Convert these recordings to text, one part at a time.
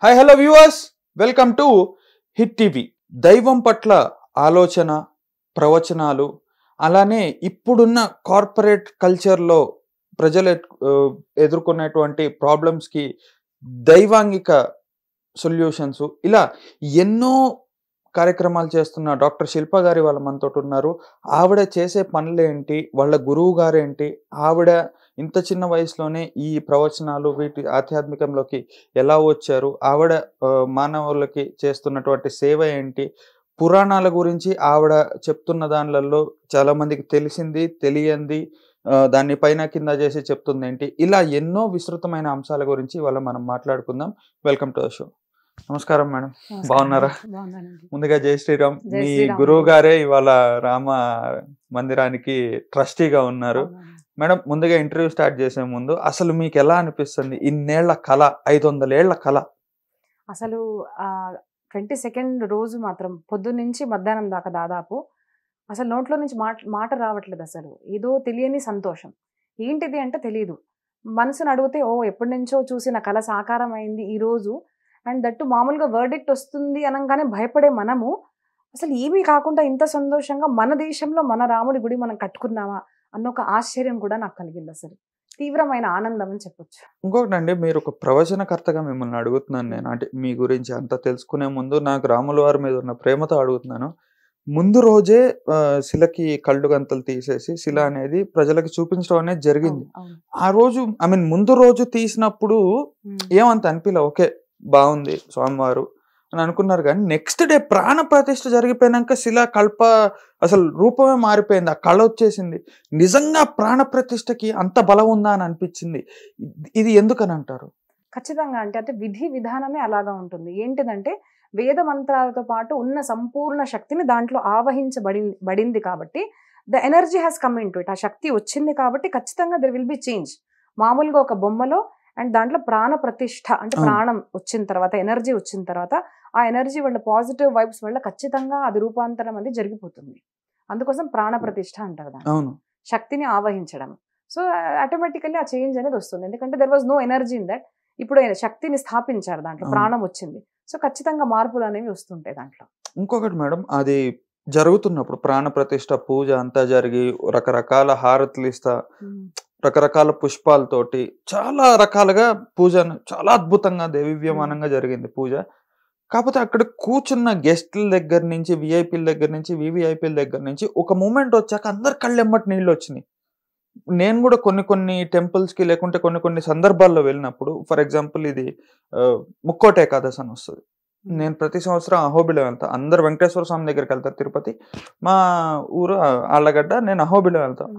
Hi hello viewers, welcome to hit TV. దైవం పట్ల ఆలోచన, ప్రవచనాలు, అలానే ఇప్పుడున్న కార్పొరేట్ కల్చర్లో ప్రజలు ఎదుర్కొనేటువంటి ప్రాబ్లమ్స్కి దైవాంగిక సొల్యూషన్స్, ఇలా ఎన్నో కార్యక్రమాలు చేస్తున్న డాక్టర్ శిల్ప గారి వాళ్ళ మనతో ఉన్నారు. ఆవిడ చేసే పనులేంటి, వాళ్ళ గురువు గారేంటి, ఆవిడ ఇంత చిన్న వయసులోనే ఈ ప్రవచనాలు వీటి ఆధ్యాత్మికంలోకి ఎలా వచ్చారు, ఆవిడ మానవులకి చేస్తున్నటువంటి సేవ ఏంటి, పురాణాల గురించి ఆవిడ చెప్తున్న దానిలలో చాలా మందికి తెలిసింది తెలియంది, దాన్ని పైన కింద చేసి చెప్తుంది ఏంటి, ఇలా ఎన్నో విస్తృతమైన అంశాల గురించి ఇవాళ మనం మాట్లాడుకుందాం. Welcome to the show. నమస్కారం మేడం, బాగున్నారా? ముందుగా జై శ్రీరామ్. మీ గురువు గారే ఇవాళ రామ మందిరానికి ట్రస్టీగా ఉన్నారు. మేడం, ముందుగా ఇంటర్వ్యూ స్టార్ట్ చేసే ముందు అసలు మీకు ఎలా అనిపిస్తుంది ఇన్నేళ్ల కళ, 500 ఏళ్ల కళ? అసలు 22nd రోజు మాత్రం పొద్దున్నుంచి మధ్యాహ్నం దాకా దాదాపు అసలు నోట్లో నుంచి మాట రావట్లేదు. అసలు ఏదో తెలియని సంతోషం. ఏంటిది అంటే తెలియదు. మనసును అడిగితే ఎప్పటి నుంచో చూసిన కళ సాకారం అయింది ఈ రోజు. అండ్ దట్టు మామూలుగా వర్డిక్ట్ వస్తుంది అనగానే భయపడే మనము అసలు ఏమీ కాకుండా ఇంత సంతోషంగా మన దేశంలో మన రాముడి గుడి మనం కట్టుకున్నామా అన్న ఒక ఆశ్చర్యం కూడా నాకు కలిగింది. అసలు తీవ్రమైన ఆనందం అని చెప్పొచ్చు. ఇంకొకటండి, మీరు ఒక ప్రవచనకర్తగా మిమ్మల్ని అడుగుతున్నాను నేను. అంటే మీ గురించి అంత తెలుసుకునే ముందు నాకు రాముల వారి మీద ఉన్న ప్రేమతో అడుగుతున్నాను. ముందు రోజే శిలకి కళ్ళు గంతలు తీసేసి శిల అనేది ప్రజలకు చూపించడం అనేది జరిగింది. ఆ రోజు ముందు రోజు తీసినప్పుడు ఏమంత అనిపించలే, ఓకే బాగుంది స్వామివారు అని అనుకున్నారు. కానీ నెక్స్ట్ డే ప్రాణ ప్రతిష్ఠ జరిగిపోయినాక శిల కల్ప అసలు రూపమే మారిపోయింది, ఆ కళ వచ్చేసింది. నిజంగా ప్రాణ ప్రతిష్ఠకి అంత బలం ఉందా అని అనిపించింది. ఇది ఎందుకని అంటారు? ఖచ్చితంగా అంటే విధి విధానమే అలాగా ఉంటుంది. ఏంటిదంటే వేద మంత్రాలతో పాటు ఉన్న సంపూర్ణ శక్తిని దాంట్లో ఆవహించబడింది కాబట్టి the energy has come in to it. ఆ శక్తి వచ్చింది కాబట్టి ఖచ్చితంగా దెర్ విల్ బి చేంజ్. మామూలుగా ఒక బొమ్మలో అండ్ దాంట్లో ప్రాణ ప్రతిష్ఠ అంటే ప్రాణం వచ్చిన తర్వాత, ఎనర్జీ వచ్చిన తర్వాత ఆ ఎనర్జీ వల్ల పాజిటివ్ వైబ్స్ వల్ల ఖచ్చితంగా అది రూపాంతరం అనేది జరిగిపోతుంది. అందుకోసం ప్రాణ ప్రతిష్ఠ అంటారు దాన్ని, శక్తిని ఆవహించడం. సో ఆటోమేటికల్లీ ఆ చేంజ్ అనేది వస్తుంది. ఎందుకంటే there was no energy in that. ఇప్పుడు శక్తిని స్థాపించారు, దాంట్లో ప్రాణం వచ్చింది. సో ఖచ్చితంగా మార్పులు అనేవి వస్తుంటాయి దాంట్లో. ఇంకొకటి మేడం, అది జరుగుతున్నప్పుడు ప్రాణ ప్రతిష్ఠ పూజ అంతా జరిగి రకరకాల హారతులు ఇస్తా, రకరకాల పుష్పాలతోటి చాలా రకాలుగా పూజను చాలా అద్భుతంగా దేవివ్యమానంగా జరిగింది పూజ. కాకపోతే అక్కడ కూర్చున్న గెస్ట్ల దగ్గర నుంచి, విఐపీల దగ్గర నుంచి, వివిఐపీల దగ్గర నుంచి ఒక మూమెంట్ వచ్చాక అందరు కళ్ళెమ్మటి నీళ్ళు వచ్చినాయి. నేను కూడా కొన్ని టెంపుల్స్కి లేకుంటే కొన్ని సందర్భాల్లో వెళ్ళినప్పుడు, ఫర్ ఎగ్జాంపుల్ ఇది ముక్కోటి ఏకాదశి అని వస్తుంది. నేను ప్రతి సంవత్సరం అహోబిలం వెళ్తాను. అందరు వెంకటేశ్వర స్వామి దగ్గరికి వెళ్తారు తిరుపతి, మా ఊరు ఆళ్ళగడ్డ, నేను అహోబిలం వెళ్తాను.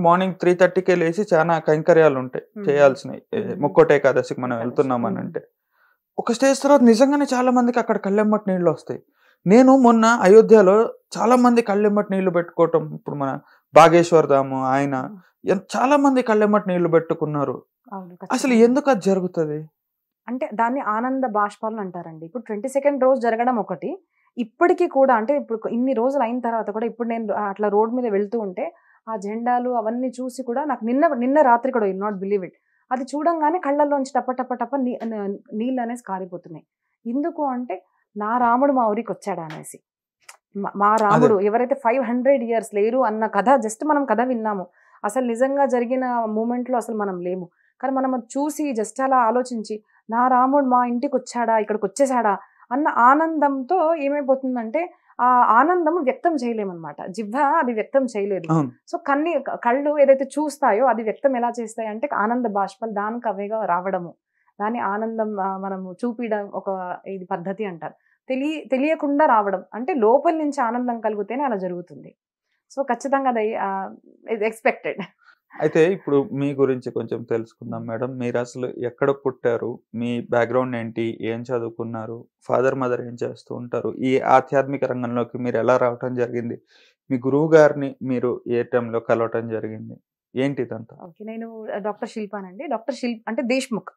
మార్నింగ్ 3:30కే లేచి చాలా కైంకర్యాలు ఉంటాయి చేయాల్సినవి ముక్కోటి ఏకాదశికి మనం వెళ్తున్నామని అంటే. ఒక స్టేజ్ తర్వాత నిజంగానే చాలా మందికి అక్కడ కళ్ళెమ్మటి నీళ్ళు వస్తాయి. నేను మొన్న అయోధ్యలో చాలా మంది కళ్ళెమ్మటి నీళ్లు పెట్టుకోవటం, ఇప్పుడు మన బాగేశ్వర్ ధాము ఆయన చాలా మంది కళ్ళెమ్మటి నీళ్లు పెట్టుకున్నారు. అసలు ఎందుకు అది జరుగుతుంది అంటే దాన్ని ఆనంద బాష్పాలను అంటారండి. ఇప్పుడు 22nd రోజు జరగడం ఒకటి, ఇప్పటికీ కూడా అంటే ఇప్పుడు ఇన్ని రోజులు అయిన తర్వాత కూడా ఇప్పుడు నేను అట్లా రోడ్ మీద వెళ్తూ ఉంటే ఆ జెండాలు అవన్నీ చూసి కూడా నాకు నిన్న రాత్రి కూడా, విల్ నాట్ బిలీవ్ ఇట్, అది చూడంగానే కళ్ళల్లోంచి టప నీళ్ళు అనేసి కారిపోతున్నాయి. ఎందుకు అంటే నా రాముడు మా ఊరికి వచ్చాడు అనేసి. మా రాముడు ఎవరైతే 500 years లేరు అన్న కథ జస్ట్ మనం కథ విన్నాము. అసలు నిజంగా జరిగిన మూమెంట్లో అసలు మనం లేము. కానీ మనం చూసి జస్ట్ అలా ఆలోచించి నా రాముడు మా ఇంటికి వచ్చాడా, ఇక్కడికి వచ్చేసాడా అన్న ఆనందంతో ఏమైపోతుందంటే ఆ ఆనందం వ్యక్తం చేయలేమన్నమాట. జిహ్వ అది వ్యక్తం చేయలేదు. సో కళ్ళు ఏదైతే చూస్తాయో అది వ్యక్తం ఎలా చేస్తాయి అంటే ఆనంద బాష్పాలు దానికి అవేగా రావడము, దాని ఆనందం మనము చూపించడం ఒక ఇది పద్ధతి అంటారు. తెలియకుండా రావడం అంటే లోపల నుంచి ఆనందం కలిగితేనే అలా జరుగుతుంది. సో ఖచ్చితంగా అది ఎక్స్పెక్టెడ్. అయితే ఇప్పుడు మీ గురించి కొంచెం తెలుసుకుందాం మేడం. మీరు అసలు ఎక్కడ పుట్టారు, మీ బ్యాక్గ్రౌండ్ ఏంటి, ఏం చదువుకున్నారు, ఫాదర్ మదర్ ఏం చేస్తూ ఉంటారు, ఈ ఆధ్యాత్మిక రంగంలోకి మీరు ఎలా రావటం జరిగింది, మీ గురువు గారిని మీరు ఏ టైంలో కలవటం జరిగింది, ఏంటి ఇదంతా? ఓకే, నేను డాక్టర్ శిల్పానండి. డాక్టర్ అంటే దేశ్ముఖ్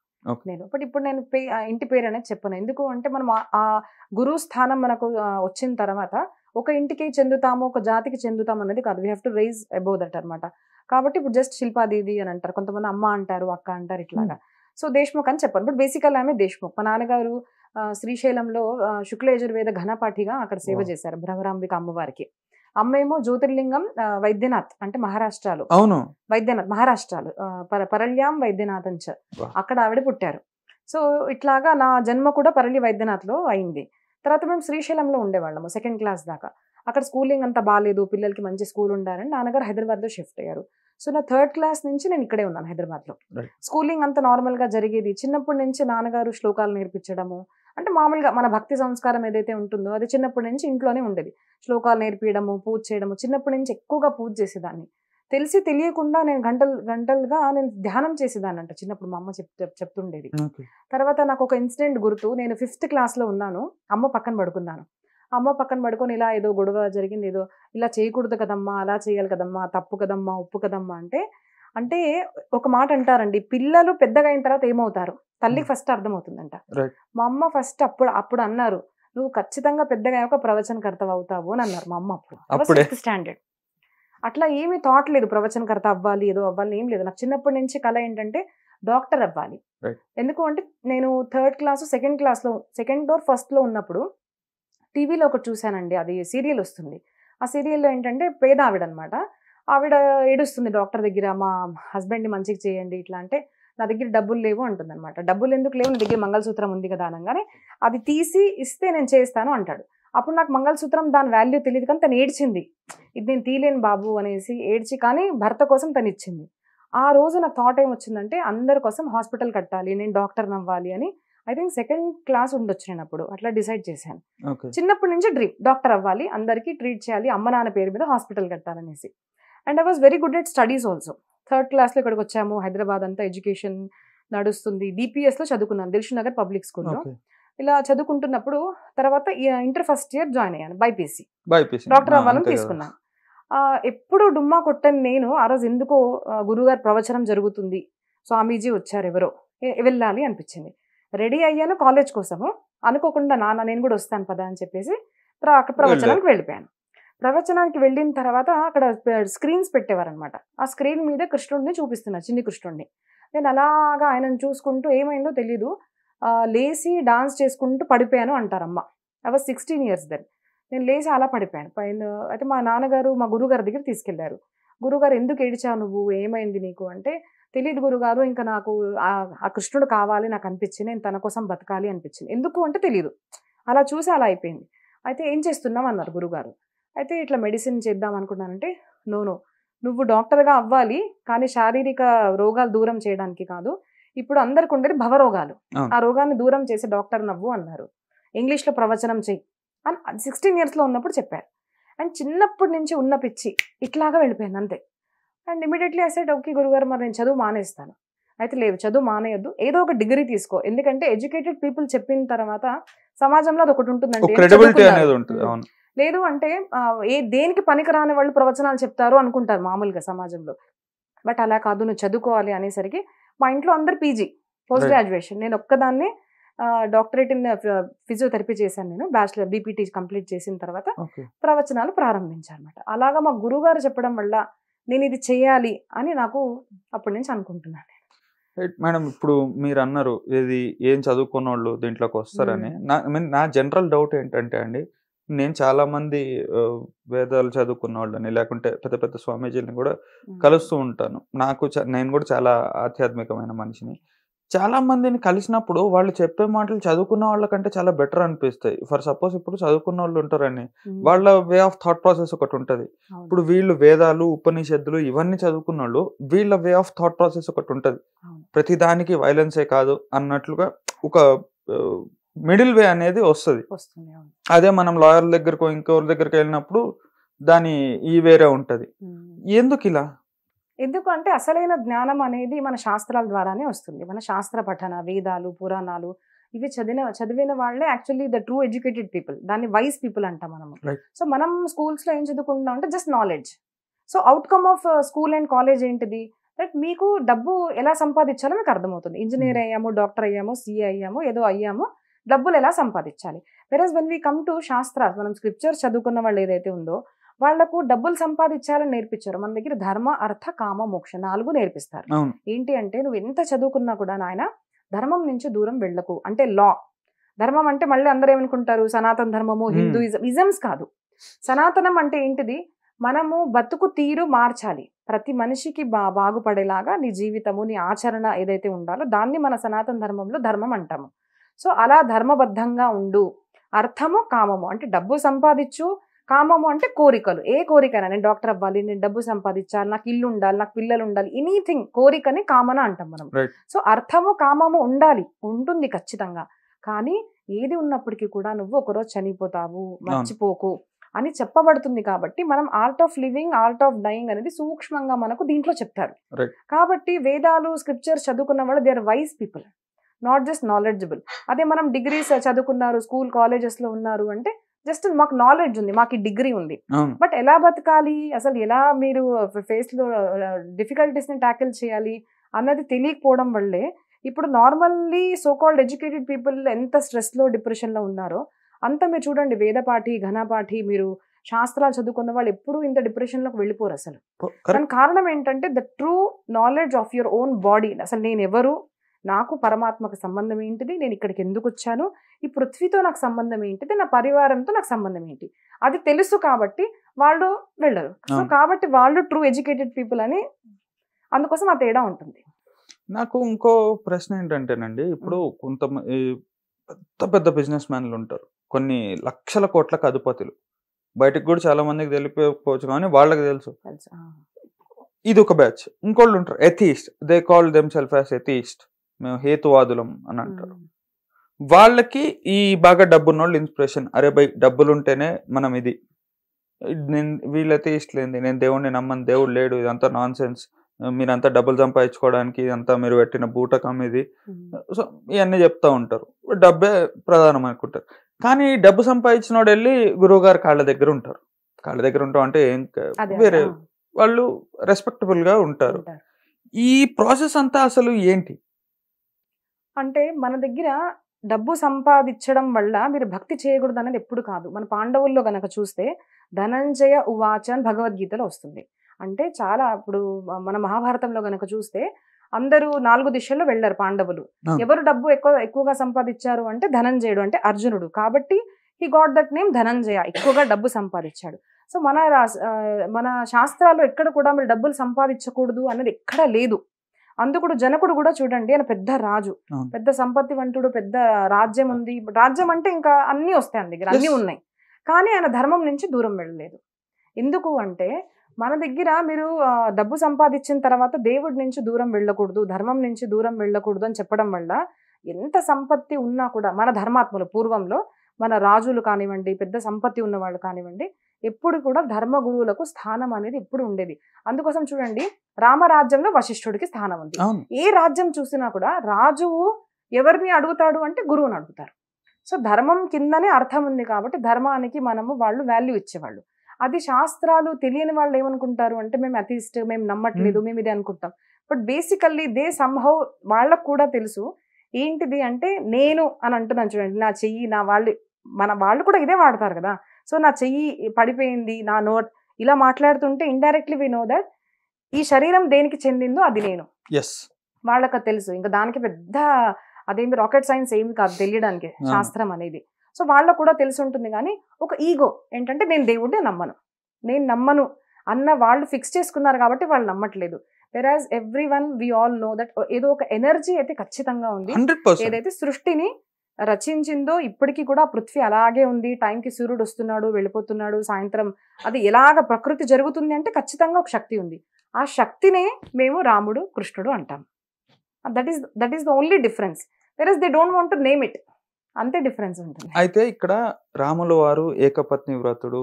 నేను. బట్ ఇప్పుడు నేను ఇంటి పేరు అనేది చెప్పను. ఎందుకు అంటే మనం ఆ గురువు స్థానం మనకు వచ్చిన తర్వాత ఒక ఇంటికి చెందుతాము, ఒక జాతికి చెందుతాము అనేది కాదు. We have to rise above that అనమాట. కాబట్టి ఇప్పుడు జస్ట్ శిల్పా దీది అని అంటారు, కొంతమంది అమ్మ అంటారు, అక్క అంటారు, ఇట్లాగా. సో దేశ్ముఖ్ అని చెప్పాను. బట్ బేసికల్ ఆమె దేశ్ముఖ్. మా నాన్నగారు శ్రీశైలంలో శుక్లయజుర్వేద ఘనపాఠిగా అక్కడ సేవ చేశారు భ్రమరాంబిక అమ్మవారికి. అమ్మేమో జ్యోతిర్లింగం వైద్యనాథ్ అంటే మహారాష్ట్రలో. అవును, వైద్యనాథ్ మహారాష్ట్రలో పరల్యాం వైద్యనాథ్ అని అక్కడ ఆవిడ పుట్టారు. సో ఇట్లాగా నా జన్మ కూడా పరళి వైద్యనాథ్లో అయింది. తర్వాత మేము శ్రీశైలంలో ఉండేవాళ్ళము 2nd క్లాస్ దాకా. అక్కడ స్కూలింగ్ అంత బాగాలేదు, పిల్లలకి మంచి స్కూల్ ఉండాలని నాన్నగారు హైదరాబాద్లో షిఫ్ట్ అయ్యారు. సో నా 3rd క్లాస్ నుంచి నేను ఇక్కడే ఉన్నాను హైదరాబాద్లో. స్కూలింగ్ అంత నార్మల్గా జరిగేది. చిన్నప్పటి నుంచి నాన్నగారు శ్లోకాలు నేర్పించడము, అంటే మామూలుగా మన భక్తి సంస్కారం ఏదైతే ఉంటుందో అది చిన్నప్పటి నుంచి ఇంట్లోనే ఉండేది. శ్లోకాలు నేర్పించడము, పూజ చేయడము. చిన్నప్పటి నుంచి ఎక్కువగా పూజ చేసేదాన్ని. తెలిసి తెలియకుండా నేను గంటలుగా నేను ధ్యానం చేసేదాన్ని అంట చిన్నప్పుడు. మా అమ్మ చెప్తుండేది. తర్వాత నాకు ఒక ఇన్సిడెంట్ గుర్తు. నేను 5th క్లాస్లో ఉన్నాను. అమ్మ పక్కన పడుకున్నాను. అమ్మ పక్కన పడుకొని ఇలా ఏదో గొడవ జరిగింది, ఏదో ఇలా చేయకూడదు కదమ్మా, అలా చేయాలి కదమ్మా, తప్పు కదమ్మా, ఉప్పు కదమ్మా అంటే ఒక మాట అంటారండి, పిల్లలు పెద్దగా అయిన తర్వాత ఏమవుతారు తల్లికి ఫస్ట్ అర్థమవుతుందంట. మా అమ్మ ఫస్ట్ అప్పుడు అన్నారు, నువ్వు ఖచ్చితంగా పెద్దగా అయ్యాక ప్రవచనకర్త అవుతావు అని అన్నారు మా అమ్మ. అప్పుడు 6th స్టాండర్డ్. అట్లా ఏమీ థాట్ లేదు ప్రవచనకర్త అవ్వాలి, ఏదో అవ్వాలి ఏం లేదు. నాకు చిన్నప్పటి నుంచి కళ ఏంటంటే డాక్టర్ అవ్వాలి. ఎందుకు అంటే నేను 3rd క్లాస్ 2nd క్లాస్లో 2nd or 1st ఉన్నప్పుడు టీవీలో ఒకటి చూశానండి. అది సీరియల్ వస్తుంది. ఆ సీరియల్లో ఏంటంటే పేద ఆవిడ అనమాట. ఆవిడ ఏడుస్తుంది డాక్టర్ దగ్గర, మా హస్బెండ్ని మంచిగా చేయండి ఇట్లా అంటే, నా దగ్గర డబ్బులు లేవు అంటుంది అనమాట. డబ్బులు ఎందుకు లేవు, నా దగ్గర మంగళసూత్రం ఉంది కదా అనగానే, అది తీసి ఇస్తే నేను చేస్తాను అంటాడు. అప్పుడు నాకు మంగళసూత్రం దాని వాల్యూ తెలియదు, కానీ తను ఏడ్చింది, ఇది నేను తీలేను బాబు అనేసి ఏడ్చి, కానీ భర్త కోసం తను ఇచ్చింది. ఆ రోజు నాకు థాట్ ఏమొచ్చిందంటే అందరి కోసం హాస్పిటల్ కట్టాలి, నేను డాక్టర్ అవ్వాలి అని. ఐ థింక్ 2nd క్లాస్ ఉండొచ్చు నేను అప్పుడు. అట్లా డిసైడ్ చేశాను. చిన్నప్పటి నుంచి డ్రీమ్, డాక్టర్ అవ్వాలి, అందరికీ ట్రీట్ చేయాలి, అమ్మ నాన్న పేరు మీద హాస్పిటల్ కట్టాలనేసి. And I was very good at studies also. 3rd క్లాస్లో ఇక్కడికి వచ్చాము. హైదరాబాద్ అంతా ఎడ్యుకేషన్ నడుస్తుంది. DPSలో చదువుకున్నాను, దిల్షునగర్ పబ్లిక్ స్కూల్లో. ఇలా చదువుకుంటున్నప్పుడు తర్వాత ఇంటర్ ఫస్ట్ ఇయర్ జాయిన్ అయ్యాను. బైపీసీ డాక్టర్ అవ్వాలని తీసుకున్నాను. ఎప్పుడు డుమ్మా కొట్టని నేను ఆ రోజు ఎందుకో గురుగారు ప్రవచనం జరుగుతుంది, స్వామీజీ వచ్చారు ఎవరో, వెళ్ళాలి అనిపించింది. రెడీ అయ్యాను కాలేజ్ కోసము. అనుకోకుండా నాన్న నేను కూడా వస్తాను పదా అని చెప్పేసి అక్కడ ప్రవచనానికి వెళ్ళిపోయాను. ప్రవచనానికి వెళ్ళిన తర్వాత అక్కడ స్క్రీన్స్ పెట్టేవారనమాట. ఆ స్క్రీన్ మీద కృష్ణుడిని చూపిస్తున్నారు, చిన్ని కృష్ణుడిని. నేను అలాగా ఆయనను చూసుకుంటూ ఏమైందో తెలీదు, లేచి డాన్స్ చేసుకుంటూ పడిపోయాను అంటారమ్మ. I was 16 years then. నేను లేచి అలా పడిపోయాను పైన. అయితే మా నాన్నగారు మా గురుగారి దగ్గర తీసుకెళ్లారు. గురుగారు ఎందుకు ఏడిచావు నువ్వు, ఏమైంది నీకు అంటే, తెలియదు గురుగారు, ఇంకా నాకు ఆ కృష్ణుడు కావాలి నాకు అనిపించింది, నేను తన కోసం బతకాలి అనిపించింది. ఎందుకు అంటే తెలియదు, అలా చూసి అలా అయిపోయింది. అయితే ఏం చేస్తున్నావు అన్నారు గురుగారు. అయితే ఇట్లా మెడిసిన్ చేద్దాం అనుకున్నానంటే, నో నువ్వు డాక్టర్గా అవ్వాలి, కానీ శారీరక రోగాలు దూరం చేయడానికి కాదు, ఇప్పుడు అందరికి ఉండేది భవరోగాలు, ఆ రోగాన్ని దూరం చేసే డాక్టర్ నవ్వు అన్నారు. ఇంగ్లీష్లో ప్రవచనం చెయ్యి అని 16 yearsలో ఉన్నప్పుడు చెప్పారు. అండ్ చిన్నప్పటి నుంచి ఉన్న పిచ్చి ఇట్లాగా వెళ్ళిపోయింది అంతే. And immediately I said okay గురుగారు, మరి నేను చదువు మానేస్తాను. అయితే లేదు, చదువు మానేయొద్దు, ఏదో ఒక డిగ్రీ తీసుకో, ఎందుకంటే ఎడ్యుకేటెడ్ పీపుల్ చెప్పిన తర్వాత సమాజంలో అది ఒకటి ఉంటుందంటే, లేదు అంటే దేనికి పనికి రాని వాళ్ళు ప్రవచనాలు చెప్తారు అనుకుంటారు మామూలుగా సమాజంలో. బట్ అలా కాదు, నువ్వు చదువుకోవాలి అనేసరికి మా ఇంట్లో అందరు పీజీ పోస్ట్ గ్రాడ్యుయేషన్, నేను ఒక్కదాన్నే డాక్టరేట్ ఇన్ ఫిజియోథెరపీ చేశాను. నేను బ్యాచిలర్ బీపీటీ కంప్లీట్ చేసిన తర్వాత ప్రవచనాలు ప్రారంభించాను అనమాట. అలాగా మా గురుగారు చెప్పడం వల్ల నేను ఇది చేయాలి అని నాకు అప్పటి నుంచి అనుకుంటున్నాను. మేడం, ఇప్పుడు మీరు అన్నారు ఇది ఏం చదువుకున్న వాళ్ళు దీంట్లోకి వస్తారని. నా జనరల్ డౌట్ ఏంటంటే అండి, నేను చాలా మంది వేదాలు చదువుకున్న వాళ్ళని లేకుంటే పెద్ద పెద్ద స్వామీజీని కూడా కలుస్తూ ఉంటాను. నేను కూడా చాలా ఆధ్యాత్మికమైన మనిషిని. చాలా మందిని కలిసినప్పుడు వాళ్ళు చెప్పే మాటలు చదువుకున్న వాళ్ళకంటే చాలా బెటర్ అనిపిస్తాయి. ఫర్ సపోజ్ ఇప్పుడు చదువుకున్న వాళ్ళు ఉంటారని, వాళ్ళ వే ఆఫ్ థాట్ ప్రాసెస్ ఒకటి ఉంటుంది. ఇప్పుడు వీళ్ళు వేదాలు ఉపనిషత్తులు ఇవన్నీ చదువుకున్న వాళ్ళు, వీళ్ళ వే ఆఫ్ థాట్ ప్రాసెస్ ఒకటి ఉంటుంది. ప్రతి దానికి వైలెన్సే కాదు అన్నట్లుగా ఒక మిడిల్ వే అనేది వస్తుంది. అదే మనం లాయర్ దగ్గరకు ఇంకెవరి దగ్గరికి వెళ్ళినప్పుడు దాని ఈ వేరే ఉంటది. ఎందుకు ఇలా? ఎందుకంటే అసలైన జ్ఞానం అనేది మన శాస్త్రాల ద్వారానే వస్తుంది. మన శాస్త్ర పఠన, వేదాలు, పురాణాలు ఇవి చదివిన వాళ్ళే actually the true educated people. దాన్ని వైస్ పీపుల్ అంటాం మనము. సో మనం స్కూల్స్లో ఏం చదువుకుంటున్నాం అంటే just knowledge. So outcome of school and college ఏంటిది, దట్ మీకు డబ్బు ఎలా సంపాదించాలో మీకు అర్థమవుతుంది. ఇంజనీర్ అయ్యాము, డాక్టర్ అయ్యాము, సిఏ అయ్యాము, ఏదో అయ్యాము, డబ్బులు ఎలా సంపాదించాలి. వెరస్ వెన్ వీ కమ్ టు శాస్త్రాలు, మనం స్క్రిప్చర్స్ చదువుకున్న వాళ్ళు ఏదైతే ఉందో వాళ్లకు డబ్బులు సంపాదించాలని నేర్పించారు. మన దగ్గర ధర్మ, అర్థ, కామ, మోక్ష 4 నేర్పిస్తారు. ఏంటి అంటే నువ్వు ఎంత చదువుకున్నా కూడా నాయన ధర్మం నుంచి దూరం వెళ్ళకు అంటే లా. ధర్మం అంటే మళ్ళీ అందరూ ఏమనుకుంటారు సనాతన ధర్మము హిందూయిజం, ఇజమ్స్ కాదు. సనాతనం అంటే ఏంటిది, మనము బతుకు తీరు మార్చాలి, ప్రతి మనిషికి బాగుపడేలాగా నీ జీవితము నీ ఆచరణ ఏదైతే ఉండాలో దాన్ని మన సనాతన ధర్మంలో ధర్మం అంటాము. సో అలా ధర్మబద్ధంగా ఉండు. అర్థము కామము అంటే డబ్బు సంపాదించు, కామము అంటే కోరికలు. ఏ కోరికైనా నేను డాక్టర్ అవ్వాలి, నేను డబ్బు సంపాదించాలి, నాకు ఇల్లు ఉండాలి, నాకు పిల్లలు ఉండాలి, ఎనీథింగ్ కోరికని కామన అంటాం మనం. సో అర్థము కామము ఉండాలి, ఉంటుంది ఖచ్చితంగా. కానీ ఏది ఉన్నప్పటికీ కూడా నువ్వు ఒకరోజు చనిపోతావు, మర్చిపోకు అని చెప్పబడుతుంది. కాబట్టి మనం art of living, art of dyeing అనేది సూక్ష్మంగా మనకు దీంట్లో చెప్తారు. కాబట్టి వేదాలు స్క్రిప్చర్స్ చదువుకున్న వాళ్ళు they are wise people, not just knowledgeable. అదే మనం డిగ్రీస్ చదువుకున్నారు, స్కూల్ కాలేజెస్ లో ఉన్నారు అంటే జస్ట్ మాకు నాలెడ్జ్ ఉంది, మాకు ఈ డిగ్రీ ఉంది, బట్ ఎలా బతకాలి, అసలు ఎలా మీరు ఫేస్ లో డిఫికల్టీస్ ని ట్యాకిల్ చేయాలి అన్నది తెలియకపోవడం వల్లే ఇప్పుడు normally so called educated people ఎంత స్ట్రెస్ లో డిప్రెషన్ లో ఉన్నారో అంత మీరు చూడండి వేదపాఠి, ఘనపాఠి, మీరు శాస్త్రాలు చదువుకున్న వాళ్ళు ఎప్పుడూ ఇంత డిప్రెషన్ లోకి వెళ్ళిపోరు అసలు. దానికి కారణం ఏంటంటే the true knowledge of your own body. అసలు నేను ఎవరు, నాకు పరమాత్మకు సంబంధం ఏంటిది, నేను ఇక్కడికి ఎందుకు వచ్చాను, ఈ పృథ్వీతో నాకు సంబంధం ఏంటిది, నా పరివారంతో నాకు సంబంధం ఏంటి, అది తెలుసు కాబట్టి వాళ్ళు వెళ్ళరు. సో కాబట్టి వాళ్ళు ట్రూ ఎడ్యుకేటెడ్ పీపుల్ అని, అందుకోసం ఆ తేడా ఉంటుంది. నాకు ఇంకో ప్రశ్న ఏంటంటేనండి, ఇప్పుడు కొంతమంది పెద్ద పెద్ద బిజినెస్ మ్యాన్లు ఉంటారు, కొన్ని లక్షల కోట్లకు అధిపతులు, బయటకు కూడా చాలా మందికి తెలియకపోవచ్చు కానీ వాళ్ళకి తెలుసు. ఇది ఒక బ్యాచ్. ఇంకోళ్ళు ఉంటారు atheist, they call them self as atheist, మేము హేతువాదులం అని అంటారు. వాళ్ళకి ఈ బాగా డబ్బున్నోళ్ళు ఇన్స్పిరేషన్, అరే బై డబ్బులు ఉంటేనే మనం ఇది, నేను వీళ్ళైతే ఇష్టలేంది, నేను దేవుడిని నమ్మను, దేవుడు లేడు, ఇదంతా నాన్ సెన్స్, మీరంతా డబ్బులు సంపాదించుకోవడానికి ఇదంతా మీరు పెట్టిన బూటకం ఇది. సో ఇవన్నీ చెప్తా ఉంటారు, డబ్బే ప్రధానం అనుకుంటారు. కానీ డబ్బు సంపాదించిన వాడు వెళ్ళి గురువు గారు కాళ్ళ దగ్గర ఉంటారు. కాళ్ళ దగ్గర ఉంటాం అంటే ఏం వేరే, వాళ్ళు రెస్పెక్టబుల్ గా ఉంటారు. ఈ ప్రాసెస్ అంతా అసలు ఏంటి అంటే, మన దగ్గర డబ్బు సంపాదించడం వల్ల మీరు భక్తి చేయకూడదు అనేది ఎప్పుడు కాదు. మన పాండవుల్లో గనక చూస్తే ధనంజయ ఉవాచ అని భగవద్గీతలో వస్తుంది. అంటే చాలా ఇప్పుడు మన మహాభారతంలో గనక చూస్తే అందరూ 4 దిశల్లో వెళ్ళారు పాండవులు. ఎవరు డబ్బు ఎక్కువగా సంపాదించారు అంటే ధనంజయుడు, అంటే అర్జునుడు. కాబట్టి he got that name Dhananjaya, ఎక్కువగా డబ్బు సంపాదించాడు. సో మన శాస్త్రాల్లో ఎక్కడ కూడా మీరు డబ్బులు సంపాదించకూడదు అనేది ఎక్కడా లేదు. అందుకుడు జనకుడు కూడా చూడండి, ఆయన పెద్ద రాజు, పెద్ద సంపత్తివంతుడు, పెద్ద రాజ్యం ఉంది. రాజ్యం అంటే ఇంకా అన్ని వస్తాయి, ఆయన దగ్గర అన్ని ఉన్నాయి. కానీ ఆయన ధర్మం నుంచి దూరం వెళ్ళలేదు. ఎందుకు అంటే మన దగ్గర మీరు డబ్బు సంపాదించిన తర్వాత దేవుడి నుంచి దూరం వెళ్ళకూడదు, ధర్మం నుంచి దూరం వెళ్ళకూడదు అని చెప్పడం వల్ల ఎంత సంపత్తి ఉన్నా కూడా మన ధర్మాత్మలు పూర్వంలో మన రాజులు కానివ్వండి, పెద్ద సంపత్తి ఉన్న వాళ్ళు కానివ్వండి, ఎప్పుడు కూడా ధర్మ గురువులకు స్థానం అనేది ఎప్పుడు ఉండేది. అందుకోసం చూడండి, రామరాజ్యంలో వశిష్ఠుడికి స్థానం ఉంది. ఏ రాజ్యం చూసినా కూడా రాజువు ఎవరిని అడుగుతాడు అంటే గురువుని అడుగుతారు. సో ధర్మం కిందనే అర్థం ఉంది కాబట్టి ధర్మానికి వాళ్ళు వాల్యూ ఇచ్చేవాళ్ళు. అది శాస్త్రాలు తెలియని వాళ్ళు ఏమనుకుంటారు అంటే మేము అథీస్ట్, మేము నమ్మట్లేదు, మేము ఇది అనుకుంటాం. బట్ బేసికల్లీ దే సంహౌ వాళ్ళకు కూడా తెలుసు ఏంటిది అంటే నేను అని అంటున్నాను చూడండి, నా చెయ్యి, నా వాళ్ళు కూడా ఇదే వాడతారు కదా. సో నా చెయ్యి పడిపోయింది, నా నోట్ ఇలా మాట్లాడుతుంటే ఇండైరెక్ట్లీ వి నో దట్ ఈ శరీరం దేనికి చెందిందో అది నేను, వాళ్ళకి తెలుసు. ఇంకా దానికి పెద్ద అదేమి రాకెట్ సైన్స్ ఏమి కాదు తెలియడానికి శాస్త్రం అనేది. సో వాళ్ళకు కూడా తెలిసి ఉంటుంది. కానీ ఒక ఈగో ఏంటంటే నేను దేవుడిని నమ్మను అన్న వాళ్ళు ఫిక్స్ చేసుకున్నారు కాబట్టి వాళ్ళు నమ్మట్లేదు. Whereas everyone we all know that ఏదో ఒక ఎనర్జీ అయితే ఖచ్చితంగా ఉంది, ఏదైతే సృష్టిని రచించిందో ఇప్పటికీ కూడా పృథ్వీ అలాగే ఉంది. టైంకి సూర్యుడు వస్తున్నాడు, వెళ్ళిపోతున్నాడు, సాయంత్రం అది ఎలాగ ప్రకృతి జరుగుతుంది అంటే ఖచ్చితంగా ఒక శక్తి ఉంది. ఆ శక్తినే మేము రాముడు, కృష్ణుడు అంటాం. That is the only difference. Whereas they don't want to name it, అంతే డిఫరెన్స్ ఉంటుంది. అయితే ఇక్కడ రాముల వారు ఏకపత్ని వ్రతుడు,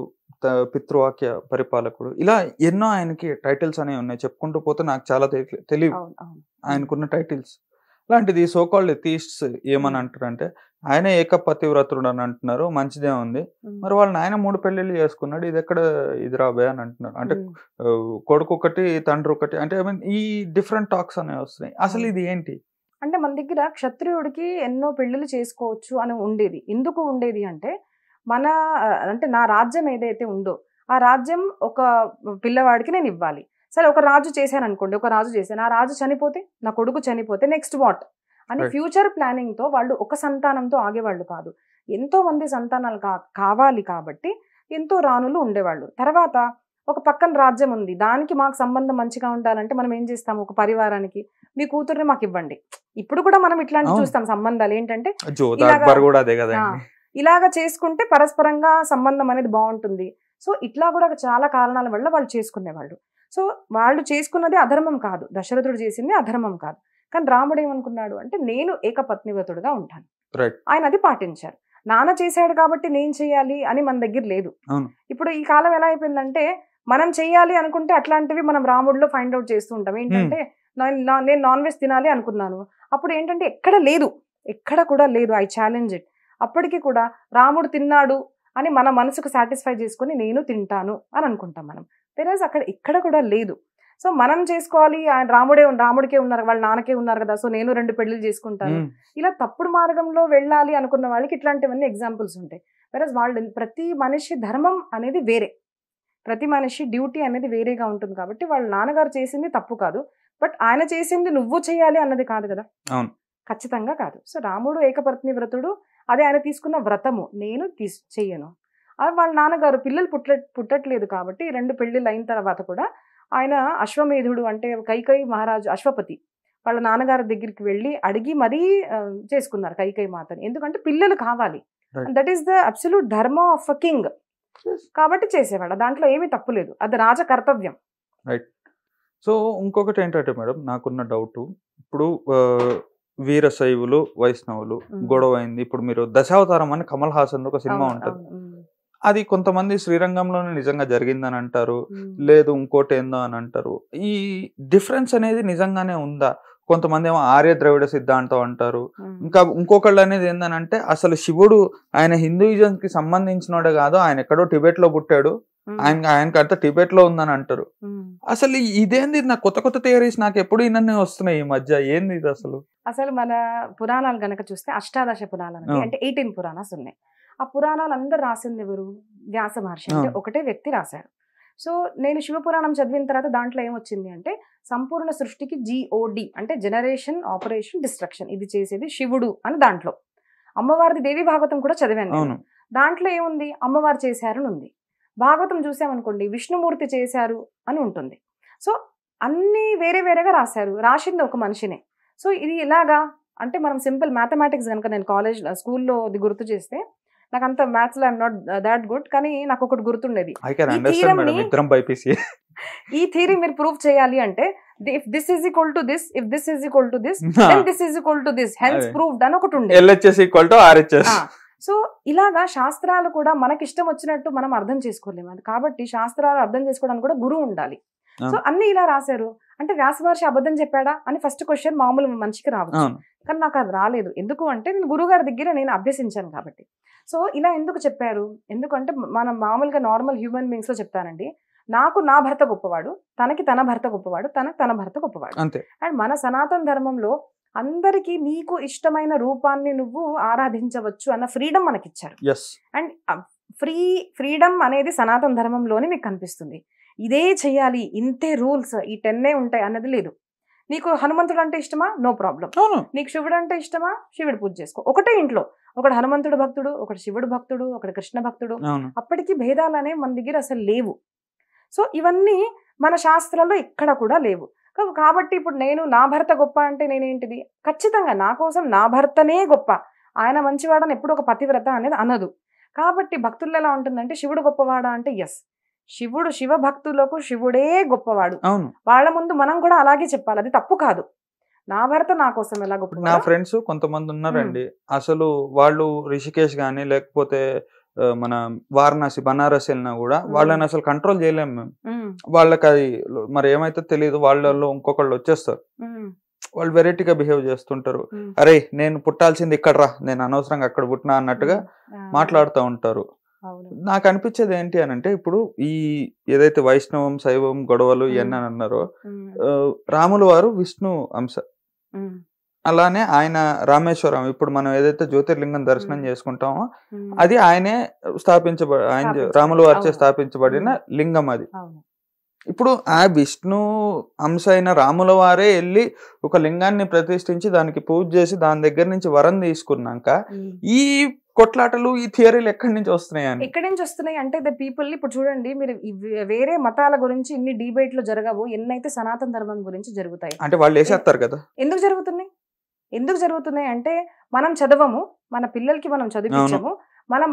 పితృవాక్య పరిపాలకుడు, ఇలా ఎన్నో ఆయనకి టైటిల్స్ అనేవి ఉన్నాయి. చెప్పుకుంటూ పోతే నాకు చాలా తెలియదు ఆయనకున్న టైటిల్స్. లాంటిది సోకాల్డ్ ఎథీస్ట్స్ ఏమని అంటారంటే ఆయన ఏకపతివ్రతుడు అని అంటున్నారు, మంచిదే ఉంది. మరి వాళ్ళని ఆయన 3 పెళ్లిళ్ళు చేసుకున్నాడు, ఇది ఎక్కడ ఇది రాబోయే అని అంటున్నారు. అంటే కొడుకు ఒకటి, తండ్రి ఒకటి, అంటే ఈ డిఫరెంట్ టాక్స్ అనేవి వస్తున్నాయి. అసలు ఇది ఏంటి అంటే మన దగ్గర క్షత్రియుడికి ఎన్నో పెళ్లిళ్ళు చేసుకోవచ్చు అని ఉండేది. ఎందుకు ఉండేది అంటే అంటే నా రాజ్యం ఏదైతే ఉందో ఆ రాజ్యం ఒక పిల్లవాడికి నేను ఇవ్వాలి. సరే ఒక రాజు చేశాను అనుకోండి, ఒక రాజు చేశాను, ఆ రాజు చనిపోతే, నా కొడుకు చనిపోతే నెక్స్ట్ వాట్, అని ఫ్యూచర్ ప్లానింగ్ తో వాళ్ళు ఒక సంతానంతో ఆగేవాళ్ళు కాదు. ఎంతో మంది సంతానాలు కావాలి కాబట్టి ఎంతో రాణులు ఉండేవాళ్ళు. తర్వాత ఒక పక్కన రాజ్యం ఉంది, దానికి మాకు సంబంధం మంచిగా ఉండాలంటే మనం ఏం చేస్తాము, ఒక పరివారానికి మీ కూతుర్ని మాకు ఇవ్వండి. ఇప్పుడు కూడా మనం ఇట్లాంటి చూస్తాం సంబంధాలు ఏంటంటే ఇలాగా చేసుకుంటే పరస్పరంగా సంబంధం అనేది బాగుంటుంది. సో ఇట్లా కూడా చాలా కారణాల వల్ల వాళ్ళు చేసుకునేవాళ్ళు. సో వాళ్ళు చేసుకున్నది అధర్మం కాదు, దశరథుడు చేసింది అధర్మం కాదు. కానీ రాముడు ఏమనుకున్నాడు అంటే నేను ఏకపత్నివ్రతుడుగా ఉంటాను. ఆయన అది పాటించారు. నాన్న చేశాడు కాబట్టి నేను చెయ్యాలి అని మన దగ్గర లేదు. ఇప్పుడు ఈ కాలం ఎలా అయిపోయిందంటే మనం చెయ్యాలి అనుకుంటే అట్లాంటివి మనం రాముడిలో ఫైండ్ అవుట్ చేస్తూ ఉంటాం. ఏంటంటే నేను నాన్ వెజ్ తినాలి అనుకున్నాను, అప్పుడు ఏంటంటే ఎక్కడ కూడా లేదు. I challenge it. అప్పటికి కూడా రాముడు తిన్నాడు అని మన మనసుకు సాటిస్ఫై చేసుకుని నేను తింటాను అని అనుకుంటాం మనం. వెరస్ అక్కడ ఎక్కడ కూడా లేదు. సో మనం చేసుకోవాలి, ఆయన రాముడికే ఉన్నారు, వాళ్ళ నాన్నకే ఉన్నారు కదా, సో నేను 2 పెళ్లిళ్ళు చేసుకుంటాను, ఇలా తప్పుడు మార్గంలో వెళ్ళాలి అనుకున్న వాళ్ళకి ఇట్లాంటివన్నీ ఎగ్జాంపుల్స్ ఉంటాయి. వెరస్ వాళ్ళు ప్రతి మనిషి ధర్మం అనేది వేరే, ప్రతి మనిషి డ్యూటీ అనేది వేరేగా ఉంటుంది. కాబట్టి వాళ్ళ నాన్నగారు చేసింది తప్పు కాదు, బట్ ఆయన చేసింది నువ్వు చేయాలి అన్నది కాదు కదా, ఖచ్చితంగా కాదు. సో రాముడు ఏకపత్ని వ్రతుడు, అదే ఆయన తీసుకున్న వ్రతము, నేను చెయ్యను. అది వాళ్ళ నాన్నగారు పిల్లలు పుట్టట్లేదు కాబట్టి 2 పెళ్లిళ్ళు అయిన తర్వాత కూడా ఆయన అశ్వమేధుడు అంటే కైకేయి మహారాజు అశ్వపతి వాళ్ళ నాన్నగారి దగ్గరికి వెళ్ళి అడిగి మరీ చేసుకున్నారు కైకేయి మాతని. ఎందుకంటే పిల్లలు కావాలి, దట్ ఈస్ ద అబ్సల్యూట్ ధర్మ ఆఫ్ అ కింగ్ కాబట్టి చేసేవాడు. దాంట్లో ఏమీ తప్పు లేదు, అది రాజ కర్తవ్యం. రైట్. సో ఇంకొకటి ఏంటంటే మేడం నాకున్న డౌట్, ఇప్పుడు వీరశైవులు వైష్ణవులు గొడవ అయింది. ఇప్పుడు మీరు దశావతారం అని కమల్ హాసన్ ఒక సినిమా ఉంటుంది, అది కొంతమంది శ్రీరంగంలోనే నిజంగా జరిగిందని అంటారు, లేదు ఇంకోటి ఏందో అని అంటారు. ఈ డిఫరెన్స్ అనేది నిజంగానే ఉందా? కొంతమంది ఏమో ఆర్య ద్రవిడ సిద్ధాంతం అంటారు, ఇంకా ఇంకొకళ్ళు అనేది ఏంటంటే అసలు శివుడు ఆయన హిందూయిజం కి సంబంధించినోడే కాదు, ఆయన ఎక్కడో టిబెట్ లో పుట్టాడు, ఆయనకి అంతా టిబెట్ లో ఉందని అంటారు. అసలు ఇదేంది? నాకు కొత్త థియరీస్ నాకు ఎప్పుడు ఇన్ననే వస్తున్నాయి ఈ మధ్య, ఏంది ఇది అసలు? అసలు మన పురాణాలు గనక చూస్తే అష్టాదశ పురాణాలు అంటే 18 పురాణాస్ ఉన్నాయి. ఆ పురాణాలు అందరు రాసింది ఎవరు? వ్యాస మహర్షి, అంటే ఒకటే వ్యక్తి రాశారు. సో నేను శివపురాణం చదివిన తర్వాత దాంట్లో ఏమొచ్చింది అంటే సంపూర్ణ సృష్టికి GOD అంటే జనరేషన్ ఆపరేషన్ డిస్ట్రక్షన్ ఇది చేసేది శివుడు అని. దాంట్లో అమ్మవారిది దేవి భాగవతం కూడా చదివాను. దాంట్లో ఏముంది? అమ్మవారు చేశారు అని ఉంది. భాగవతం చూసామనుకోండి విష్ణుమూర్తి చేశారు అని ఉంటుంది. సో అన్ని వేరే వేరేగా రాశారు, రాసింది ఒక మనిషినే. సో ఇది ఇలాగా అంటే మనం సింపుల్ మ్యాథమెటిక్స్ కనుక నేను స్కూల్లో అది గుర్తు చేస్తే, నాకు అంత మ్యాథ్స్ లో ఐఎమ్ నాట్ దాట్ గుడ్, కానీ నాకు ఒకటి గుర్తుండేది, ఈ థియరీ మీరు ప్రూవ్ చేయాలి అంటే if this is equal to this, if this is equal to this, then this is equal to this, hence proved అని ఒకటి ఉండేది. సో ఇలాగా శాస్త్రాలు కూడా మనకి ఇష్టం వచ్చినట్టు మనం అర్థం చేసుకోలేము. అది కాబట్టి శాస్త్రాలు అర్థం చేసుకోవడానికి కూడా గురువు ఉండాలి. సో అన్ని ఇలా రాశారు అంటే వ్యాస మహర్షి అబద్ధం చెప్పాడా అని ఫస్ట్ క్వశ్చన్ మామూలు మనిషికి రావచ్చు, కానీ నాకు అది రాలేదు. ఎందుకు అంటే నేను గురువు గారి దగ్గర నేను అభ్యసించాను కాబట్టి. సో ఇలా ఎందుకు చెప్పారు? ఎందుకంటే మనం మామూలుగా నార్మల్ హ్యూమన్ బీయింగ్స్ లో చెప్తానండి, నాకు నా భర్త గొప్పవాడు, తనకి తన భర్త గొప్పవాడు, తనకి తన భర్త గొప్పవాడు. అండ్ మన సనాతన ధర్మంలో అందరికీ నీకు ఇష్టమైన రూపాన్ని నువ్వు ఆరాధించవచ్చు అన్న ఫ్రీడమ్ మనకిచ్చారు. అండ్ ఫ్రీడమ్ అనేది సనాతన ధర్మంలోనే మీకు కనిపిస్తుంది. ఇదే చెయ్యాలి, ఇంతే రూల్స్, ఈ 10 ఉంటాయి అన్నది లేదు. నీకు హనుమంతుడు అంటే ఇష్టమా? No problem. నీకు శివుడు అంటే ఇష్టమా? శివుడు పూజ చేసుకో. ఒకటే ఇంట్లో ఒకటి హనుమంతుడు భక్తుడు, ఒకటి శివుడు భక్తుడు, ఒకటి కృష్ణ భక్తుడు. అప్పటికి భేదాలు అనేవి మన దగ్గర అసలు లేవు. సో ఇవన్నీ మన శాస్త్రాల్లో ఇక్కడ కూడా లేవు. కాబట్టి ఇప్పుడు నేను నా భర్త గొప్ప అంటే నేనేంటిది? ఖచ్చితంగా నా కోసం నా భర్తనే గొప్ప, ఆయన మంచివాడని ఎప్పుడు ఒక పతివ్రత అనేది అనదు. కాబట్టి భక్తుల్లో ఎలా ఉంటుందంటే శివుడు గొప్పవాడా అంటే ఎస్, శివ భక్తులకు శివుడే గొప్పవాడు. వాళ్ళ ముందు మనం కూడా అలాగే చెప్పాలి, అది తప్పు కాదు. నా భర్త నా కోసం ఎలా గొప్ప. నా ఫ్రెండ్స్ కొంతమంది ఉన్నారండి, అసలు వాళ్ళు రిషికేష్ గానీ లేకపోతే మన వారణాసి బనారస్ వెళ్ళినా కూడా వాళ్ళని అసలు కంట్రోల్ చేయలేము మేము. వాళ్ళకి అది మరి ఏమైతే తెలియదు, వాళ్ళలో ఇంకొకళ్ళు వచ్చేస్తారు, వాళ్ళు వెరైటీగా బిహేవ్ చేస్తుంటారు. అరే నేను పుట్టాల్సింది ఇక్కడ రా, నేను అనవసరంగా అక్కడ పుట్టినా అన్నట్టుగా మాట్లాడుతూ ఉంటారు. నాకు అనిపించేది ఏంటి అని అంటే, ఇప్పుడు ఈ ఏదైతే వైష్ణవం శైవం గొడవలు ఇవన్నీ అన్నారో, రాముల వారు విష్ణు అంశ, అలానే ఆయన రామేశ్వరం, ఇప్పుడు మనం ఏదైతే జ్యోతిర్లింగం దర్శనం చేసుకుంటామో అది ఆయనే ఆయన రాముల వారిచే స్థాపించబడిన లింగం అది. ఇప్పుడు ఆ విష్ణు అంశ అయిన రాముల వారే వెళ్ళి ఒక లింగాన్ని ప్రతిష్ఠించి దానికి పూజ చేసి దాని దగ్గర నుంచి వరం తీసుకున్నాక ఈ కొట్లాటలు ఈ థియరీలు ఎక్కడి నుంచి వస్తున్నాయి అని ఎక్కడి నుంచి వస్తున్నాయి అంటే ద పీపుల్ ఇప్పుడు చూడండి మీరు వేరే మతాల గురించి ఇన్ని డిబేట్లు జరగవు, ఎన్నైతే సనాతన ధర్మం గురించి జరుగుతాయి. అంటే వాళ్ళు వేసేస్తారు కదా. ఎందుకు జరుగుతున్నాయి అంటే మనం చదవము, మన పిల్లలకి మనం చదివించము.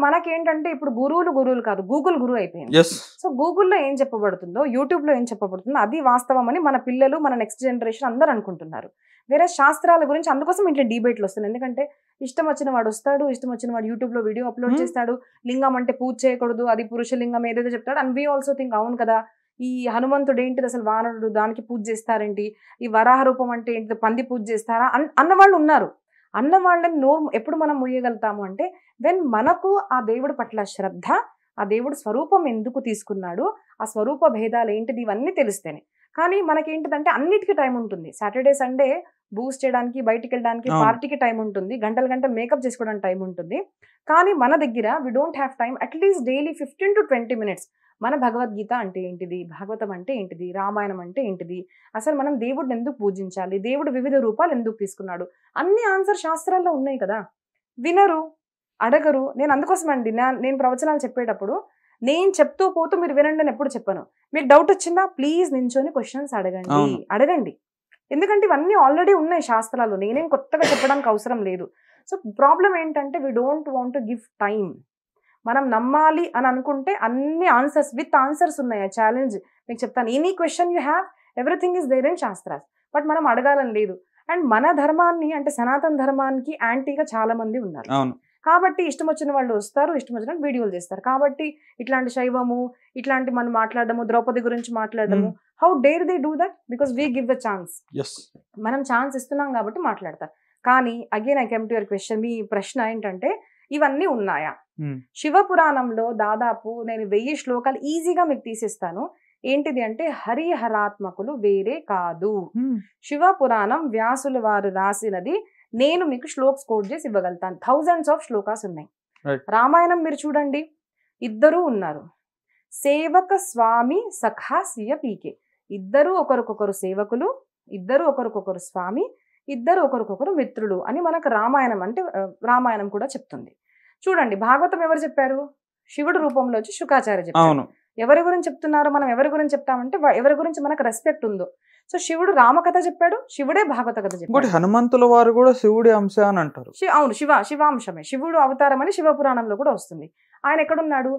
మనకేంటంటే ఇప్పుడు గురువులు కాదు, గూగుల్ గురువు అయిపోయింది. సో గూగుల్లో ఏం చెప్పబడుతుందో, యూట్యూబ్ లో ఏం చెప్పబడుతుందో అది వాస్తవం అని మన పిల్లలు, మన నెక్స్ట్ జనరేషన్ అందరూ అనుకుంటున్నారు. వేరే శాస్త్రాల గురించి అందుకోసం ఇట్లా డిబేట్లు వస్తున్నాయి. ఎందుకంటే ఇష్టం వచ్చిన వాడు వస్తాడు, ఇష్టం వచ్చిన వాడు యూట్యూబ్ లో వీడియో అప్లోడ్ చేస్తాడు. లింగం అంటే పూజ చేయకూడదు, అది పురుష లింగం ఏదైతే చెప్తాడు. అండ్ వీ ఆల్సో థింక్ అవును కదా, ఈ హనుమంతుడు ఏంటిది అసలు, వానరుడు దానికి పూజ చేస్తారేంటి, ఈ వరాహ రూపం అంటే ఏంటి, పంది పూజ చేస్తారా అన్నవాళ్ళు ఉన్నారు. అన్న వాళ్ళని నోరు ఎప్పుడు మనం ముయ్యగలుగుతాము అంటే వెన్ మనకు ఆ దేవుడి పట్ల శ్రద్ధ, ఆ దేవుడి స్వరూపం ఎందుకు తీసుకున్నాడు, ఆ స్వరూప భేదాలు ఏంటిది, ఇవన్నీ తెలిస్తేనే. కానీ మనకేంటిదంటే అన్నిటికీ టైం ఉంటుంది. సాటర్డే సండే బూస్ట్ చేయడానికి, బయటికి వెళ్ళడానికి, పార్టీకి టైం ఉంటుంది, గంటలు మేకప్ చేసుకోవడానికి టైం ఉంటుంది. కానీ మన దగ్గర we don't have time at least daily 15 to 20 minutes మన భగవద్గీత అంటే ఏంటిది, భాగవతం అంటే ఏంటిది, రామాయణం అంటే ఏంటిది, అసలు మనం దేవుడిని ఎందుకు పూజించాలి, దేవుడు వివిధ రూపాలు ఎందుకు తీసుకున్నాడు, అన్ని ఆన్సర్ శాస్త్రాల్లో ఉన్నాయి కదా. వినరు, అడగరు. నేను అందుకోసం అండి నేను ప్రవచనాలు చెప్పేటప్పుడు నేను చెప్తూ పోతూ మీరు వినండి అని ఎప్పుడు చెప్పను. మీకు డౌట్ వచ్చిందా ప్లీజ్ నించొని క్వశ్చన్స్ అడగండి. ఎందుకంటే ఇవన్నీ ఆల్రెడీ ఉన్నాయి శాస్త్రాలు, నేనేం కొత్తగా చెప్పడానికి అవసరం లేదు. సో ప్రాబ్లం ఏంటంటే we don't want to give time. మనం నమ్మాలి అని అనుకుంటే అన్ని ఆన్సర్స్ విత్ ఆన్సర్స్ ఉన్నాయి. ఛాలెంజ్ మీకు చెప్తాను, any question you have everything is there in shastras. But మనం అడగాలని లేదు. అండ్ మన ధర్మాన్ని అంటే సనాతన ధర్మానికి యాంటీగా చాలా మంది ఉన్నారు. కాబట్టి ఇష్టం వచ్చిన వాళ్ళు వస్తారు, ఇష్టం వచ్చిన వీడియోలు చేస్తారు. కాబట్టి ఇట్లాంటి శైవము, ఇట్లాంటి మనం మాట్లాడము, ద్రౌపది గురించి మాట్లాడము, how dare they do that, because we give the chance. మనం ఛాన్స్ ఇస్తున్నాం కాబట్టి మాట్లాడతారు. కానీ again I come to your question, మీ ప్రశ్న ఏంటంటే ఇవన్నీ ఉన్నాయా? శివ పురాణంలో దాదాపు నేను 1000 శ్లోకాలు ఈజీగా మీకు తీసిస్తాను. ఏంటిది అంటే హరిహరాత్మకులు వేరే కాదు. శివ పురాణం వ్యాసుల వారు రాసినది. నేను మీకు శ్లోక్స్ కోట్ చేసి ఇవ్వగలుగుతాను. థౌజండ్స్ ఆఫ్ శ్లోకాస్ ఉన్నాయి. రామాయణం మీరు చూడండి, ఇద్దరు ఉన్నారు, సేవక స్వామి సఖా సియ పీకే. ఇద్దరు ఒకరికొకరు సేవకులు, ఇద్దరు ఒకరికొకరు స్వామి, ఇద్దరు ఒకరికొకరు మిత్రులు అని మనకు రామాయణం అంటే రామాయణం కూడా చెప్తుంది. చూడండి భాగవతం ఎవరు చెప్పారు? శివుడు రూపంలో వచ్చి శుకాచార్య చెప్పారు. ఎవరి గురించి చెప్తున్నారు? మనం ఎవరి గురించి చెప్తామంటే ఎవరి గురించి మనకు రెస్పెక్ట్ ఉందో. సో శివుడు రామకథ చెప్పాడు, శివుడే భాగవత కథ చెప్పాడు. హనుమంతుల వారు కూడా శివుడి అంశ అని అంటారు. అవును, శివాంశమే, శివుడు అవతారం అని శివ పురాణంలో కూడా వస్తుంది. ఆయన ఎక్కడున్నాడు?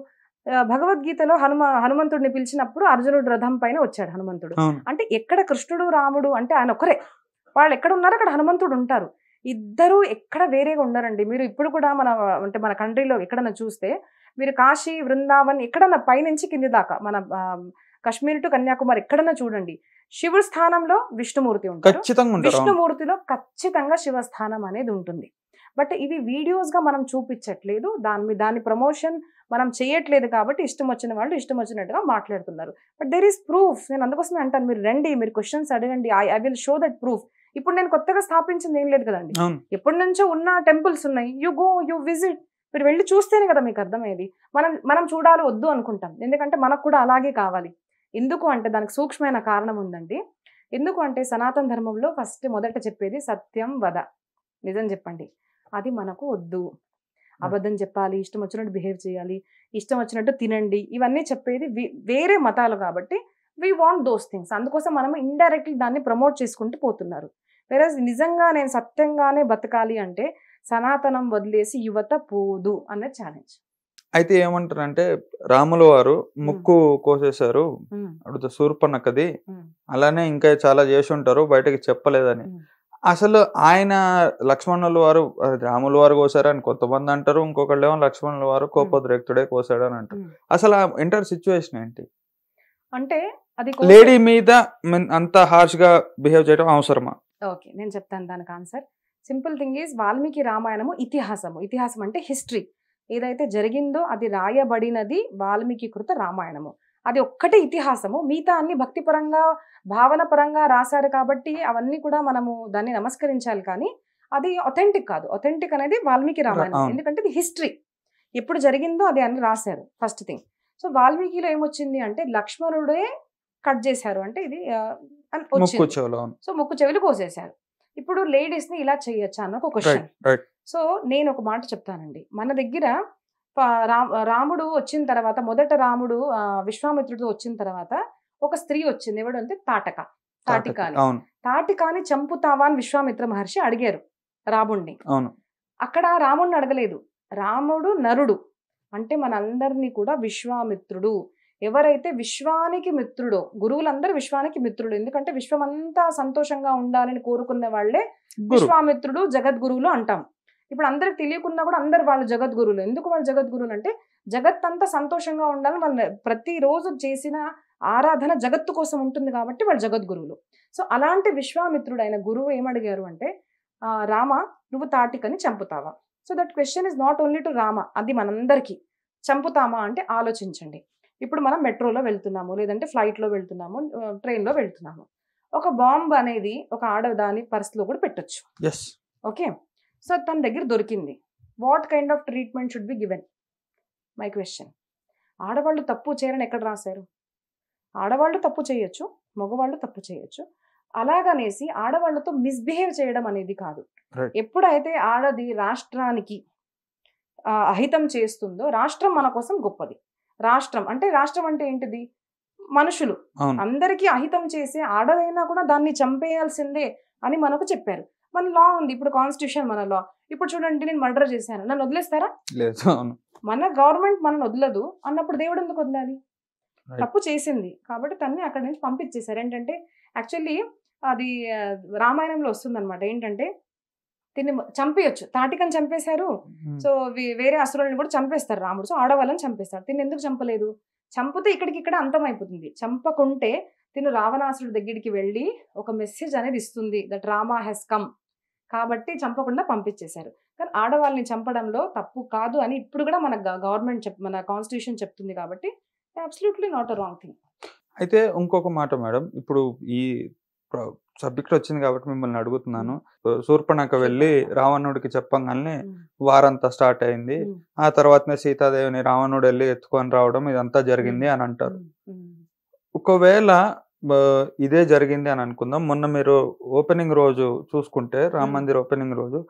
భగవద్గీతలో హనుమంతుడిని పిలిచినప్పుడు అర్జునుడు రథం పైన వచ్చాడు హనుమంతుడు. అంటే ఎక్కడ కృష్ణుడు రాముడు అంటే ఆయన ఒకరే. వాళ్ళు ఎక్కడ ఉన్నారు అక్కడ హనుమంతుడు ఉంటారు. ఇద్దరు ఎక్కడ వేరేగా ఉండరండి. మీరు ఇప్పుడు కూడా మన కంట్రీలో ఎక్కడన్నా చూస్తే, మీరు కాశీ, బృందావన్ ఎక్కడన్నా పైనుంచి కింది దాకా, మన కాశ్మీర్ టు కన్యాకుమారి ఎక్కడన్నా చూడండి, శివుడి స్థానంలో విష్ణుమూర్తి ఉంటారు. విష్ణుమూర్తిలో ఖచ్చితంగా శివస్థానం అనేది ఉంటుంది. బట్ ఇవి వీడియోస్ గా మనం చూపించట్లేదు, దాని ప్రమోషన్ మనం చేయట్లేదు. కాబట్టి ఇష్టం వచ్చిన వాళ్ళు ఇష్టం వచ్చినట్టుగా మాట్లాడుతున్నారు. But there is proof. నేను అందుకోసమే అంటాను, మీరు రండి, మీరు క్వశ్చన్స్ అడగండి, I will show that proof. ఇప్పుడు నేను కొత్తగా స్థాపించింది ఏం లేదు కదండి, ఎప్పటి నుంచో ఉన్న టెంపుల్స్ ఉన్నాయి. యు విజిట్, మీరు వెళ్ళి చూస్తేనే కదా మీకు అర్థమయ్యేది. మనం చూడాలి వద్దు అనుకుంటాం, ఎందుకంటే మనకు కూడా అలాగే కావాలి. ఎందుకు అంటే దానికి సూక్ష్మమైన కారణం ఉందండి. ఎందుకు అంటే సనాతన ధర్మంలో మొదట చెప్పేది సత్యం వద, నిజం చెప్పండి. అది మనకు వద్దు. అబద్ధం చెప్పాలి, ఇష్టం వచ్చినట్టు బిహేవ్ చేయాలి, ఇష్టం వచ్చినట్టు తినండి, ఇవన్నీ చెప్పేది వేరే మతాలు. కాబట్టి వీ వాంట్ దోస్ థింగ్స్. అందుకోసం మనం ఇండైరెక్ట్లీ దాన్ని ప్రమోట్ చేసుకుంటూ పోతున్నారు. వేరే నిజంగా నేను సత్యంగానే బతకాలి అంటే సనాతనం వదిలేసి యువత పోదు అనే ఛాలెంజ్. అయితే ఏమంటారంటే రాముల వారు ముక్కు కోసేశారు, అడుగుతా శూర్పణఖది, అలానే ఇంకా చాలా చేసి ఉంటారు, బయటకి చెప్పలేదని. అసలు ఆయన లక్ష్మణుల వారు రాముల వారు కోసారు అని కొంతమంది అంటారు, ఇంకొకళ్ళు ఏమో లక్ష్మణుల వారు కోపోద్రేక్తుడే కోసాడు అని అంటారు. అసలు ఆ ఎంటైర్ సిచ్యువేషన్ ఏంటి? అంటే అది లేడీ మీద అంత హార్ష్ గా బిహేవ్ చేయడం అవసరమా? ఓకే, నేను చెప్తాను దానికి answer. Simple thing is Valmiki రామాయణము ఇతిహాసం అంటే హిస్టరీ. ఏదైతే జరిగిందో అది రాయబడినది వాల్మీకి కృత రామాయణము. అది ఒక్కటే ఇతిహాసము. మిగతా అన్ని భక్తిపరంగా, భావన పరంగా రాశారు కాబట్టి అవన్నీ కూడా మనము దాన్ని నమస్కరించాలి. కానీ అది ఒథెంటిక్ కాదు. ఒథెంటిక్ అనేది వాల్మీకి రామాయణం, ఎందుకంటే ఇది హిస్టరీ, ఎప్పుడు జరిగిందో అది అని రాశారు. First thing. సో వాల్మీకిలో ఏమొచ్చింది అంటే లక్ష్మణుడే కట్ చేశారు అంటే ఇది అని ముక్కు వచ్చింది. చెవులు, అవును. సో ముక్కు చెవులు కోసేశారు. ఇప్పుడు లేడీస్ ని ఇలా చేయొచ్చా అన్న ఒక క్వశ్చన్. రైట్. సో నేను ఒక మాట చెప్తానండి. మన దగ్గర రాముడు వచ్చిన తర్వాత మొదట రాముడు విశ్వామిత్రుడు వచ్చిన తర్వాత ఒక స్త్రీ వచ్చింది. ఎవడు అంటే తాటికాని. అవును. తాటికాని చంపుతావా అని విశ్వామిత్ర మహర్షి అడిగారు రాముణ్ణి. అవును. అక్కడ రాముణ్ణి అడగలేదు. రాముడు నరుడు అంటే మనందరినీ కూడా విశ్వామిత్రుడు, ఎవరైతే విశ్వానికి మిత్రుడో, గురువులందరూ విశ్వానికి మిత్రుడు. ఎందుకంటే విశ్వమంతా సంతోషంగా ఉండాలని కోరుకున్న వాళ్ళే విశ్వామిత్రుడు, జగద్గురువులు అంటాం. ఇప్పుడు అందరికి తెలియకున్నా కూడా అందరు వాళ్ళు జగద్గురువులు. ఎందుకు వాళ్ళు జగద్గురువులు అంటే జగత్ అంతా సంతోషంగా ఉండాలని వాళ్ళు ప్రతిరోజు చేసిన ఆరాధన జగత్తు కోసం ఉంటుంది కాబట్టి వాళ్ళు జగద్గురువులు. సో అలాంటి విశ్వామిత్రుడు అయిన గురువు ఏమడిగారు అంటే, రామ నువ్వు తాటికని చంపుతావా? So that question is not only to Rama, అది మనందరికీ. చంపుతామా అంటే ఆలోచించండి. ఇప్పుడు మనం మెట్రోలో వెళ్తున్నాము, లేదంటే ఫ్లైట్లో వెళ్తున్నాము, ట్రైన్లో వెళ్తున్నాము. ఒక బాంబ్ అనేది ఒక ఆడదాని పర్స్లో కూడా పెట్టొచ్చు. ఓకే, సో తన దగ్గర దొరికింది. What kind of treatment should be given? My question. ఆడవాళ్ళు తప్పు చేయరని ఎక్కడ రాశారు? ఆడవాళ్ళు తప్పు చేయొచ్చు, మగవాళ్ళు తప్పు చేయొచ్చు. అలాగనేసి ఆడవాళ్ళతో మిస్బిహేవ్ చేయడం అనేది కాదు. ఎప్పుడైతే ఆడది రాష్ట్రానికి అహితం చేస్తుందో, రాష్ట్రం మన కోసం గొప్పది. రాష్ట్రం అంటే ఏంటిది? మనుషులు. అందరికీ అహితం చేసే ఆడదైనా కూడా దాన్ని చంపేయాల్సిందే అని మనకు చెప్పారు. మన లా ఉంది, ఇప్పుడు కాన్స్టిట్యూషన్ మన లా. ఇప్పుడు చూడండి, నేను మర్డర్ చేశాను, నన్ను వదిలేస్తారా? మన గవర్నమెంట్ మనల్ని వదలదు అన్నప్పుడు దేవుడు ఎందుకు వదలాలి? తప్పు చేసింది కాబట్టి తన్ని అక్కడి నుంచి పంపించేశారు. ఏంటంటే యాక్చువల్లీ అది రామాయణంలో వస్తుంది అనమాట. ఏంటంటే దీన్ని చంపేయచ్చు, తాటికని చంపేశారు. సో వేరే అసురులను కూడా చంపేస్తారు రాముడు. సో ఆడవాళ్ళని చంపేస్తాడు. తిని ఎందుకు చంపలేదు? చంపితే ఇక్కడ అంతమైపోతుంది. చంపకుంటే తిను రావణాసురుడి దగ్గరికి వెళ్ళి ఒక మెసేజ్ అనేది ఇస్తుంది, దట్ రామా హెస్ కమ్. కాబట్టి చంపకుండా పంపించేశారు. కానీ ఆడవాళ్ళని చంపడంలో తప్పు కాదు అని ఇప్పుడు కూడా మన గవర్నమెంట్ మన కాన్స్టిట్యూషన్ చెప్తుంది. కాబట్టి absolutely not a wrong thing. అయితే ఇంకొక మాట మేడం, ఇప్పుడు ఈ సబ్జెక్ట్ వచ్చింది కాబట్టి మిమ్మల్ని అడుగుతున్నాను. శూర్పణఖ వెళ్ళి రావణుడికి చెప్పంగానే వారంతా స్టార్ట్ అయింది. ఆ తర్వాతనే సీతాదేవిని రావణుడు వెళ్ళి ఎత్తుకొని రావడం, ఇదంతా జరిగింది అని అంటారు. ఒకవేళ ఇదే జరిగింది అని అనుకుందాం. మొన్న మీరు ఓపెనింగ్ రోజు చూసుకుంటే, రామ మందిర్ ఓపెనింగ్ రోజు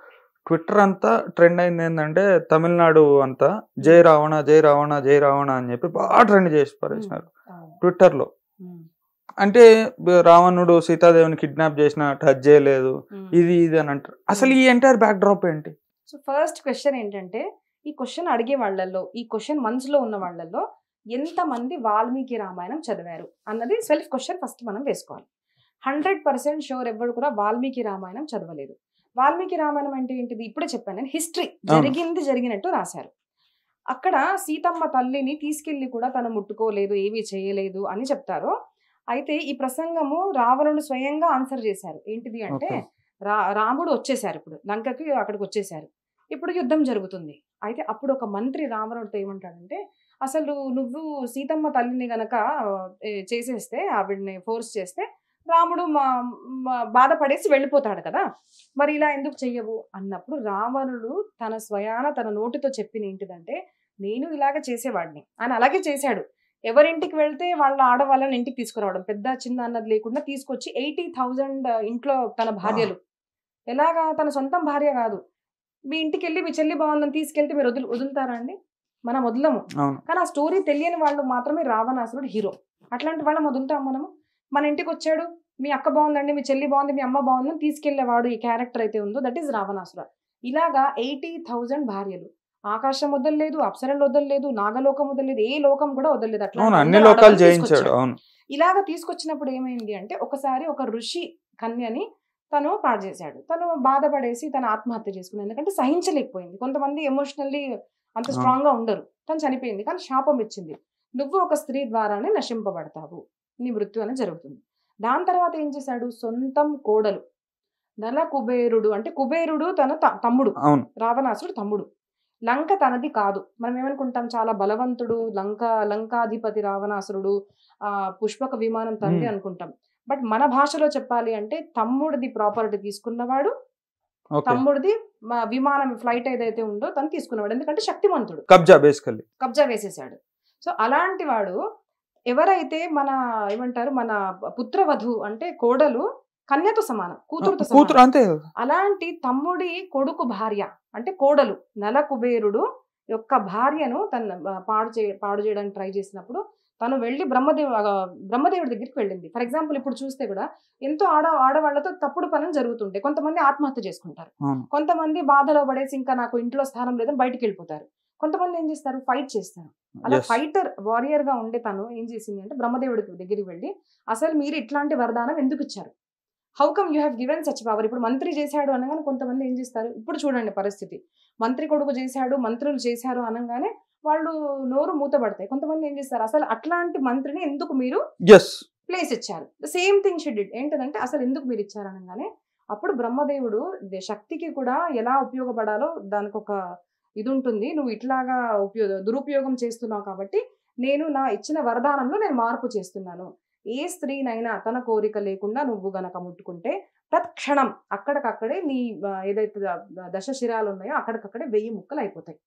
ట్విట్టర్ అంతా ట్రెండ్ అయింది ఏంటంటే, తమిళనాడు అంతా జై రావణ జై రావణ జై రావణ అని చెప్పి బాగా ట్రెండ్ చేసి పరేసినారు ట్విట్టర్లో. అంటే రావణుడు సీతాదేవిని కిడ్నాప్ చేసిన, టచ్ చేయలేదు, ఇది అని అంటారు. అసలు ఈ ఎంటైర్ బ్యాక్ డ్రాప్ ఏంటి? సో ఫస్ట్ క్వశ్చన్ ఏంటంటే, ఈ క్వశ్చన్ అడిగే వాళ్ళల్లో, ఈ క్వశ్చన్ మనసులో ఉన్న వాళ్ళల్లో ఎంతమంది వాల్మీకి రామాయణం చదివారు అన్నది సెల్ఫ్ క్వశ్చన్ ఫస్ట్ మనం వేసుకోవాలి. 100% షూర్ ఎవరు కూడా వాల్మీకి రామాయణం చదవలేదు. వాల్మీకి రామాయణం అంటే ఏంటిది? ఇప్పుడే చెప్పాను నేను, హిస్టరీ. జరిగినట్టు రాశారు. అక్కడ సీతమ్మ తల్లిని తీసుకెళ్లి కూడా తను ముట్టుకోలేదు, ఏమీ చేయలేదు అని చెప్తారు. అయితే ఈ ప్రసంగము రావణుడు స్వయంగా ఆన్సర్ చేశారు. ఏంటిది అంటే, రాముడు వచ్చేసారు, ఇప్పుడు లంకకి అక్కడికి వచ్చేసారు, ఇప్పుడు యుద్ధం జరుగుతుంది. అయితే అప్పుడు ఒక మంత్రి రావణుడితో ఏమంటాడంటే, అసలు నువ్వు సీతమ్మ తల్లిని గనక చేసేస్తే, ఆవిడని ఫోర్స్ చేస్తే రాముడు బాధపడేసి వెళ్ళిపోతాడు కదా, మరి ఇలా ఎందుకు చెయ్యవు అన్నప్పుడు రావణుడు తన స్వయాన తన నోటితో చెప్పిన ఏంటిదంటే, నేను ఇలాగ చేసేవాడిని అని. అలాగే చేశాడు. ఎవరింటికి వెళ్తే వాళ్ళ ఆడవాళ్ళని ఇంటికి తీసుకురావడం, పెద్ద చిన్న అన్నది లేకుండా తీసుకొచ్చి 80,000 ఇంట్లో తన భార్యలు. ఎలాగా? తన సొంతం భార్య కాదు. మీ ఇంటికి వెళ్ళి మీ చెల్లి బాగుందని తీసుకెళ్తే మీరు వదులుతారా అండి? మనం వదలము. కానీ ఆ స్టోరీ తెలియని వాళ్ళు మాత్రమే రావణాసురుడు హీరో. అట్లాంటి వాళ్ళని వదులుతాం మనము? మన ఇంటికి వచ్చాడు, మీ అక్క బాగుందండి, మీ చెల్లి బాగుంది, మీ అమ్మ బాగుందని తీసుకెళ్లేవాడు ఈ క్యారెక్టర్ అయితే ఉందో, దట్ ఈస్ రావణాసుర. ఇలాగా 80,000 భార్యలు. ఆకాశం వదలలేదు, అప్సరలు వదలలేదు, నాగలోకం వదలలేదు, ఏ లోకం కూడా వదలలేదు. అట్లా ఇలాగా తీసుకొచ్చినప్పుడు ఏమైంది అంటే, ఒకసారి ఒక ఋషి కన్యని తను పాడు చేశాడు. తను బాధపడేసి తను ఆత్మహత్య చేసుకుంది. ఎందుకంటే సహించలేకపోయింది. కొంతమంది ఎమోషనల్లీ అంత స్ట్రాంగ్ గా ఉండరు. తను చనిపోయింది. కానీ శాపం ఇచ్చింది, నువ్వు ఒక స్త్రీ ద్వారానే నశింపబడతావు, నీ మృత్యు అనేది జరుగుతుంది. దాని తర్వాత ఏం చేశాడు? సొంతం కోడలు నల కుబేరుడు, అంటే కుబేరుడు తన తమ్ముడు, రావణాసుడు తమ్ముడు. లంక తనది కాదు. మనం ఏమనుకుంటాం, చాలా బలవంతుడు, లంకాధిపతి రావణాసురుడు, పుష్పక విమానం తండ్రి అనుకుంటాం. బట్ మన భాషలో చెప్పాలి అంటే, తమ్ముడిది ప్రాపర్టీ తీసుకున్నవాడు, తమ్ముడిది విమానం ఫ్లైట్ ఏదైతే ఉందో తను తీసుకున్నవాడు. ఎందుకంటే శక్తిమంతుడు, కబ్జా వేసేసాడు. సో అలాంటి వాడు ఎవరైతే మన ఏమంటారు మన పుత్రవధు అంటే కోడలు కన్యతో సమానం, కూతురుతో కూతురు సమానం. అంతే. అలాంటి తమ్ముడి కొడుకు భార్య అంటే కోడలు నల కుబేరుడు యొక్క భార్యను తన పాడు చేయడానికి ట్రై చేసినప్పుడు తను వెళ్ళి బ్రహ్మదేవుడి దగ్గరికి వెళ్ళింది. ఫర్ ఎగ్జాంపుల్ ఇప్పుడు చూస్తే కూడా ఎంతో ఆడవాళ్లతో తప్పుడు పనులు జరుగుతుంటాయి. కొంతమంది ఆత్మహత్య చేసుకుంటారు, కొంతమంది బాధలో పడేసి ఇంకా నాకు ఇంట్లో స్థానం లేదని బయటికి వెళ్ళిపోతారు, కొంతమంది ఏం చేస్తారు ఫైట్ చేస్తారు. అలా ఫైటర్ వారియర్ గా ఉండే తను ఏం చేసింది అంటే బ్రహ్మదేవుడికి దగ్గరికి వెళ్ళి అసలు మీరు ఇట్లాంటి వరదానం ఎందుకు ఇచ్చారు, how come you have given such power. ఇప్పుడు మంత్రి చేశాడు అనగానే కొంతమంది ఏం చేస్తారు, ఇప్పుడు చూడండి పరిస్థితి, మంత్రి కొడుకు చేశాడు మంత్రులు చేశారు అనగానే వాళ్ళు నోరు మూతపడతాయి. కొంతమంది ఏం చేస్తారు అసలు అట్లాంటి మంత్రిని ఎందుకు మీరు ప్లేస్ ఇచ్చారు. The same thing she did. ఏంటంటే అసలు ఎందుకు మీరు ఇచ్చారు అనగానే అప్పుడు బ్రహ్మదేవుడు శక్తికి కూడా ఎలా ఉపయోగపడాలో దానికి ఒక ఇది ఉంటుంది, నువ్వు ఇట్లాగా దురుపయోగం చేస్తున్నావు కాబట్టి నేను నా ఇచ్చిన వరదానంలో నేను మార్పు చేస్తున్నాను. ఏ స్త్రీనైనా తన కోరిక లేకుండా నువ్వు గనక ముట్టుకుంటే తత్క్షణం అక్కడికక్కడే నీ ఏదైతే దశశిరాలు ఉన్నాయో అక్కడికక్కడే 1000 ముక్కలు అయిపోతాయి.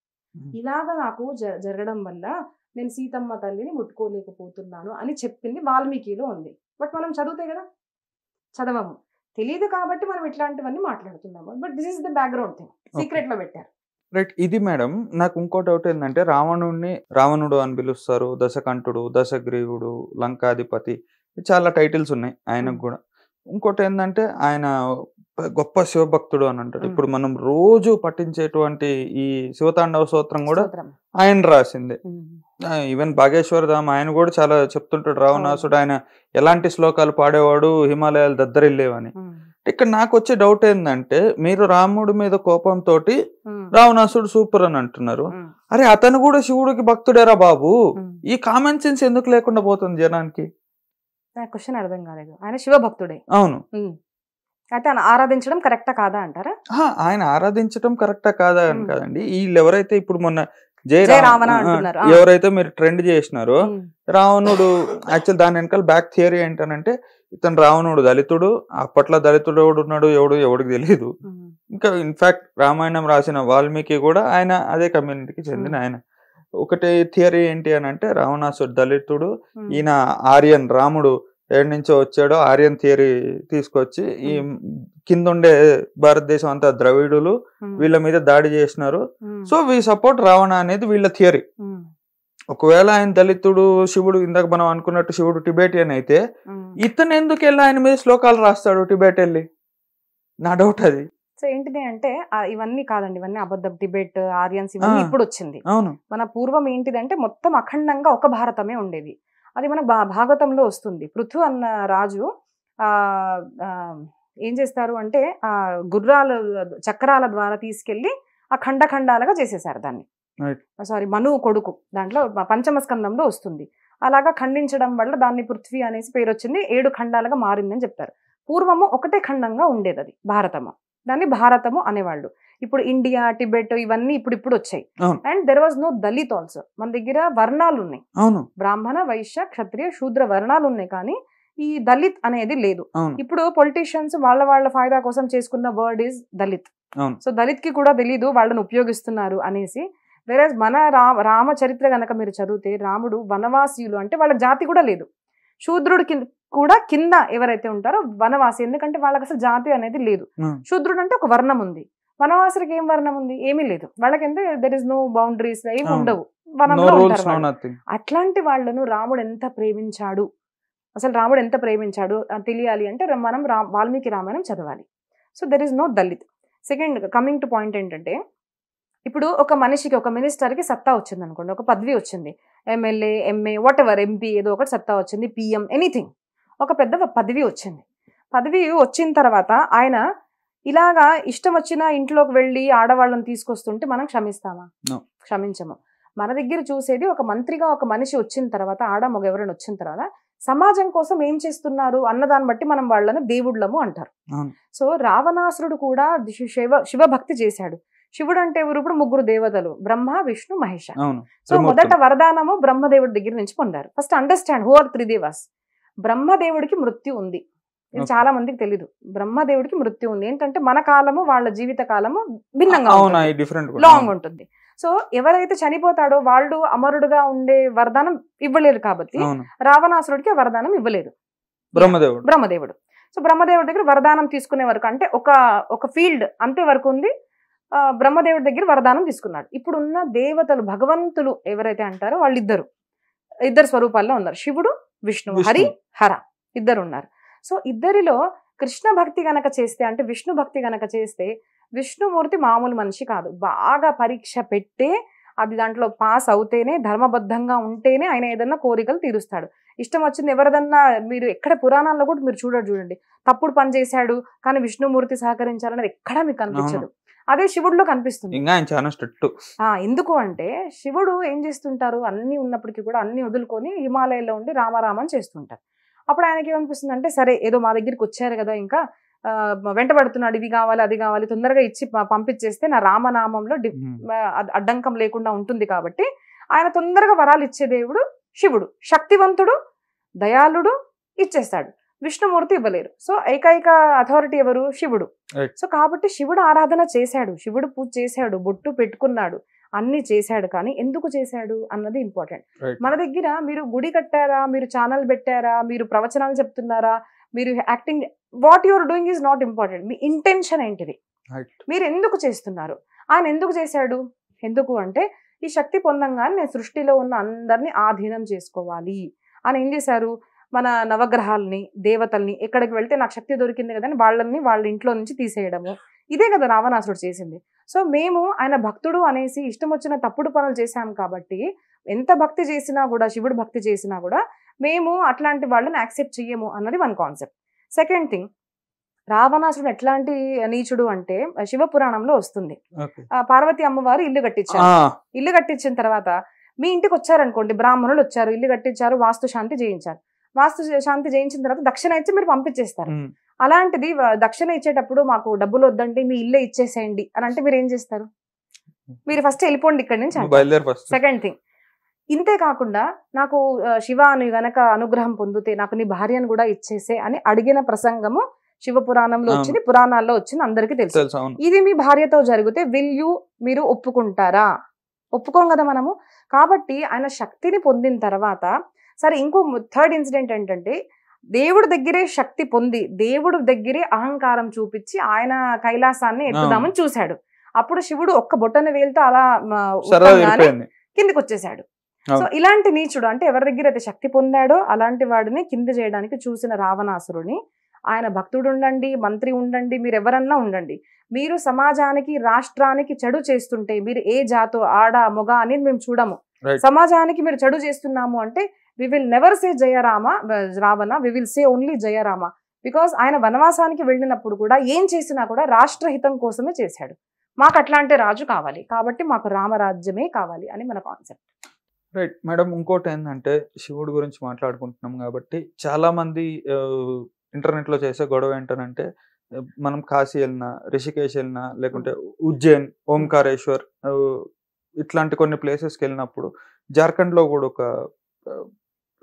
ఇలాగా నాకు జరగడం వల్ల నేను సీతమ్మ తల్లిని ముట్టుకోలేకపోతున్నాను అని చెప్పింది వాల్మీకిలో ఉంది. బట్ మనం చదివితే కదా చదవము, తెలియదు కాబట్టి మనం ఇట్లాంటివన్నీ మాట్లాడుతున్నాము. But this is the background thing, secret లో పెట్టారు. రైట్. ఇది మేడం నాకు ఇంకో డౌట్ ఏంటంటే రావణుడు అని పిలుస్తారు, దశకంఠుడు, దశగ్రీవుడు, లంకాధిపతి, చాలా టైటిల్స్ ఉన్నాయి ఆయనకు కూడా. ఇంకోటి ఏంటంటే ఆయన గొప్ప శివభక్తుడు అని అంటాడు. ఇప్పుడు మనం రోజు పఠించేటువంటి ఈ శివతాండవ స్తోత్రం కూడా ఆయన రాసిందే. ఈవెన్ భాగేశ్వర ధామ్ ఆయన కూడా చాలా చెప్తుంటాడు రావణాసుడు ఆయన ఎలాంటి శ్లోకాలు పాడేవాడు, హిమాలయాలు దద్దరిల్లేవని. ఇక్కడ నాకు వచ్చే డౌట్ ఏంటంటే మీరు రాముడి మీద కోపంతో రావణాసుడు సూపర్ అని అంటున్నారు, అరే అతను కూడా శివుడికి భక్తుడేరా బాబు, ఈ కామన్ సెన్స్ ఎందుకు లేకుండా పోతుంది జనానికి? క్వశ్చన్ అర్థం కాలేదు. ఆయన శివభక్తుడే, అవును, అయితే ఆయన ఆరాధించడం కరెక్టా కాదా అంటారా? ఆయన ఆరాధించడం కరెక్టా కాదా అని కాదండి. వీళ్ళు ఎవరైతే ఇప్పుడు మొన్న జై రావణ ఎవరైతే మీరు ట్రెండ్ చేసినారో రావణుడు, యాక్చువల్ దాని వెనకాల బ్యాక్ థియరీ ఏంటనంటే ఇతను రావణుడు దళితుడు, అప్పట్లో దళితుడు ఉన్నాడు ఎవడికి తెలియదు. ఇంకా ఇన్ఫాక్ట్ రామాయణం రాసిన వాల్మీకి కూడా ఆయన అదే కమ్యూనిటీకి చెందిన ఆయన. ఒకటి థియరీ ఏంటి అని అంటే రావణాసుడు దళితుడు, ఈయన ఆర్యన్ రాముడు ఏడు నుంచో వచ్చాడో ఆర్యన్ థియరీ తీసుకొచ్చి ఈ కింద ఉండే భారతదేశం అంతా ద్రవిడులు వీళ్ళ మీద దాడి చేసినారు, సో వీ సపోర్ట్ రావణ అనేది వీళ్ళ థియరీ. ఒకవేళ ఆయన దళితుడు, శివుడు ఇందాక మనం అనుకున్నట్టు శివుడు టిబేటియన్ అయితే ఇతను ఎందుకు వెళ్ళి ఆయన మీద శ్లోకాలు రాస్తాడు టిబేట్ వెళ్ళి? నా డౌట్ అది. సో ఏంటిది అంటే ఇవన్నీ కాదండి, ఇవన్నీ అబద్ధం. టిబెట్ ఆర్యన్స్ ఇవన్నీ ఇప్పుడు వచ్చింది. అవును, మన పూర్వం ఏంటిదంటే మొత్తం అఖండంగా ఒక భారతమే ఉండేది. అది మనకు భాగవతంలో వస్తుంది. పృథు అన్న రాజు ఏం చేస్తారు అంటే ఆ గుర్రాల చక్రాల ద్వారా తీసుకెళ్లి ఆ ఖండాలుగా చేసేసారు దాన్ని. సారీ, మను కొడుకు దాంట్లో పంచమ స్కందంలో వస్తుంది. అలాగా ఖండించడం వల్ల దాన్ని పృథ్వీ అనేసి పేరు వచ్చింది, 7 ఖండాలుగా మారిందని చెప్తారు. పూర్వము ఒకటే ఖండంగా ఉండేది అది భారతము, దాన్ని భారతము అనేవాళ్ళు. ఇప్పుడు ఇండియా, టిబెట్ ఇవన్నీ ఇప్పుడు వచ్చాయి. And there was no Dalit also. మన దగ్గర వర్ణాలు ఉన్నాయి, బ్రాహ్మణ, వైశ్య, క్షత్రియ, శూద్ర వర్ణాలు ఉన్నాయి, కానీ ఈ దళిత్ అనేది లేదు. ఇప్పుడు పొలిటీషియన్స్ వాళ్ళ ఫాయిదా కోసం చేసుకున్న word is Dalit. So Dalit కి కూడా తెలీదు వాళ్ళని ఉపయోగిస్తున్నారు అనేసి. వేరేజ్ మన రామ చరిత్ర గనక మీరు చదివితే రాముడు వనవాసీయులు అంటే వాళ్ళ జాతి కూడా లేదు. శూద్రుడు కూడా కింద ఎవరైతే ఉంటారో వనవాసి, ఎందుకంటే వాళ్ళకి అసలు జాతి అనేది లేదు. శూద్రుడు అంటే ఒక వర్ణం ఉంది, వనవాసులకు ఏం వర్ణం ఉంది? ఏమీ లేదు. వాళ్ళకి ఎంత దెర్ ఇస్ నో బౌండరీస్, ఏమి ఉండవు, వనంలో ఉంటారు. అట్లాంటి వాళ్ళను రాముడు ఎంత ప్రేమించాడు, అసలు రాముడు ఎంత ప్రేమించాడు తెలియాలి అంటే మనం వాల్మీకి రామాయణం చదవాలి. So there is no Dalit. Second coming to point ఏంటంటే, ఇప్పుడు ఒక మనిషికి, ఒక మినిస్టర్కి సత్తా వచ్చింది అనుకోండి, ఒక పదవి వచ్చింది, MLA, MA, what ever, MP, ఏదో ఒకటి సత్తా వచ్చింది, పిఎం, ఎనీథింగ్, ఒక పెద్ద పదవి వచ్చింది. పదవి వచ్చిన తర్వాత ఆయన ఇలాగా ఇష్టం వచ్చిన ఇంట్లోకి వెళ్ళి ఆడవాళ్ళని తీసుకొస్తుంటే మనం క్షమిస్తామా? క్షమించము. మన దగ్గర చూసేది ఒక మంత్రిగా ఒక మనిషి వచ్చిన తర్వాత, ఆడ మగ ఎవరైనా వచ్చిన తర్వాత సమాజం కోసం ఏం చేస్తున్నారు అన్నదాన్ని బట్టి మనం వాళ్ళని దేవుళ్ళము అంటారు. సో రావణాసురుడు కూడా శివభక్తి చేశాడు. శివుడు అంటే ఎవరు? ఇప్పుడు 3 దేవతలు, బ్రహ్మ, విష్ణు, మహేష. సో మొదట వరదానము బ్రహ్మదేవుడి దగ్గర నుంచి పొందారు. First understand who are 3 devas. బ్రహ్మదేవుడికి మృత్యు ఉంది, ఇది చాలా మందికి తెలీదు. బ్రహ్మదేవుడికి మృత్యు ఉంది. ఏంటంటే మన కాలము వాళ్ళ జీవిత కాలము భిన్నంగా లాంగ్ ఉంటుంది. సో ఎవరైతే చనిపోతాడో వాళ్ళు అమరుడుగా ఉండే వరదానం ఇవ్వలేరు కాబట్టి రావణాసురుడికి వరదానం ఇవ్వలేదు బ్రహ్మదేవుడు. సో బ్రహ్మదేవుడి దగ్గర వరదానం తీసుకునే వరకు అంటే ఒక ఫీల్డ్ అంతే వరకు ఉంది. బ్రహ్మదేవుడి దగ్గర వరదానం తీసుకున్నాడు. ఇప్పుడున్న దేవతలు భగవంతులు ఎవరైతే అంటారో వాళ్ళు ఇద్దరు స్వరూపాల్లో ఉన్నారు, శివుడు విష్ణువు, హరి హర ఇద్దరు ఉన్నారు. సో ఇద్దరిలో కృష్ణ భక్తి గనక చేస్తే అంటే విష్ణు భక్తి గనక చేస్తే విష్ణుమూర్తి మామూలు మనిషి కాదు, బాగా పరీక్ష పెట్టే అది దాంట్లో పాస్ అవుతేనే ధర్మబద్ధంగా ఉంటేనే ఆయన ఏదన్నా కోరికలు తీరుస్తాడు. ఇష్టం వచ్చింది ఎవరిదన్నా మీరు ఎక్కడ పురాణాల్లో కూడా మీరు చూడండి తప్పుడు పని చేశాడు కానీ విష్ణుమూర్తి సహకరించాలన్నది ఎక్కడ మీకు కనిపించదు. అదే శివుడిలో కనిపిస్తుంది. ఎందుకు అంటే శివుడు ఏం చేస్తుంటారు, అన్ని ఉన్నప్పటికీ కూడా అన్ని వదులుకొని హిమాలయాల్లో ఉండి రామరామని చేస్తుంటారు. అప్పుడు ఆయనకి ఏమనిపిస్తుంది అంటే సరే ఏదో మా దగ్గరికి వచ్చారు కదా, ఇంకా వెంటబడుతున్నాడు, ఇది కావాలి అది కావాలి, తొందరగా ఇచ్చి పంపించేస్తే నా రామనామంలో అడ్డంకం లేకుండా ఉంటుంది కాబట్టి ఆయన తొందరగా వరాలు ఇచ్చే దేవుడు శివుడు, శక్తివంతుడు, దయాళుడు, ఇచ్చేస్తాడు. విష్ణుమూర్తి ఇవ్వలేరు. సో ఏకైక అథారిటీ ఎవరు, శివుడు. సో కాబట్టి శివుడు ఆరాధన చేశాడు, శివుడు పూజ చేశాడు, బొట్టు పెట్టుకున్నాడు, అన్ని చేశాడు. కానీ ఎందుకు చేశాడు అన్నది ఇంపార్టెంట్. మన దగ్గర మీరు గుడి కట్టారా, మీరు ఛానల్ పెట్టారా, మీరు ప్రవచనాలు చెప్తున్నారా, మీరు acting, what your doing is not important. Me intention ఏంటిది, మీరు ఎందుకు చేస్తున్నారు. ఆయన ఎందుకు చేశాడు, ఎందుకు అంటే ఈ శక్తి పొందంగానే నేను సృష్టిలో ఉన్న అందరినీ ఆధీనం చేసుకోవాలి అని ఏం చేశారు, మన నవగ్రహాలని దేవతల్ని ఎక్కడికి వెళ్తే నాకు శక్తి దొరికింది కదా అని వాళ్ళ ఇంట్లో నుంచి తీసేయడము, ఇదే కదా రావణాసురుడు చేసింది. సో మేము ఆయన భక్తుడు అనేసి ఇష్టం వచ్చిన తప్పుడు పనులు చేశాం కాబట్టి ఎంత భక్తి చేసినా కూడా, శివుడు భక్తి చేసినా కూడా మేము అట్లాంటి వాళ్ళని యాక్సెప్ట్ చెయ్యము అన్నది వన్ కాన్సెప్ట్. సెకండ్ థింగ్, రావణాసురుడు ఎట్లాంటి నీచుడు అంటే శివపురాణంలో వస్తుంది. పార్వతి అమ్మవారు ఇల్లు కట్టించారు. ఇల్లు కట్టించిన తర్వాత మీ ఇంటికి వచ్చారనుకోండి, బ్రాహ్మణులు వచ్చారు, ఇల్లు కట్టించారు, వాస్తు శాంతి చేయించారు. వాస్తు శాంతి చేయించిన తర్వాత దక్షిణ ఇచ్చి మీరు పంపించేస్తారు. అలాంటిది దక్షిణ ఇచ్చేటప్పుడు మాకు డబ్బులు వద్దండి మీ ఇల్లే ఇచ్చేసేయండి అని అంటే మీరు ఏం చేస్తారు, మీరు ఫస్ట్ వెళ్ళిపోండి ఇక్కడి నుంచి. సెకండ్ థింగ్, ఇంతే కాకుండా నాకు శివ అని గనక అనుగ్రహం పొందితే నాకు నీ భార్యను కూడా ఇచ్చేసే అని అడిగిన ప్రసంగము శివపురాణంలో వచ్చింది, పురాణాల్లో వచ్చింది, అందరికీ తెలుసు. ఇది మీ భార్యతో జరిగితే మీరు ఒప్పుకుంటారా, ఒప్పుకోం కదా మనము. కాబట్టి ఆయన శక్తిని పొందిన తర్వాత సరే ఇంకో థర్డ్ ఇన్సిడెంట్ ఏంటంటే దేవుడి దగ్గరే శక్తి పొంది దేవుడి దగ్గరే అహంకారం చూపించి ఆయన కైలాసాన్ని ఎత్తుదామని చూశాడు. అప్పుడు శివుడు ఒక్క బొట్టన వేలుతో అలా కిందికి వచ్చేసాడు. సో ఇలాంటి నీచుడు అంటే ఎవరి దగ్గర అయితే శక్తి పొందాడో అలాంటి వాడిని కింద చేయడానికి చూసిన రావణాసురుని ఆయన భక్తుడు ఉండండి, మంత్రి ఉండండి, మీరు ఎవరన్నా ఉండండి, మీరు సమాజానికి రాష్ట్రానికి చెడు చేస్తుంటే మీరు ఏ జాతో ఆడ మొగ అనేది మేము చూడము. సమాజానికి మీరు చెడు చేస్తున్నాము అంటే we will never say Jayarama Ravana, we will say only Jayarama. Because ఆయన వనవాసానికి వెళ్ళినప్పుడు కూడా ఏం చేసినా కూడా రాష్ట్రహితం కోసమే చేశాడు. మాకు అట్లాంటి రాజు కావాలి కాబట్టి మాకు రామరాజ్యమే కావాలి అని మన కాన్సెప్ట్. Right madam. ఇంకోటి ఏంటంటే శివుడు గురించి మాట్లాడుకుంటున్నాం కాబట్టి చాలా మంది ఇంటర్నెట్లో చేసే గొడవ ఏంటంటే మనం కాశీ వెళ్ళినా, రిషికేశ్ వెళ్ళినా, లేకుంటే ఉజ్జయిన్, ఓంకారేశ్వర్ ఇట్లాంటి కొన్ని ప్లేసెస్కి వెళ్ళినప్పుడు జార్ఖండ్లో కూడా ఒక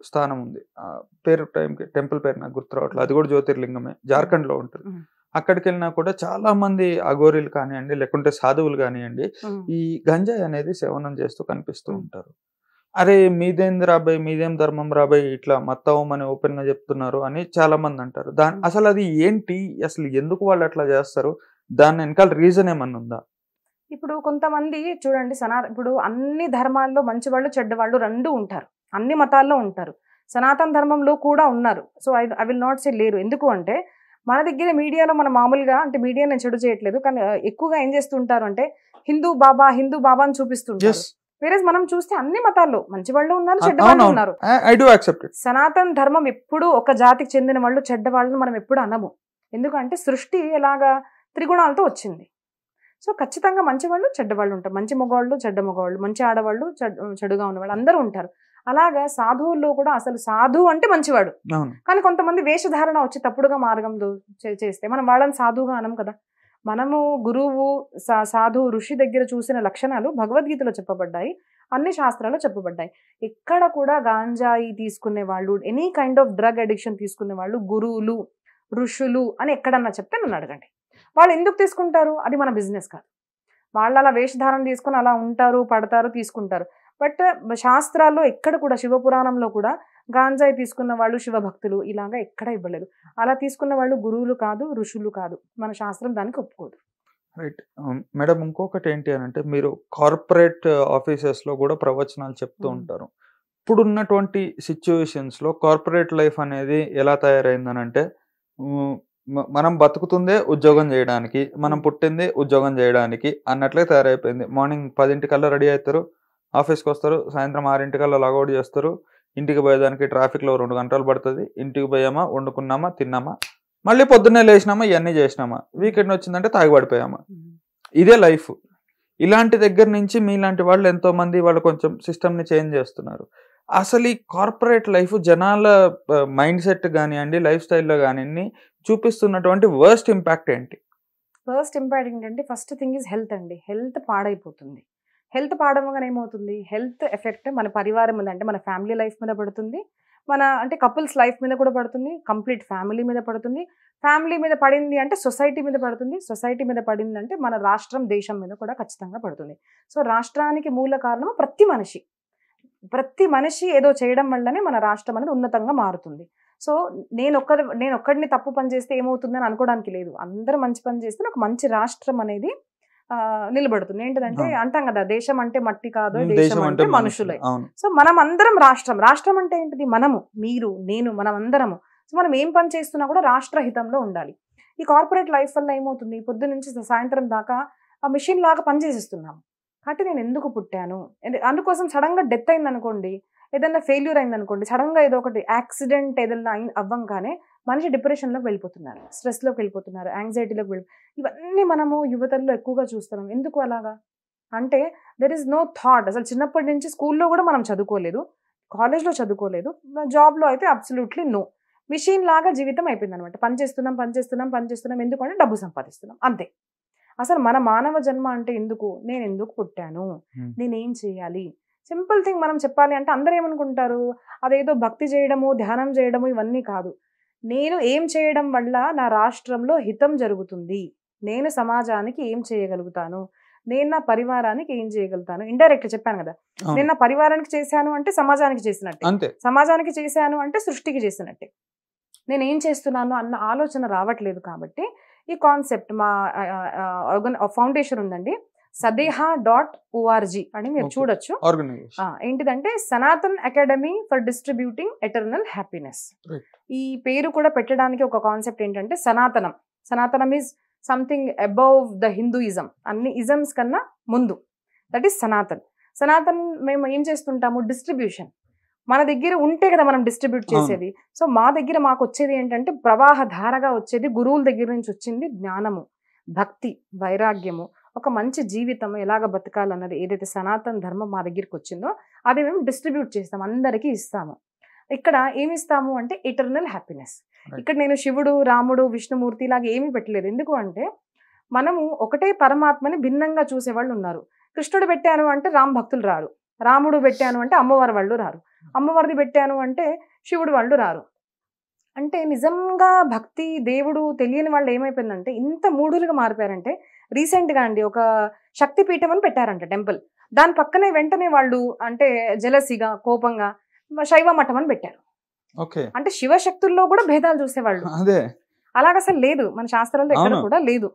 స్థానం ఉంది, టెంపుల్ పేరు నాకు గుర్తు రావట్లేదు, అది కూడా జ్యోతిర్లింగమే, జార్ఖండ్లో ఉంటుంది. అక్కడికి వెళ్ళినా కూడా చాలా మంది అఘోరీలు కానివ్వండి లేకుంటే సాధువులు కానివ్వండి ఈ గంజాయి అనేది సేవనం చేస్తూ కనిపిస్తూ ఉంటారు. అరే మీదేం రాబాయ్, మీదేం ధర్మం రాబాయ్, ఇట్లా మత్తవం అని ఓపెన్ గా చెప్తున్నారు అని చాలా మంది అంటారు. అసలు అది ఏంటి, అసలు ఎందుకు వాళ్ళు అట్లా చేస్తారు, దాని వెనకాల రీజన్ ఏమన్నా ఉందా? ఇప్పుడు కొంతమంది చూడండి ఇప్పుడు అన్ని ధర్మాల్లో మంచి వాళ్ళు చెడ్డవాళ్ళు రెండూ ఉంటారు, అన్ని మతాల్లో ఉంటారు, సనాతన ధర్మంలో కూడా ఉన్నారు. So I will not say లేరు. ఎందుకు అంటే మన దగ్గర మీడియాలో మనం మామూలుగా అంటే మీడియా నేను చెడు చేయట్లేదు కానీ ఎక్కువగా ఏం చేస్తుంటారు అంటే హిందూ బాబా అని చూపిస్తుంటారు. వేరే మనం చూస్తే అన్ని మతాల్లో మంచి వాళ్ళు ఉన్నారు, చెడ్డ వాళ్ళు ఉన్నారు. సనాతన ధర్మం ఎప్పుడు ఒక జాతికి చెందిన వాళ్ళు చెడ్డ వాళ్ళని మనం ఎప్పుడు అనము. ఎందుకంటే సృష్టి ఎలాగా త్రిగుణాలతో వచ్చింది. సో ఖచ్చితంగా మంచి వాళ్ళు చెడ్డవాళ్ళు ఉంటారు, మంచి మగవాళ్ళు చెడ్డ మగవాళ్ళు, మంచి ఆడవాళ్ళు చెడుగా ఉన్నవాళ్ళు అందరూ ఉంటారు. అలాగా సాధువుల్లో కూడా అసలు సాధువు అంటే మంచివాడు, కానీ కొంతమంది వేషధారణ వచ్చి తప్పుడుగా మార్గంలో చేస్తే మనం వాళ్ళని సాధువుగా అనం కదా. మనము గురువు సాధువు ఋషి దగ్గర చూసిన లక్షణాలు భగవద్గీతలో చెప్పబడ్డాయి, అన్ని శాస్త్రాల్లో చెప్పబడ్డాయి. ఎక్కడ కూడా గాంజాయి తీసుకునే వాళ్ళు, any kind of drug addiction తీసుకునే వాళ్ళు గురువులు ఋషులు అని ఎక్కడన్నా చెప్తే నన్ను అడగండి. వాళ్ళు ఎందుకు తీసుకుంటారు, అది మన బిజినెస్ కాదు. వాళ్ళు అలా వేషధారణ తీసుకొని అలా ఉంటారు, పడతారు, తీసుకుంటారు. బట్ శాస్త్రాల్లో ఎక్కడ కూడా, శివపురాణంలో కూడా గాంజాయి తీసుకున్న వాళ్ళు శివభక్తులు ఇలాగా ఎక్కడ ఇవ్వలేదు. అలా తీసుకున్న వాళ్ళు గురువులు కాదు, ఋషులు కాదు. మన శాస్త్రం దానికి ఒప్పుకోదు. రైట్. మేడం, ఇంకొకటి ఏంటి అని అంటే, మీరు కార్పొరేట్ ఆఫీసెస్లో కూడా ప్రవచనాలు చెప్తూ ఉంటారు. ఇప్పుడున్నటువంటి సిచ్యువేషన్స్లో కార్పొరేట్ లైఫ్ అనేది ఎలా తయారైందని అంటే, మనం బతుకుతుందే ఉద్యోగం చేయడానికి, మనం పుట్టింది ఉద్యోగం చేయడానికి అన్నట్లే తయారైపోయింది. మార్నింగ్ 10 రెడీ అవుతారు, ఆఫీస్కి వస్తారు, సాయంత్రం 6 లాగౌట్ చేస్తారు, ఇంటికి పోయేదానికి ట్రాఫిక్లో 2 గంటలు పడుతుంది. ఇంటికి పోయామా, వండుకున్నామా, తిన్నామా, మళ్ళీ పొద్దున్నే లేచినామా, ఇవన్నీ చేసినామా, వీకెండ్ వచ్చిందంటే తాగిపడిపోయామా, ఇదే లైఫ్. ఇలాంటి దగ్గర నుంచి మీలాంటి వాళ్ళు ఎంతోమంది వాళ్ళు కొంచెం సిస్టమ్ని చేంజ్ చేస్తున్నారు. అసలు ఈ కార్పొరేట్ లైఫ్ జనాల మైండ్ సెట్ కానివ్వండి, లైఫ్ స్టైల్లో కానివ్వండి, చూపిస్తున్నటువంటి వర్స్ట్ ఇంపాక్ట్ ఏంటి? ఫస్ట్ ఇంపాక్ట్ ఏంటంటే, ఫస్ట్ థింగ్ ఈజ్ హెల్త్ అండి. హెల్త్ పాడైపోతుంది. హెల్త్ పాడవగానే ఏమవుతుంది, హెల్త్ ఎఫెక్ట్ మన పరివారం మీద, అంటే మన ఫ్యామిలీ లైఫ్ మీద పడుతుంది, మన అంటే కపుల్స్ లైఫ్ మీద కూడా పడుతుంది, కంప్లీట్ ఫ్యామిలీ మీద పడుతుంది. ఫ్యామిలీ మీద పడింది అంటే సొసైటీ మీద పడుతుంది, సొసైటీ మీద పడింది అంటే మన రాష్ట్రం, దేశం మీద కూడా ఖచ్చితంగా పడుతుంది. సో రాష్ట్రానికి మూల కారణం ప్రతి మనిషి ఏదో చేయడం వల్లనే మన రాష్ట్రం అనేది ఉన్నతంగా మారుతుంది. సో నేను ఒక్కడిని తప్పు పని చేస్తే ఏమవుతుందని అనుకోవడానికి లేదు. అందరూ మంచి పని చేస్తే ఒక మంచి రాష్ట్రం అనేది నిలబడుతుంది. ఏంటంటే అంటాం కదా, దేశం అంటే మట్టి కాదు, దేశం అంటే మనుషులే. సో మనం అందరం రాష్ట్రం అంటే ఏంటిది, మనము, మీరు, నేను, మనం అందరము. సో మనం ఏం పని చేస్తున్నా కూడా రాష్ట్ర హితంలో ఉండాలి. ఈ కార్పొరేట్ లైఫ్ వల్ల ఏమవుతుంది, పొద్దు నుంచి సాయంత్రం దాకా ఆ మిషన్ లాగా పనిచేసేస్తున్నాము. కాబట్టి నేను ఎందుకు పుట్టాను, అందుకోసం సడన్గా డెత్ అయింది అనుకోండి, ఏదైనా ఫెయిల్యూర్ అయింది అనుకోండి, సడన్గా ఏదో ఒకటి యాక్సిడెంట్ ఏదైనా అవ్వంగానే మనిషి డిప్రెషన్లోకి వెళ్ళిపోతున్నారు, స్ట్రెస్లోకి వెళ్ళిపోతున్నారు, యాంగ్జైటీలోకి ఇవన్నీ మనము యువతల్లో ఎక్కువగా చూస్తున్నాం. ఎందుకు అలాగా అంటే, దెర్ ఇస్ నో థాట్. అసలు చిన్నప్పటి నుంచి స్కూల్లో కూడా మనం చదువుకోలేదు, కాలేజ్లో చదువుకోలేదు, జాబ్లో అయితే అబ్సల్యూట్లీ నో. మిషన్ లాగా జీవితం అయిపోయింది అనమాట. పనిచేస్తున్నాం ఎందుకంటే డబ్బు సంపాదిస్తున్నాం, అంతే. అసలు మన మానవ జన్మ అంటే ఎందుకు, నేను ఎందుకు పుట్టాను, నేనేం చేయాలి, సింపుల్ థింగ్ మనం చెప్పాలి అంటే అందరూ ఏమనుకుంటారు, అదేదో భక్తి చేయడము, ధ్యానం చేయడము ఇవన్నీ కాదు. నేను ఏం చేయడం వల్ల నా రాష్ట్రంలో హితం జరుగుతుంది, నేను సమాజానికి ఏం చేయగలుగుతాను, నేను నా పరివారానికి ఏం చేయగలుగుతాను. ఇండైరెక్ట్ చెప్పాను కదా, నేను నా పరివారానికి చేశాను అంటే సమాజానికి చేసినట్టే, సమాజానికి చేశాను అంటే సృష్టికి చేసినట్టే. నేను ఏం చేస్తున్నాను అన్న ఆలోచన రావట్లేదు. కాబట్టి ఈ కాన్సెప్ట్ మా ఫౌండేషన్ ఉందండి, sadeha.org అని మీరు చూడొచ్చు. ఏంటిదంటే Sanatan academy for distributing eternal happiness. ఈ పేరు కూడా పెట్టడానికి ఒక కాన్సెప్ట్ ఏంటంటే, సనాతనం is something above the Hinduism, అన్ని ఇజమ్స్ కన్నా ముందు, దట్ ఈస్ సనాతన్. మేము ఏం చేస్తుంటాము, డిస్ట్రిబ్యూషన్. మన దగ్గర ఉంటే కదా మనం డిస్ట్రిబ్యూట్ చేసేది. సో మా దగ్గర మాకు వచ్చేది ఏంటంటే, ప్రవాహ ధారగా వచ్చేది గురువుల దగ్గర నుంచి వచ్చింది జ్ఞానము, భక్తి, వైరాగ్యము, ఒక మంచి జీవితం ఎలాగ బతకాలన్నది ఏదైతే సనాతన ధర్మం మా దగ్గరికి వచ్చిందో అది మేము డిస్ట్రిబ్యూట్ చేస్తాం, అందరికీ ఇస్తాము. ఇక్కడ ఏమి ఇస్తాము అంటే ఎటర్నల్ హ్యాపీనెస్. ఇక్కడ నేను శివుడు, రాముడు, విష్ణుమూర్తి లాగా ఏమీ పెట్టలేదు. ఎందుకు అంటే మనము ఒకటే పరమాత్మని భిన్నంగా చూసేవాళ్ళు ఉన్నారు. కృష్ణుడు పెట్టాను అంటే రామ్ భక్తులు రారు, రాముడు పెట్టాను అంటే అమ్మవారి వాళ్ళు రారు, అమ్మవారిది పెట్టాను అంటే శివుడు వాళ్ళు రారు. అంటే నిజంగా భక్తి, దేవుడు తెలియని వాళ్ళు ఏమైపోయిందంటే ఇంత మూఢులుగా మారిపోయారంటే, రీసెంట్గా అండి ఒక శక్తిపీఠం అని పెట్టారంట టెంపుల్, దాని పక్కనే వెంటనే వాళ్ళు అంటే జలసిగా, కోపంగా శైవ మఠం అని పెట్టారు. అంటే శివశక్తుల్లో కూడా భేదాలు చూసేవాళ్ళు. అలాగ అసలు లేదు, మన శాస్త్రాల్లో ఎక్కడ కూడా లేదు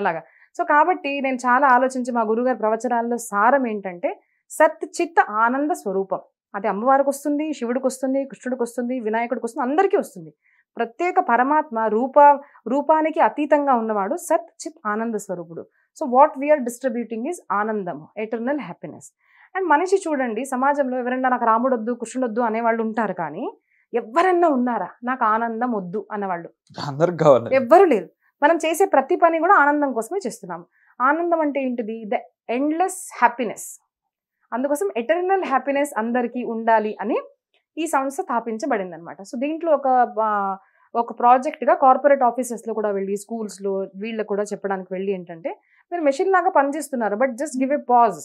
అలాగా. సో కాబట్టి నేను చాలా ఆలోచించి మా గురుగారి ప్రవచనాల్లో సారం ఏంటంటే, సత్ చిత్ ఆనంద స్వరూపం. అది అమ్మవారికి వస్తుంది, శివుడికి వస్తుంది, కృష్ణుడికి వస్తుంది, వినాయకుడికి వస్తుంది, అందరికీ వస్తుంది. ప్రత్యేక పరమాత్మ రూపానికి అతీతంగా ఉన్నవాడు సత్ చిత్ ఆనంద స్వరూపుడు. So what we are distributing is ఆనందము, ఎటర్నల్ హ్యాపీనెస్. అండ్ మనిషి చూడండి, సమాజంలో ఎవరైనా నాకు రాముడు వద్దు, కృష్ణుడు వద్దు అనేవాళ్ళు ఉంటారు, కానీ ఎవరన్నా ఉన్నారా నాకు ఆనందం వద్దు అన్నవాళ్ళు? ఎవ్వరు లేరు. మనం చేసే ప్రతి పని కూడా ఆనందం కోసమే చేస్తున్నాము. ఆనందం అంటే ఏంటిది? The endless happiness. అందుకోసం ఎటర్నల్ హ్యాపీనెస్ అందరికీ ఉండాలి అని ఈ సంస్థ స్థాపించబడింది అనమాట. సో దీంట్లో ఒక ప్రాజెక్ట్గా కార్పొరేట్ ఆఫీసెస్లో కూడా వెళ్ళి, స్కూల్స్లో వీళ్ళకు కూడా చెప్పడానికి వెళ్ళి ఏంటంటే, మీరు మెషిన్ లాగా పనిచేస్తున్నారు, but just give a pause,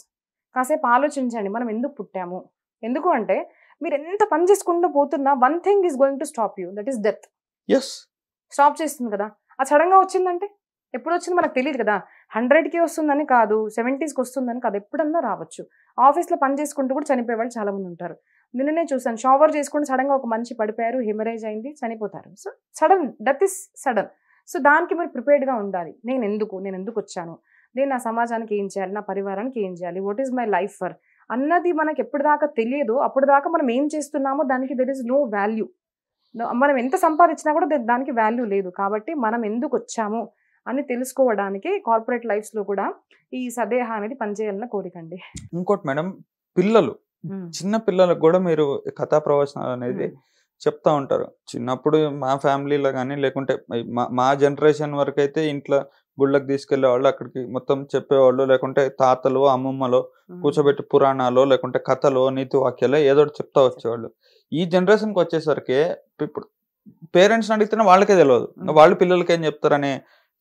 కాసేపు ఆలోచించండి మనం ఎందుకు పుట్టాము. ఎందుకు అంటే మీరు ఎంత పని చేసుకుంటూ పోతున్నా one thing is going to stop you, that is death. Stop చేస్తుంది కదా. అది సడన్గా వచ్చిందంటే, ఎప్పుడు వచ్చింది మనకు తెలియదు కదా. 100కి వస్తుందని కాదు, 70కి వస్తుందని కాదు, ఎప్పుడన్నా రావచ్చు. ఆఫీస్లో పని చేసుకుంటూ కూడా చనిపోయే వాళ్ళు చాలా మంది ఉంటారు. నిన్ననే చూసాను, షవర్ చేసుకుంటూ సడన్గా ఒక మనిషి పడిపోయారు, హెమరేజ్ అయింది, చనిపోతారు. So sudden death is sudden. So దానికి మీరు ప్రిపేర్డ్గా ఉండాలి. నేను ఎందుకు వచ్చాను, నేను నా సమాజానికి ఏం చేయాలి, నా పరివారానికి ఏం చేయాలి, what is my life for అన్నది మనకి ఎప్పటిదాకా తెలియదు, అప్పుడు దాకా మనం ఏం చేస్తున్నామో దానికి దెర్ ఇస్ నో వాల్యూ. మనం ఎంత సంపాదించినా కూడా దానికి వాల్యూ లేదు. కాబట్టి మనం ఎందుకు వచ్చాము అని తెలుసుకోవడానికి కార్పొరేట్ లైఫ్స్లో కూడా ఈ సదేహ అనేది పనిచేయాలన్న కోరికండి. ఇంకోటి మేడం, పిల్లలు, చిన్న పిల్లలకు కూడా మీరు కథా ప్రవచనాలు అనేది చెప్తా ఉంటారు. చిన్నప్పుడు మా ఫ్యామిలీలో కానీ లేకుంటే మా జనరేషన్ వరకు అయితే ఇంట్లో గుళ్ళకి తీసుకెళ్లేవాళ్ళు, అక్కడికి మొత్తం చెప్పేవాళ్ళు, లేకుంటే తాతలు అమ్మమ్మలో కూర్చోబెట్టి పురాణాలు లేకుంటే కథలు నీతి వాక్యాలు ఏదో ఒకటి చెప్తా వచ్చేవాళ్ళు. ఈ జనరేషన్కి వచ్చేసరికి ఇప్పుడు పేరెంట్స్ని అడిగితేనే వాళ్ళకే తెలియదు, వాళ్ళు పిల్లలకి ఏం చెప్తారనే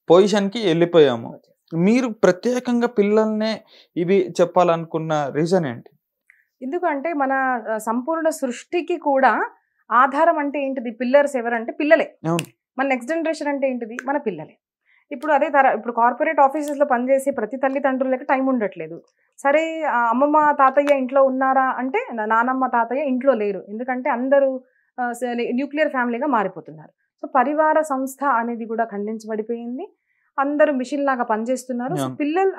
పొజిషన్కి వెళ్ళిపోయాము. మీరు ప్రత్యేకంగా పిల్లల్నే ఇవి చెప్పాలనుకున్న రీజన్ ఏంటి? ఎందుకంటే మన సంపూర్ణ సృష్టికి కూడా ఆధారం అంటే ఏంటిది, పిల్లర్స్ ఎవరంటే పిల్లలే. మన నెక్స్ట్ జనరేషన్ అంటే ఏంటిది, మన పిల్లలే. ఇప్పుడు అదే ఇప్పుడు కార్పొరేట్ ఆఫీసెస్లో పనిచేసే ప్రతి తల్లిదండ్రులకి టైం ఉండట్లేదు. సరే అమ్మమ్మ తాతయ్య ఇంట్లో ఉన్నారా అంటే నానమ్మ తాతయ్య ఇంట్లో లేరు, ఎందుకంటే అందరూ న్యూక్లియర్ ఫ్యామిలీగా మారిపోతున్నారు. సో పరివార సంస్థ అనేది కూడా ఖండించబడిపోయింది, అందరూ మిషన్ లాగా పనిచేస్తున్నారు. సో పిల్లలు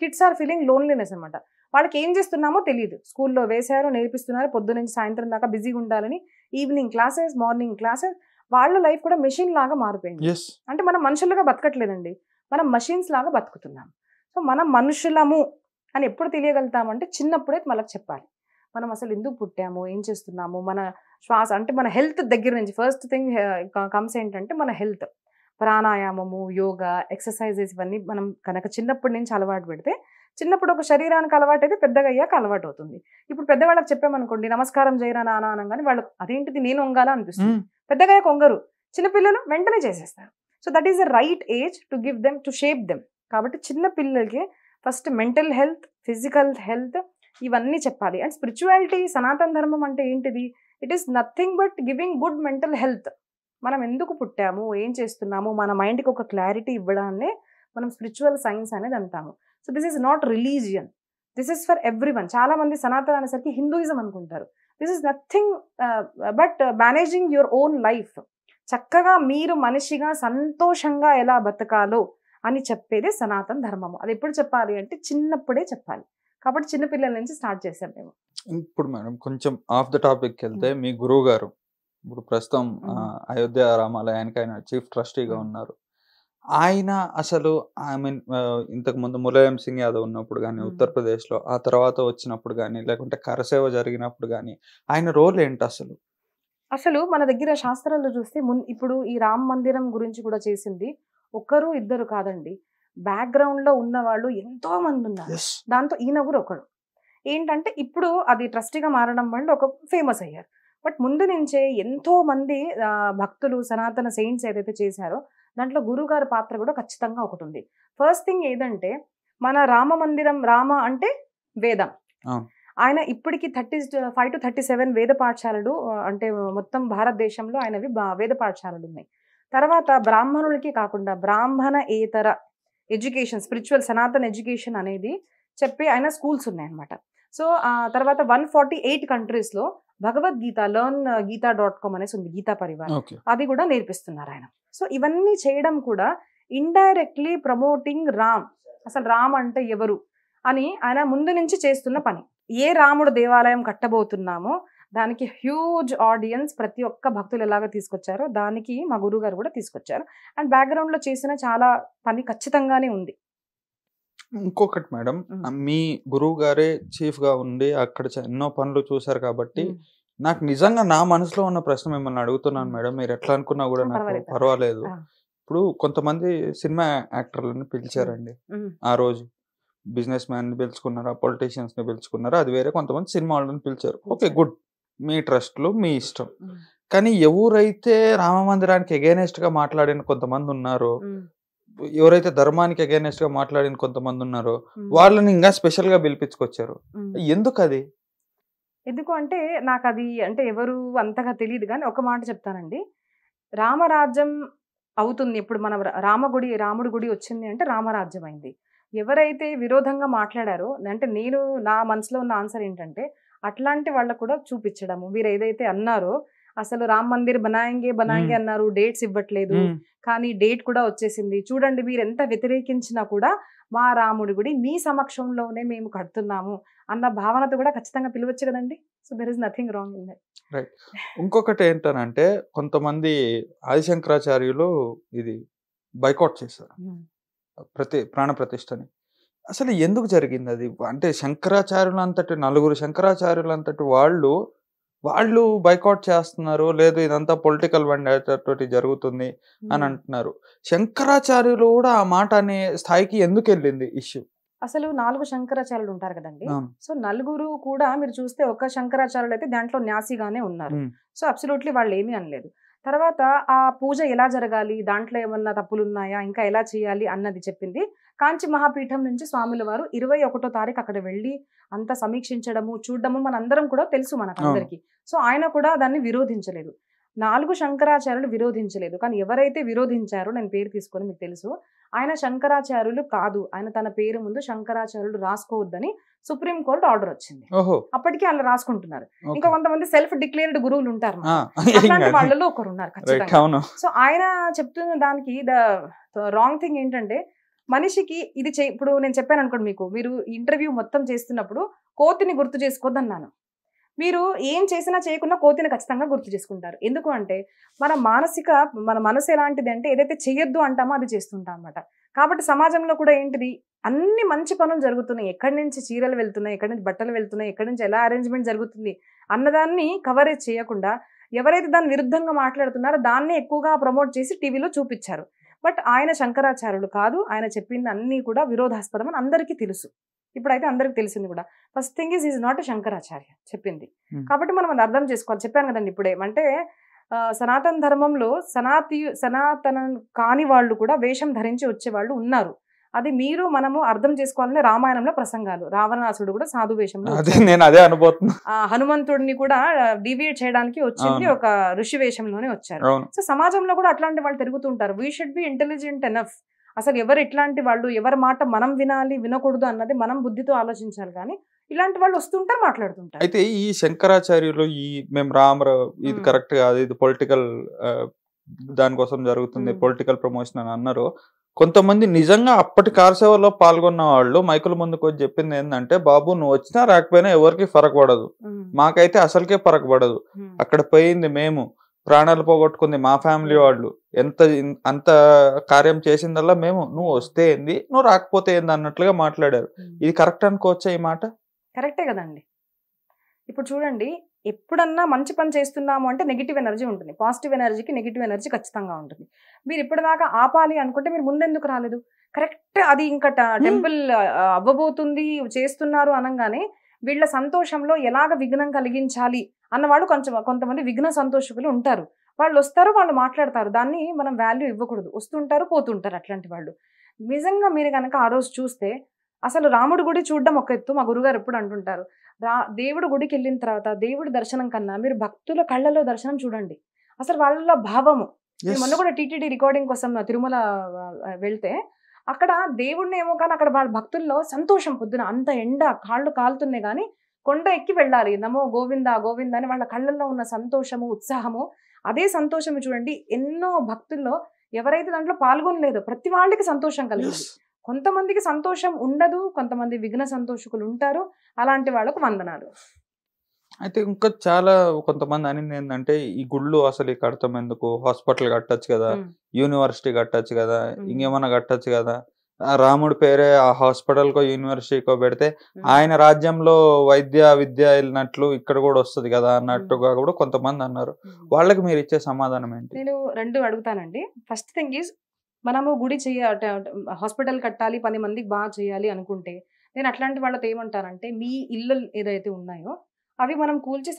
కిడ్స్ ఆర్ ఫీలింగ్ లోన్లీనెస్ అనమాట. వాళ్ళకి ఏం చేస్తున్నామో తెలియదు, స్కూల్లో వేశారు, నేర్పిస్తున్నారు, పొద్దు నుంచి సాయంత్రం దాకా బిజీగా ఉండాలని, ఈవినింగ్ క్లాసెస్, మార్నింగ్ క్లాసెస్, వాళ్ళ లైఫ్ కూడా మెషిన్ లాగా మారిపోయింది. అంటే మనం మనుషులుగా బతకట్లేదండి, మనం మషిన్స్ లాగా బతుకుతున్నాం. సో మనం మనుషులము అని ఎప్పుడు తెలియగలుగుతామంటే చిన్నప్పుడే మనకు చెప్పాలి, మనం అసలు ఎందుకు పుట్టాము, ఏం చేస్తున్నాము, మన శ్వాస అంటే మన హెల్త్ దగ్గర నుంచి ఫస్ట్ థింగ్ కమ్స్ ఏంటంటే మన హెల్త్. ప్రాణాయామము, యోగా, ఎక్సర్సైజెస్ ఇవన్నీ మనం కనుక చిన్నప్పటి నుంచి అలవాటు పెడితే, చిన్నప్పుడు ఒక శరీరానికి అలవాటు అయితే పెద్దగా అయ్యాక అలవాటు అవుతుంది. ఇప్పుడు పెద్దవాళ్ళకి చెప్పామనుకోండి, నమస్కారం చేయరా నాన్న అనగానే వాళ్ళకి అదేంటిది నేను వంగాలా అనిపిస్తుంది, పెద్దగా అయ్యాక వంగరు. చిన్నపిల్లలు వెంటనే చేసేస్తారు. So that is the right age to give them, to shape them. కాబట్టి చిన్న పిల్లలకి first mental health, physical health ఇవన్నీ చెప్పాలి. అండ్ స్పిరిచువాలిటీ, సనాతన ధర్మం అంటే ఏంటిది, it is nothing but giving good mental health. మనం ఎందుకు పుట్టాము, ఏం చేస్తున్నాము, మన మైండ్కి ఒక క్లారిటీ ఇవ్వడాన్నే మనం స్పిరిచువల్ సైన్స్ అనేది అంటాము. So this is not religion, this is for every one. చాలా మంది సనాతన అనేసరికి హిందూయిజం అనుకుంటారు. This is nothing but managing your own life. చక్కగా మీరు మనిషిగా సంతోషంగా ఎలా బతకాలో అని చెప్పేది సనాతన ధర్మము. అది ఎప్పుడు చెప్పాలి అంటే చిన్నప్పుడే చెప్పాలి. కాబట్టి చిన్నపిల్లల నుంచి స్టార్ట్ చేశాం మేము. ఇప్పుడు మేడం కొంచెం ఆఫ్ ద టాపిక్కి వెళ్తే, మీ గురువు గారు ఇప్పుడు ప్రస్తుతం అయోధ్య రామాలయానికి ఆయన చీఫ్ ట్రస్టీగా ఉన్నారు. ఆయన అసలు ఐ మీన్ ఇంతకు ముందు ములాయం సింగ్ యాదవ్ ఉన్నప్పుడు కానీ ఉత్తరప్రదేశ్లో, ఆ తర్వాత వచ్చినప్పుడు కానీ లేకుంటే కరసేవ జరిగినప్పుడు కానీ ఆయన రోల్ ఏంటి అసలు? అసలు మన దగ్గర శాస్త్రాల్లో చూస్తే ఇప్పుడు ఈ రామ మందిరం గురించి కూడా చేసింది ఒకరు ఇద్దరు కాదండి, బ్యాక్గ్రౌండ్ లో ఉన్న వాళ్ళు ఎంతో మంది ఉన్నారు. దాంతో ఈయన కూడా ఒకడు. ఏంటంటే ఇప్పుడు అది ట్రస్టీగా మారడం వల్ల ఒక ఫేమస్ అయ్యారు. బట్ ముందు నుంచే ఎంతో మంది భక్తులు, సనాతన సెయింట్స్ ఏదైతే చేశారో దాంట్లో గురువుగారి పాత్ర కూడా ఖచ్చితంగా ఒకటి ఉంది. ఫస్ట్ థింగ్ ఏదంటే మన రామ మందిరం, రామ అంటే వేదం. ఆయన ఇప్పటికి 35 to 37 వేద పాఠశాలలు, అంటే మొత్తం భారతదేశంలో ఆయనవి వేద పాఠశాలలు ఉన్నాయి. తర్వాత బ్రాహ్మణులకి కాకుండా బ్రాహ్మణ ఏతర ఎడ్యుకేషన్, స్పిరిచువల్ సనాతన ఎడ్యుకేషన్ అనేది చెప్పి ఆయన స్కూల్స్ ఉన్నాయన్నమాట. సో ఆ తర్వాత 148 కంట్రీస్లో భగవద్గీత learngita.com అనేసి ఉంది, గీతా పరివార్, అది కూడా నేర్పిస్తున్నారు ఆయన. సో ఇవన్నీ చేయడం కూడా ఇండైరెక్ట్లీ ప్రమోటింగ్ రామ్. అసలు రామ్ అంటే ఎవరు అని ఆయన ముందు నుంచి చేస్తున్న పని. ఏ రాముడు దేవాలయం కట్టబోతున్నామో దానికి హ్యూజ్ ఆడియన్స్, ప్రతి ఒక్క భక్తులు ఎలాగ తీసుకొచ్చారో దానికి మా గురువు గారు కూడా తీసుకొచ్చారు. అండ్ బ్యాక్గ్రౌండ్ లో చేసిన చాలా పని ఖచ్చితంగానే ఉంది. ఇంకొకటి మేడం, మీ గురువు గారే చీఫ్ గా ఉండి అక్కడ ఎన్నో పనులు చూసారు కాబట్టి నాకు నిజంగా నా మనసులో ఉన్న ప్రశ్న మిమ్మల్ని అడుగుతున్నాను మేడం, మీరు ఎట్లా అనుకున్నా కూడా నాకు పర్వాలేదు. ఇప్పుడు కొంతమంది సినిమా యాక్టర్లను పిలిచారండి, ఆ రోజు బిజినెస్ మ్యాన్ ని పిలుచుకున్నారా, పొలిటీషియన్స్ ని పిలుచుకున్నారా, అది వేరే. కొంతమంది సినిమా వాళ్ళని పిలిచారు, ఓకే గుడ్, మీ ట్రస్ట్లు మీ ఇష్టం. కానీ ఎవరైతే రామ మందిరానికి అగైనెస్ట్ గా మాట్లాడిన కొంతమంది ఉన్నారో, ఎవరైతే ధర్మానికి అగైనెస్ట్ గా మాట్లాడిన కొంతమంది ఉన్నారో వాళ్ళని ఇంకా స్పెషల్ గా పిలిపించుకొచ్చారు. ఎందుకు అది? ఎందుకు అంటే నాకు అది అంటే ఎవరు అంతగా తెలియదు, కానీ ఒక మాట చెప్తానండి. రామరాజ్యం అవుతుంది. ఇప్పుడు మన రాముడి గుడి వచ్చింది అంటే రామరాజ్యం అయింది. ఎవరైతే విరోధంగా మాట్లాడారో అంటే నా మనసులో ఉన్న ఆన్సర్ ఏంటంటే, అట్లాంటి వాళ్ళకి కూడా చూపిచ్చడము. మీరేదైతే అన్నారో, అసలు రామ్ మందిర్ బనాయేంగే హ్మ్. అన్నారు. డేట్స్ ఇవ్వట్లేదు. హ్మ్. కానీ డేట్ కూడా వచ్చేసింది. చూడండి మీరెంత వ్యతిరేకించినా కూడా మా రాముడి గుడి మీ సమక్షంలోనే మేము కడుతున్నాము అన్న భావనతో కూడా ఖచ్చితంగా పిలవచ్చు కదండీ. So, there is nothing wrong in that. Right. ఇంకొకటి ఏంటనంటే కొంతమంది ఆదిశంకరాచార్యులు ఇది బైకాట్ చేశారు. హ్మ్. ప్రాణ ప్రతిష్ఠని. అసలు ఎందుకు జరిగిందది? అంటే శంకరాచార్యులంతటి నలుగురు శంకరాచార్యులంతటి వాళ్ళు బైకాట్ చేస్తున్నారు. లేదు ఇదంతా పొలిటికల్ వెండేటా తోటి జరుగుతుంది అని హ్మ్. అంటున్నారు. శంకరాచార్యులు గూడా ఆ మాట అనే స్థాయికి ఎందుకెళ్ళింది ఇష్యూ? అసలు 4 శంకరాచార్యులు ఉంటారు కదండీ. అవును. సో, నలుగురు కూడా మీరు చూస్తే ఒక్క శంకరాచార్యులైతే దాంట్లో న్యాసిగానే ఉన్నారు. హ్మ్. సో, అబ్సల్యూట్‌లీ వాళ్ళేమీ అనలేదు. తర్వాత ఆ పూజ ఎలా జరగాలి? దాంట్లో ఏమన్నా తప్పులున్నాయా? ఇంకా ఎలా చేయాలి? అన్నది చెప్పింది. కాంచి మహాపీఠం నుంచి స్వాముల వారు 21 తారీఖు అక్కడ వెళ్లి అంతా సమీక్షించడము, చూడడము మనందరం కూడా తెలుసు అవును. మనకందరికి. సో, ఆయన కూడా దాన్ని విరోధించలేదు. 4 శంకరాచార్యులు విరోధించలేదు. కానీ ఎవరైతే విరోధించారో నేను పేరు తీసుకొని మీకు తెలుసు. ఆయన శంకరాచార్యులు కాదు. ఆయన తన పేరు ముందు శంకరాచార్యులు రాసుకోవద్దని సుప్రీం కోర్ట్ ఆర్డర్ వచ్చింది. ఓహో! అప్పటికి అలా రాసుకుంటున్నారు. ఇంకా ఓకే. కొంతమంది సెల్ఫ్ డిక్లేర్డ్ గురువులు ఉంటారు ఆ! మనకి. అట్లాంటి వాళ్ళలో ఒకరున్నారు రైట్. ఖచ్చితంగా. అవును. సో, ఆయన చెప్తున్న దానికి రాంగ్ థింగ్ ఏంటంటే, మనిషికి ఇది ఇప్పుడు నేను చెప్పాననుకోండి మీకు, మీరు ఇంటర్వ్యూ మొత్తం చేస్తున్నప్పుడు కోతిని గుర్తు చేసుకోవద్దన్నాను. మీరు ఏం చేసినా చేయకున్నా కోతిని ఖచ్చితంగా గుర్తు చేసుకుంటారు. ఎందుకు అంటే, మన మనసు ఎలాంటిది అంటే ఏదైతే చెయ్యొద్దు అంటామో అది చేస్తుంటాం అన్నమాట. కాబట్టి సమాజంలో కూడా ఏంటిది, అన్ని మంచి పనులు జరుగుతున్నాయి. ఎక్కడి నుంచి చీరలు వెళ్తున్నాయి, ఎక్కడి నుంచి బట్టలు వెళ్తున్నాయి, ఎక్కడి నుంచి ఎలా అరేంజ్‌మెంట్ జరుగుతుంది అన్నదాన్ని కవరేజ్ చేయకుండా, ఎవరైతే దాని విరుద్ధంగా మాట్లాడుతున్నారో దాన్నే ఎక్కువగా ప్రమోట్ చేసి టీవీలో చూపిచ్చారు. బట్ ఆయన శంకరాచార్యులు కాదు. ఆయన చెప్పిందన్నీ కూడా విరోధాస్పదం అని అందరికీ తెలుసు. ఇప్పుడైతే అందరికి తెలిసింది కూడా. First thing is not a Shankaracharya చెప్పింది. హ్మ్. కాబట్టి మనం అది అర్థం చేసుకోవాలి. చెప్పాను కదండీ ఇప్పుడే. అంటే సనాతన ధర్మంలో సనాతనం కాని వాళ్ళు కూడా వేషం ధరించి వచ్చేవాళ్ళు ఉన్నారు. అది మనము అర్థం చేసుకోవాలని రామాయణంలో ప్రసంగాలు. రావణాసురుడు కూడా సాధు వేషంలో అదే వచ్చాడు. నేనదే అనబోతున్నా. హనుమంతుడిని కూడా డీవియేట్ చేయడానికి వచ్చింది అవును. ఒక ఋషి వేషంలోనే వచ్చారు. అవును. సో, సమాజంలో కూడా అట్లాంటి వాళ్ళు తిరుగుతుంటారు. We should be intelligent enough. అసలు ఎవరు ఎట్లాంటి వాళ్ళు, ఎవరి మాట మనం వినాలి, వినకూడదు అన్నది మనం బుద్ధితో ఆలోచించాలి గానీ, ఇలాంటి వాళ్ళు వస్తుంటారు, మాట్లాడుతుంటారు. అయితే ఈ శంకరాచార్యులు మేము ఇది హ్మ్. కరెక్ట్ కాదు. ఇది పొలిటికల్ దానికోసం జరుగుతుంది. హ్మ్. పొలిటికల్ ప్రమోషన్ అని అన్నారు. కొంతమంది నిజంగా అప్పటి కారసేవలో పాల్గొన్న వాళ్ళు మైకుల ముందుకొచ్చి చెప్పిందేందంటే, "బాబు నువ్వొచ్చినా రాకపోయినా ఎవరికీ ఫరక పడదు. హ్మ్. మాకైతే అసలకే ఫరక పడదు. హ్మ్. అక్కడ పోయింది మేము. ప్రాణాలు పోగొట్టుకుంది మా ఫ్యామిలీ యాహ్! వాళ్ళు. అంత కార్యం చేసిందల్లా మేము. నువ్వు వస్తే ఏంది? నువ్వు రాకపోతే ఏంది?" అన్నట్లుగా మాట్లాడారు. హ్మ్. ఇది కరెక్ట్ అనుకోవచ్చా ఈ మాట? కరెక్టే గదండీ. ఇప్పుడు చూడండి, ఎప్పుడన్నా మంచి పని చేస్తున్నాము అంటే నెగెటివ్ ఎనర్జీ ఉంటుంది. పాజిటివ్ ఎనర్జీకి నెగెటివ్ ఎనర్జీ ఖచ్చితంగా ఉంటుంది. మీరు ఇప్పటిదాకా ఆపాలి అనుకుంటే మీరు ముందెందుకు రాలేదు? కరెక్ట్ అది ఇంకా హ్మ్. టెంపుల్ అవ్వబోతుంది, చేస్తున్నారు అనంగానే వీళ్ళ సంతోషంలో ఎలాగ విఘ్నం కలిగించాలి అన్నవాళ్ళు కొంతమంది విఘ్న సంతోషకులు ఉంటారు. వాళ్ళొస్తారు, వాళ్ళు మాట్లాడతారు. దాన్ని మనం వాల్యూ ఇవ్వకూడదు. వస్తుంటారు, పోతుంటారు అట్లాంటి వాళ్ళు. నిజంగా మీరు గనక ఆ రోజు చూస్తే అసలు రాముడి గుడి చూడడం ఒక ఎత్తు. మా గురుగారు ఎప్పుడు అంటుంటారు. దేవుడు గుడికెళ్ళిన తర్వాత దేవుడి దర్శనం కన్నా మీరు భక్తుల కళ్ళలో దర్శనం చూడండి. అసలు వాళ్ళ భావము. నేను యెస్. మొన్న కూడా టీటీడీ రికార్డింగ్ కోసం తిరుమల వెళ్తే అక్కడ దేవుడినేమో కానీ అక్కడ వాళ్ళ భక్తుల్లో సంతోషం పొద్దున అంత ఎండ కాళ్ళు కాలుతున్నాయి గానీ కొండ ఎక్కి వెళ్ళాలి. నమో గోవింద గోవింద అని వాళ్ళ కళ్ళల్లో ఉన్న సంతోషము, ఉత్సాహము అదే సంతోషము చూడండి ఎన్నో భక్తుల్లో ఎవరైతే దాంట్లో పాల్గొనలేదో ప్రతి వాళ్ళకి సంతోషం కలిగింది. యెస్. కొంతమందికి సంతోషం ఉండదు. కొంతమంది విఘ్న సంతోషకులు ఉంటారు. అలాంటి వాళ్ళకు వందనాలు. అయితే ఇంకా చాలా కొంతమంది అనిందేందంటే, ఈ గుళ్ళు అసలు కడతాం ఎందుకు? హాస్పిటల్ కట్టొచ్చు కదా! హ్మ్. యూనివర్సిటీ కట్టొచ్చు కదా! హ్మ్. ఇంకేమన్నా కట్టొచ్చు కదా! ఆ రాముడి పేరే ఆ హాస్పిటల్‌కో, యూనివర్సిటీకో పెడితే హ్మ్. ఆయన రాజ్యంలో విద్య ఎళ్ళినట్లు ఇక్కడ గూడా వస్తది కదా! హ్మ్. అన్నట్టుగా గూడా కొంతమందన్నారు. హ్మ్. వాళ్ళకి మీరిచ్చే సమాధానం ఏంటి? నేను 2 అడుగుతానండి. ఫస్ట్ థింగ్ ఈజ్ మనము గుడి హాస్పిటల్ కట్టాలి, 10 మందికి చేయాలి అనుకుంటే, నేను అట్లాంటి వాళ్ళతో ఏమంటానంటే, మీ ఇల్లు ఏదైతే ఉన్నాయో, అవి మనం కూల్చి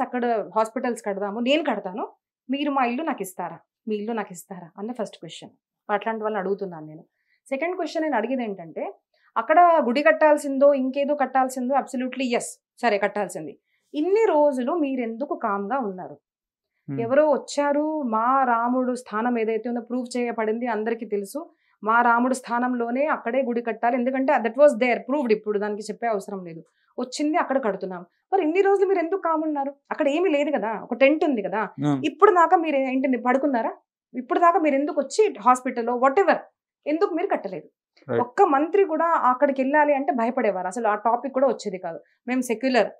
హాస్పిటల్స్ కడదాము. నేను కడతాను. మీరు మా ఇల్లు నాకిస్తారా? మీ ఇల్లు నాకిస్తారా? అన్న ఫస్ట్ క్వెషన్. అట్లాంటి వాళ్ళని అడుగుతున్నాను నేను. సెకండ్ క్వెషన్ నేను అడిగేదేంటంటే, అక్కడ గుడి కట్టాల్సిందో, ఇంకేదో కట్టాల్సిందో అబ్సల్యూట్‌లీ యెస్. సరే కట్టాల్సింది. ఇన్ని రోజులు మీరెందుకు కామ్‌గా ఉన్నారు? ఎవరో వచ్చారు, మా రాముడు స్థానం ఏదైతే ఉందో ప్రూవ్ చేయబడింది, అందరికీ తెలుసు. మా రాముడు స్థానంలోనే అక్కడే గుడి కట్టాలి. ఎందుకంటే దట్ వాస్ దేర్ ప్రూవ్డ్. ఇప్పుడు దానికి చెప్పే అవసరం లేదు. వచ్చింది అక్కడ కడుతున్నాం. మరి ఇన్ని రోజులు మీరు ఎందుకు కామున్నారు? అక్కడ ఏమీ లేదు కదా, ఒక టెంట్ ఉంది కదా. ఇప్పుడు దాకా మీరు ఏంటి పడుకున్నారా? ఇప్పుడు దాకా మీరు ఎందుకు వచ్చి హాస్పిటల్లో వాటెవర్ ఎందుకు మీరు కట్టలేదు? ఒక్క మంత్రి కూడా అక్కడికి వెళ్ళాలి అంటే భయపడేవారు. అసలు ఆ టాపిక్ కూడా వచ్చేది కాదు. మేము సెక్యులర్,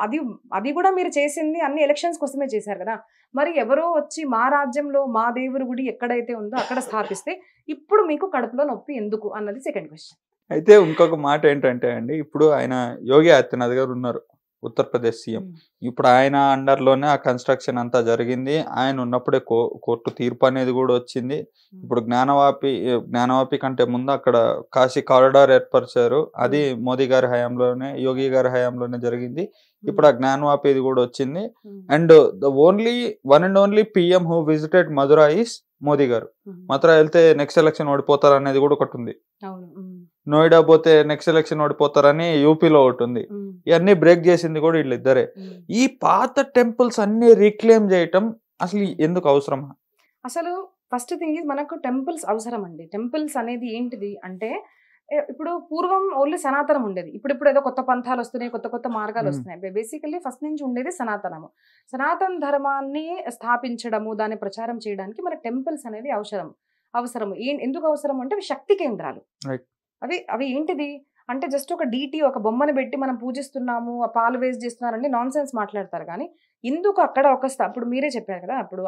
అది అది కూడా మీరు చేసింది అన్ని ఎలక్షన్స్ కోసమే చేశారు కదా. మరి ఎవరో వచ్చి మా రాజ్యంలో మా దేవుడి గుడి ఎక్కడైతే ఉందో అక్కడ స్థాపిస్తే ఇప్పుడు మీకు కడుపులో నొప్పి ఎందుకు అన్నది సెకండ్ క్వశ్చన్. అయితే ఇంకొక మాట ఏంటంటే అండి, ఇప్పుడు ఆయన యోగి ఆదిత్యనాథ్ గారు ఉన్నారు, ఉత్తరప్రదేశ్ సీఎం. ఇప్పుడు ఆయన అండర్లోనే ఆ కన్స్ట్రక్షన్ అంతా జరిగింది. ఆయన ఉన్నప్పుడే కోర్టు తీర్పు అనేది కూడా వచ్చింది. ఇప్పుడు జ్ఞానవాపి కంటే ముందు అక్కడ కాశీ కారిడార్ ఏర్పరిచారు. అది మోదీ గారి హయాంలోనే, యోగి గారి హయాంలోనే జరిగింది. ఇప్పుడు ఆ జ్ఞానవాపిది కూడా వచ్చింది. And the one and only PM who visited Mathura is Modi గారు. మథురా వెళ్తే నెక్స్ట్ ఎలక్షన్ ఓడిపోతారు అనేది కూడా ఒకటి ఉంది. నోయిడా పోతే నెక్స్ట్ ఎలక్షన్ ఓడిపోతారని యూపీలో ఒకటి ఉంది. ఇవన్నీ బ్రేక్ చేసింది కూడా వీళ్ళిద్దరే. ఈ పాత టెంపుల్స్ అన్ని రీక్లెయిమ్ చేయటం అసలు ఎందుకు అవసరమా? అసలు ఫస్ట్ థింగ్ ఇస్ మనకు టెంపుల్స్ అవసరం అండి. టెంపుల్స్ అనేది ఏంటిది అంటే, ఇప్పుడు పూర్వం ఓన్లీ సనాతనం ఉండేది. ఇప్పుడు ఏదో కొత్త పంథాలు వస్తున్నాయి, కొత్త కొత్త మార్గాలు వస్తున్నాయి. బేసికల్లీ ఫస్ట్ నుంచి ఉండేది సనాతనము. సనాతన ధర్మాన్ని స్థాపించడము, దాన్ని ప్రచారం చేయడానికి మన టెంపుల్స్ అనేది అవసరము. ఎందుకు అవసరం అంటే అవి శక్తి కేంద్రాలు. అవి ఏంటిది అంటే జస్ట్ ఒక డీటీ, ఒక బొమ్మను పెట్టి మనం పూజిస్తున్నాము, ఆ పాలు వేస్ట్ చేస్తున్నారని నాన్ సెన్స్ మాట్లాడతారు. కానీ ఎందుకు అక్కడ ఇప్పుడు మీరే చెప్పారు కదా, అప్పుడు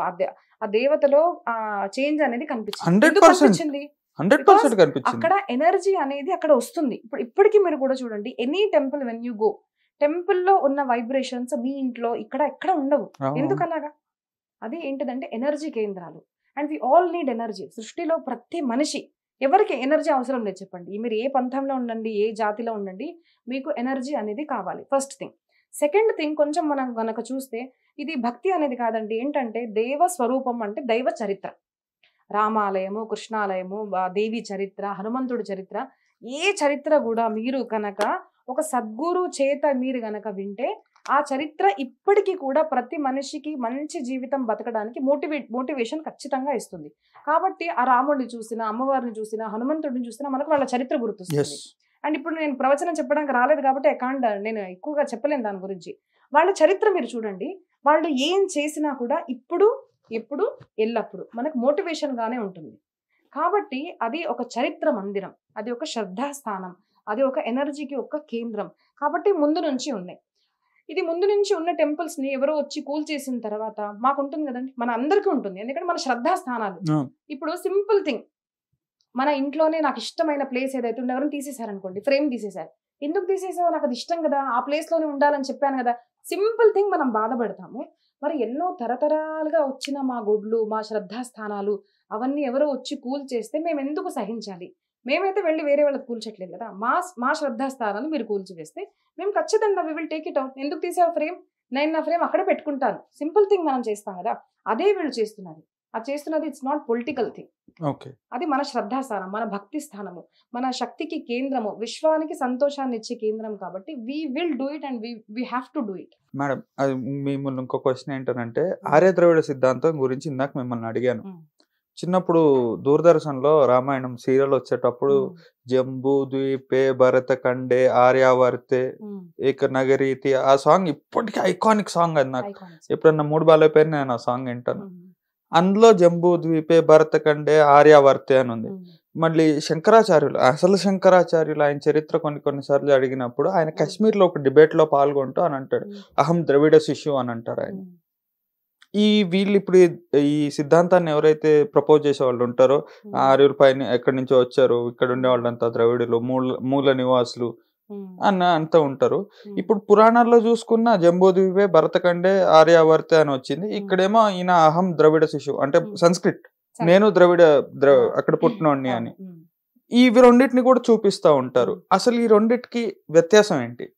ఆ దేవతలో ఆ చేంజ్ అనేది కనిపించింది. అక్కడ ఎనర్జీ అనేది అక్కడ వస్తుంది. ఇప్పటికీ మీరు కూడా చూడండి, any temple when you go, టెంపుల్లో ఉన్న వైబ్రేషన్స్ మీ ఇంట్లో ఎక్కడ ఉండవు. ఎందుకలాగా? అది ఏంటిదంటే ఎనర్జీ కేంద్రాలు. And we all need energy. సృష్టిలో ప్రతి మనిషి, ఎవరికి ఎనర్జీ అవసరం లేదు చెప్పండి? మీరు ఏ పంథంలో ఉండండి, ఏ జాతిలో ఉండండి, మీకు ఎనర్జీ అనేది కావాలి. First thing. సెకండ్ థింగ్, కొంచెం మనం గనక చూస్తే ఇది భక్తి అనేది కాదండి. ఏంటంటే దేవ స్వరూపం అంటే దైవ చరిత్ర. రామాలయము, కృష్ణాలయము, దేవి చరిత్ర, హనుమంతుడి చరిత్ర, ఏ చరిత్ర కూడా మీరు కనుక ఒక సద్గురు చేత మీరు గనక వింటే ఆ చరిత్ర ఇప్పటికీ కూడా ప్రతి మనిషికి మంచి జీవితం బతకడానికి మోటివేషన్ ఖచ్చితంగా ఇస్తుంది. కాబట్టి ఆ రాముడిని చూసినా, అమ్మవారిని చూసినా, హనుమంతుడిని చూసినా మనకు వాళ్ళ చరిత్ర గుర్తొస్తుంది. అండ్ ఇప్పుడు నేను ప్రవచనం చెప్పడానికి రాలేదు కాబట్టి నేను ఎక్కువగా చెప్పలేను దాని గురించి. వాళ్ళ చరిత్ర మీరు చూడండి, వాళ్ళు ఏం చేసినా కూడా ఎప్పుడు ఎల్లప్పుడు మనకు మోటివేషన్ గానే ఉంటుంది. కాబట్టి అది ఒక చరిత్ర మందిరం, అది ఒక శ్రద్ధాస్థానం, అది ఒక ఎనర్జీకి ఒక కేంద్రం. కాబట్టి ముందు నుంచి ఉన్నాయి. ఇది ముందు నుంచి ఉన్న టెంపుల్స్ ని ఎవరో వచ్చి కూల్ చేసిన తర్వాత మాకు ఉంటుంది కదండి, మన అందరికీ ఉంటుంది. ఎందుకంటే మన శ్రద్ధాస్థానాలు. ఇప్పుడు సింపుల్ థింగ్, మన ఇంట్లోనే నాకు ఇష్టమైన ప్లేస్ ఏదైతే ఉందో ఎవరైనా తీసేశారనుకోండి, ఫ్రేమ్ తీసేశారు. ఎందుకు తీసేసావు? నాకు అది ఇష్టం కదా, ఆ ప్లేస్ లోనే ఉండాలని చెప్పాను కదా. సింపుల్ థింగ్ మనం బాధపడతాము. మరి ఎన్నో తరతరాలుగా వచ్చిన మా గుడ్లు, మా శ్రద్ధాస్థానాలు అవన్నీ ఎవరో వచ్చి కూల్ చేస్తే మేము ఎందుకు సహించాలి? మేమైతే వెళ్ళి వేరే వాళ్ళకి కూల్చట్లేదు కదా. మా శ్రద్ధాస్థానాలు మీరు కూల్చివేస్తే మేము ఖచ్చితంగా we will take it out. ఎందుకు తీసావు ఫ్రేమ్? నేను నా ఫ్రేమ్ అక్కడే పెట్టుకుంటాను. సింపుల్ థింగ్ మనం చేస్తాం కదా, అదే వీళ్ళు చేస్తున్నది. అది చేస్తున్నది ఇట్స్ నాట్ పొలిటికల్ థింగ్. అది మన శ్రద్ధాస్థానం, మన భక్తి స్థానము, మన శక్తికి కేంద్రము, విశ్వానికి సంతోషాన్ని ఇచ్చే కేంద్రం. కాబట్టి we will do it and we have to do it. Madam, అది మిమ్మల్ని ఇంకో క్వశ్చన్ ఏంటంటే, ఆర్య ద్రవిడ సిద్ధాంతం గురించి ఇందాక మిమ్మల్ని అడిగాను. చిన్నప్పుడు దూరదర్శన్లో రామాయణం సీరియల్ వచ్చేటప్పుడు జంబూ ద్వీపే భరత కండే ఆర్యావర్తే ఏక నగరీతి, ఆ సాంగ్ ఇప్పటికీ ఐకానిక్ సాంగ్. అది నాకు ఎప్పుడన్నా మూడు బాలైపోయిన నేను ఆ సాంగ్ వింటాను. అందులో జంబూ ద్వీపే భరత కండే ఆర్యావర్తే అని ఉంది. మళ్ళీ అసలు శంకరాచార్యులు ఆయన చరిత్ర కొన్నిసార్లు అడిగినప్పుడు ఆయన కాశ్మీర్లో ఒక డిబేట్ లో పాల్గొంటూ అని అంటాడు, అహం ద్రవిడ శిష్యు అని అంటారు ఆయన. వీళ్ళు ఇప్పుడు ఈ సిద్ధాంతాన్ని ఎవరైతే ప్రపోజ్ చేసే వాళ్ళు ఉంటారో, ఆర్యుల పైన ఎక్కడి నుంచో వచ్చారు, ఇక్కడ ఉండే వాళ్ళంతా ద్రవిడులు, మూల నివాసులు అంతా ఉంటారు. ఇప్పుడు పురాణాల్లో చూసుకున్న జంబూద్వీపే భరతకండే ఆర్యావర్తే అని వచ్చింది. ఇక్కడేమో ఈయన అహం ద్రవిడ శిశు అంటే సంస్కృత్, నేను అక్కడ పుట్టినోడిని అని. ఇవి రెండింటిని కూడా చూపిస్తా ఉంటారు. అసలు ఈ రెండింటికి వ్యత్యాసం ఏంటి?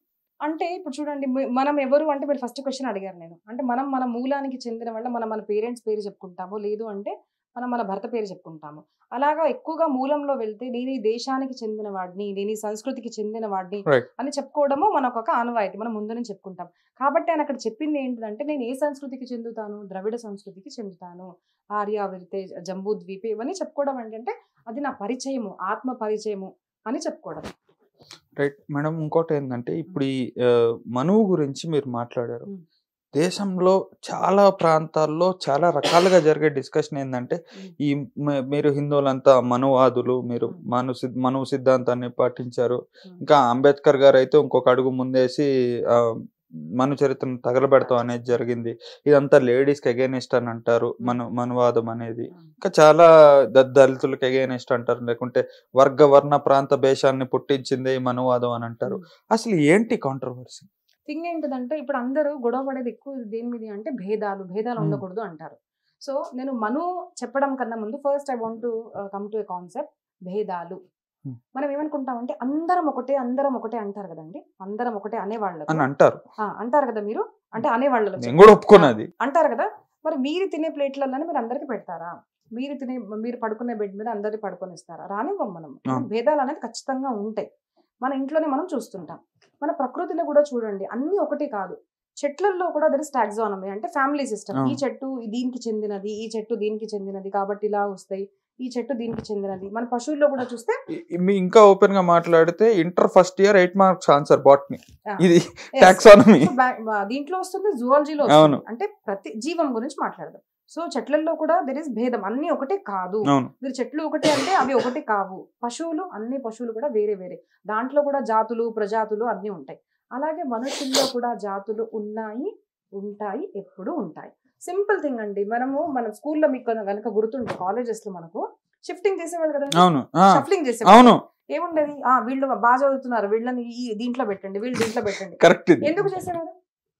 అంటే ఇప్పుడు చూడండి, మనం ఎవరు అంటే మీరు ఫస్ట్ క్వశ్చన్ అడిగారు. నేను అంటే మన మూలానికి చెందిన వాళ్ళ మన పేరెంట్స్ పేరు చెప్పుకుంటామో, లేదు అంటే మనం మన భర్త పేరు చెప్పుకుంటాము. అలాగా ఎక్కువగా మూలంలో వెళ్తే నేను ఈ దేశానికి చెందిన వాడిని, నేను ఈ సంస్కృతికి చెందిన వాడిని రైట్. అని చెప్పుకోవడము మనకొక ఆనవాయితీ. మనం ముందు నుంచి చెప్పుకుంటాం. కాబట్టి ఆయన అక్కడ చెప్పింది ఏంటిదంటే, నేను ఏ సంస్కృతికి చెందుతాను? ద్రవిడ సంస్కృతికి చెందుతాను. ఆర్యావరితే, జంబూద్వీపే ఇవన్నీ చెప్పుకోవడం ఏంటంటే, అది నా పరిచయము, ఆత్మ పరిచయము అని చెప్పుకోవడం. రైట్. మేడం ఇంకోటేందంటే ఇప్పుడు ఈ మనువు గురించి మీరు మాట్లాడారు. హ్మ్. దేశంలో చాలా ప్రాంతాల్లో చాలా రకాలుగా జరిగే డిస్కషన్ ఏందంటే, హ్మ్. ఈ మీరు హిందువులంతా మనువాదులు, మీరు హ్మ్. మనువు సిద్ధాంతాన్ని పాటించారు. హ్మ్. ఇంకా అంబేద్కర్ గారైతే ఇంకొక అడుగు ముందేసి మను చరిత్రను తగలబెడతాం అనేది జరిగింది. ఇదంతా లేడీస్‌కి అగైనిస్ట్ అని అంటారు. మనువాదం అనేది. ఇంకా చాలా దళితులకు అగైనిస్ట్ అంటారు. లేకుంటే వర్ణ ప్రాంత భేషాన్ని పుట్టించిందే ఈ మనువాదం అని అంటారు. అసలు ఏంటి కాంట్రోవర్సీ? థింగ్ ఏంటిదంటే, ఇప్పుడు అందరూ గొడవ పడేది ఎక్కువ దేని మీద అంటే భేదాలు ఉండకూడదు అంటారు. సో నేను చెప్పడం కన్నా ముందు first I want to come to a concept భేదాలు. మనం ఏమనుకుంటామంటే అందరం ఒకటే అంటారు కదండి. అందరం ఒకటే అనేవాళ్ళకు అని అంటారు. అంటారు కదా మీరు, అంటే అనేవాళ్ళలో నేను కూడా ఒప్పుకున్నది అంటారు కదా. మరి మీరు తినే ప్లేట్లలోనే మీరు అందరికి పెడతారా? మీరు పడుకునే బెడ్ మీద అందరికి పడుకొనిస్తారా? రానివ్వం మనం. భేదాలు అనేది ఖచ్చితంగా ఉంటాయి. మన ఇంట్లోనే మనం చూస్తుంటాం. మన ప్రకృతిలో కూడా చూడండి, అన్ని ఒకటి కాదు. చెట్లల్లో కూడా దర్ ఇస్ టాక్సానమీ, అంటే ఫ్యామిలీ సిస్టమ్. ఈ చెట్టు దీనికి చెందినది, ఈ చెట్టు దీనికి చెందినది కాబట్టి ఇలా వస్తాయి, ఈ చెట్టు దీనికి చెందినది. మన పశువుల్లో కూడా చూస్తే ఇంకా ఓపెన్ గా మాట్లాడితే inter first year 8 marks answer botany. ఇది టాక్సానమీ దీంట్లో వస్తుంది, జువాలజీలో వస్తుంది. అంటే ప్రతి జీవం గురించి మాట్లాడదాం. సో చెట్లల్లో కూడా దెర్ ఇస్ భేదం, అన్ని ఒకటే కాదు. మీరు చెట్లు ఒకటే అంటే అవి ఒకటి కావు. అన్ని పశువులు కూడా వేరే వేరే. దాంట్లో కూడా జాతులు, ప్రజాతులు అన్ని ఉంటాయి. అలాగే మనుషుల్లో కూడా జాతులు ఉన్నాయి, ఉంటాయి, ఎప్పుడు ఉంటాయి. సింపుల్ థింగ్ అండి. మన స్కూల్లో మీకు కనుక గుర్తుంటే కాలేజెస్ లో మనకు షిఫ్టింగ్ చేసేవాళ్ళు కదా, షఫ్లింగ్ చేసేవాళ్ళు. ఏముండేది, వీళ్ళు బాగా చదువుతున్నారు, వీళ్ళని దీంట్లో పెట్టండి, వీళ్ళు దీంట్లో పెట్టండి. కరెక్ట్. ఎందుకు చేసేవారు?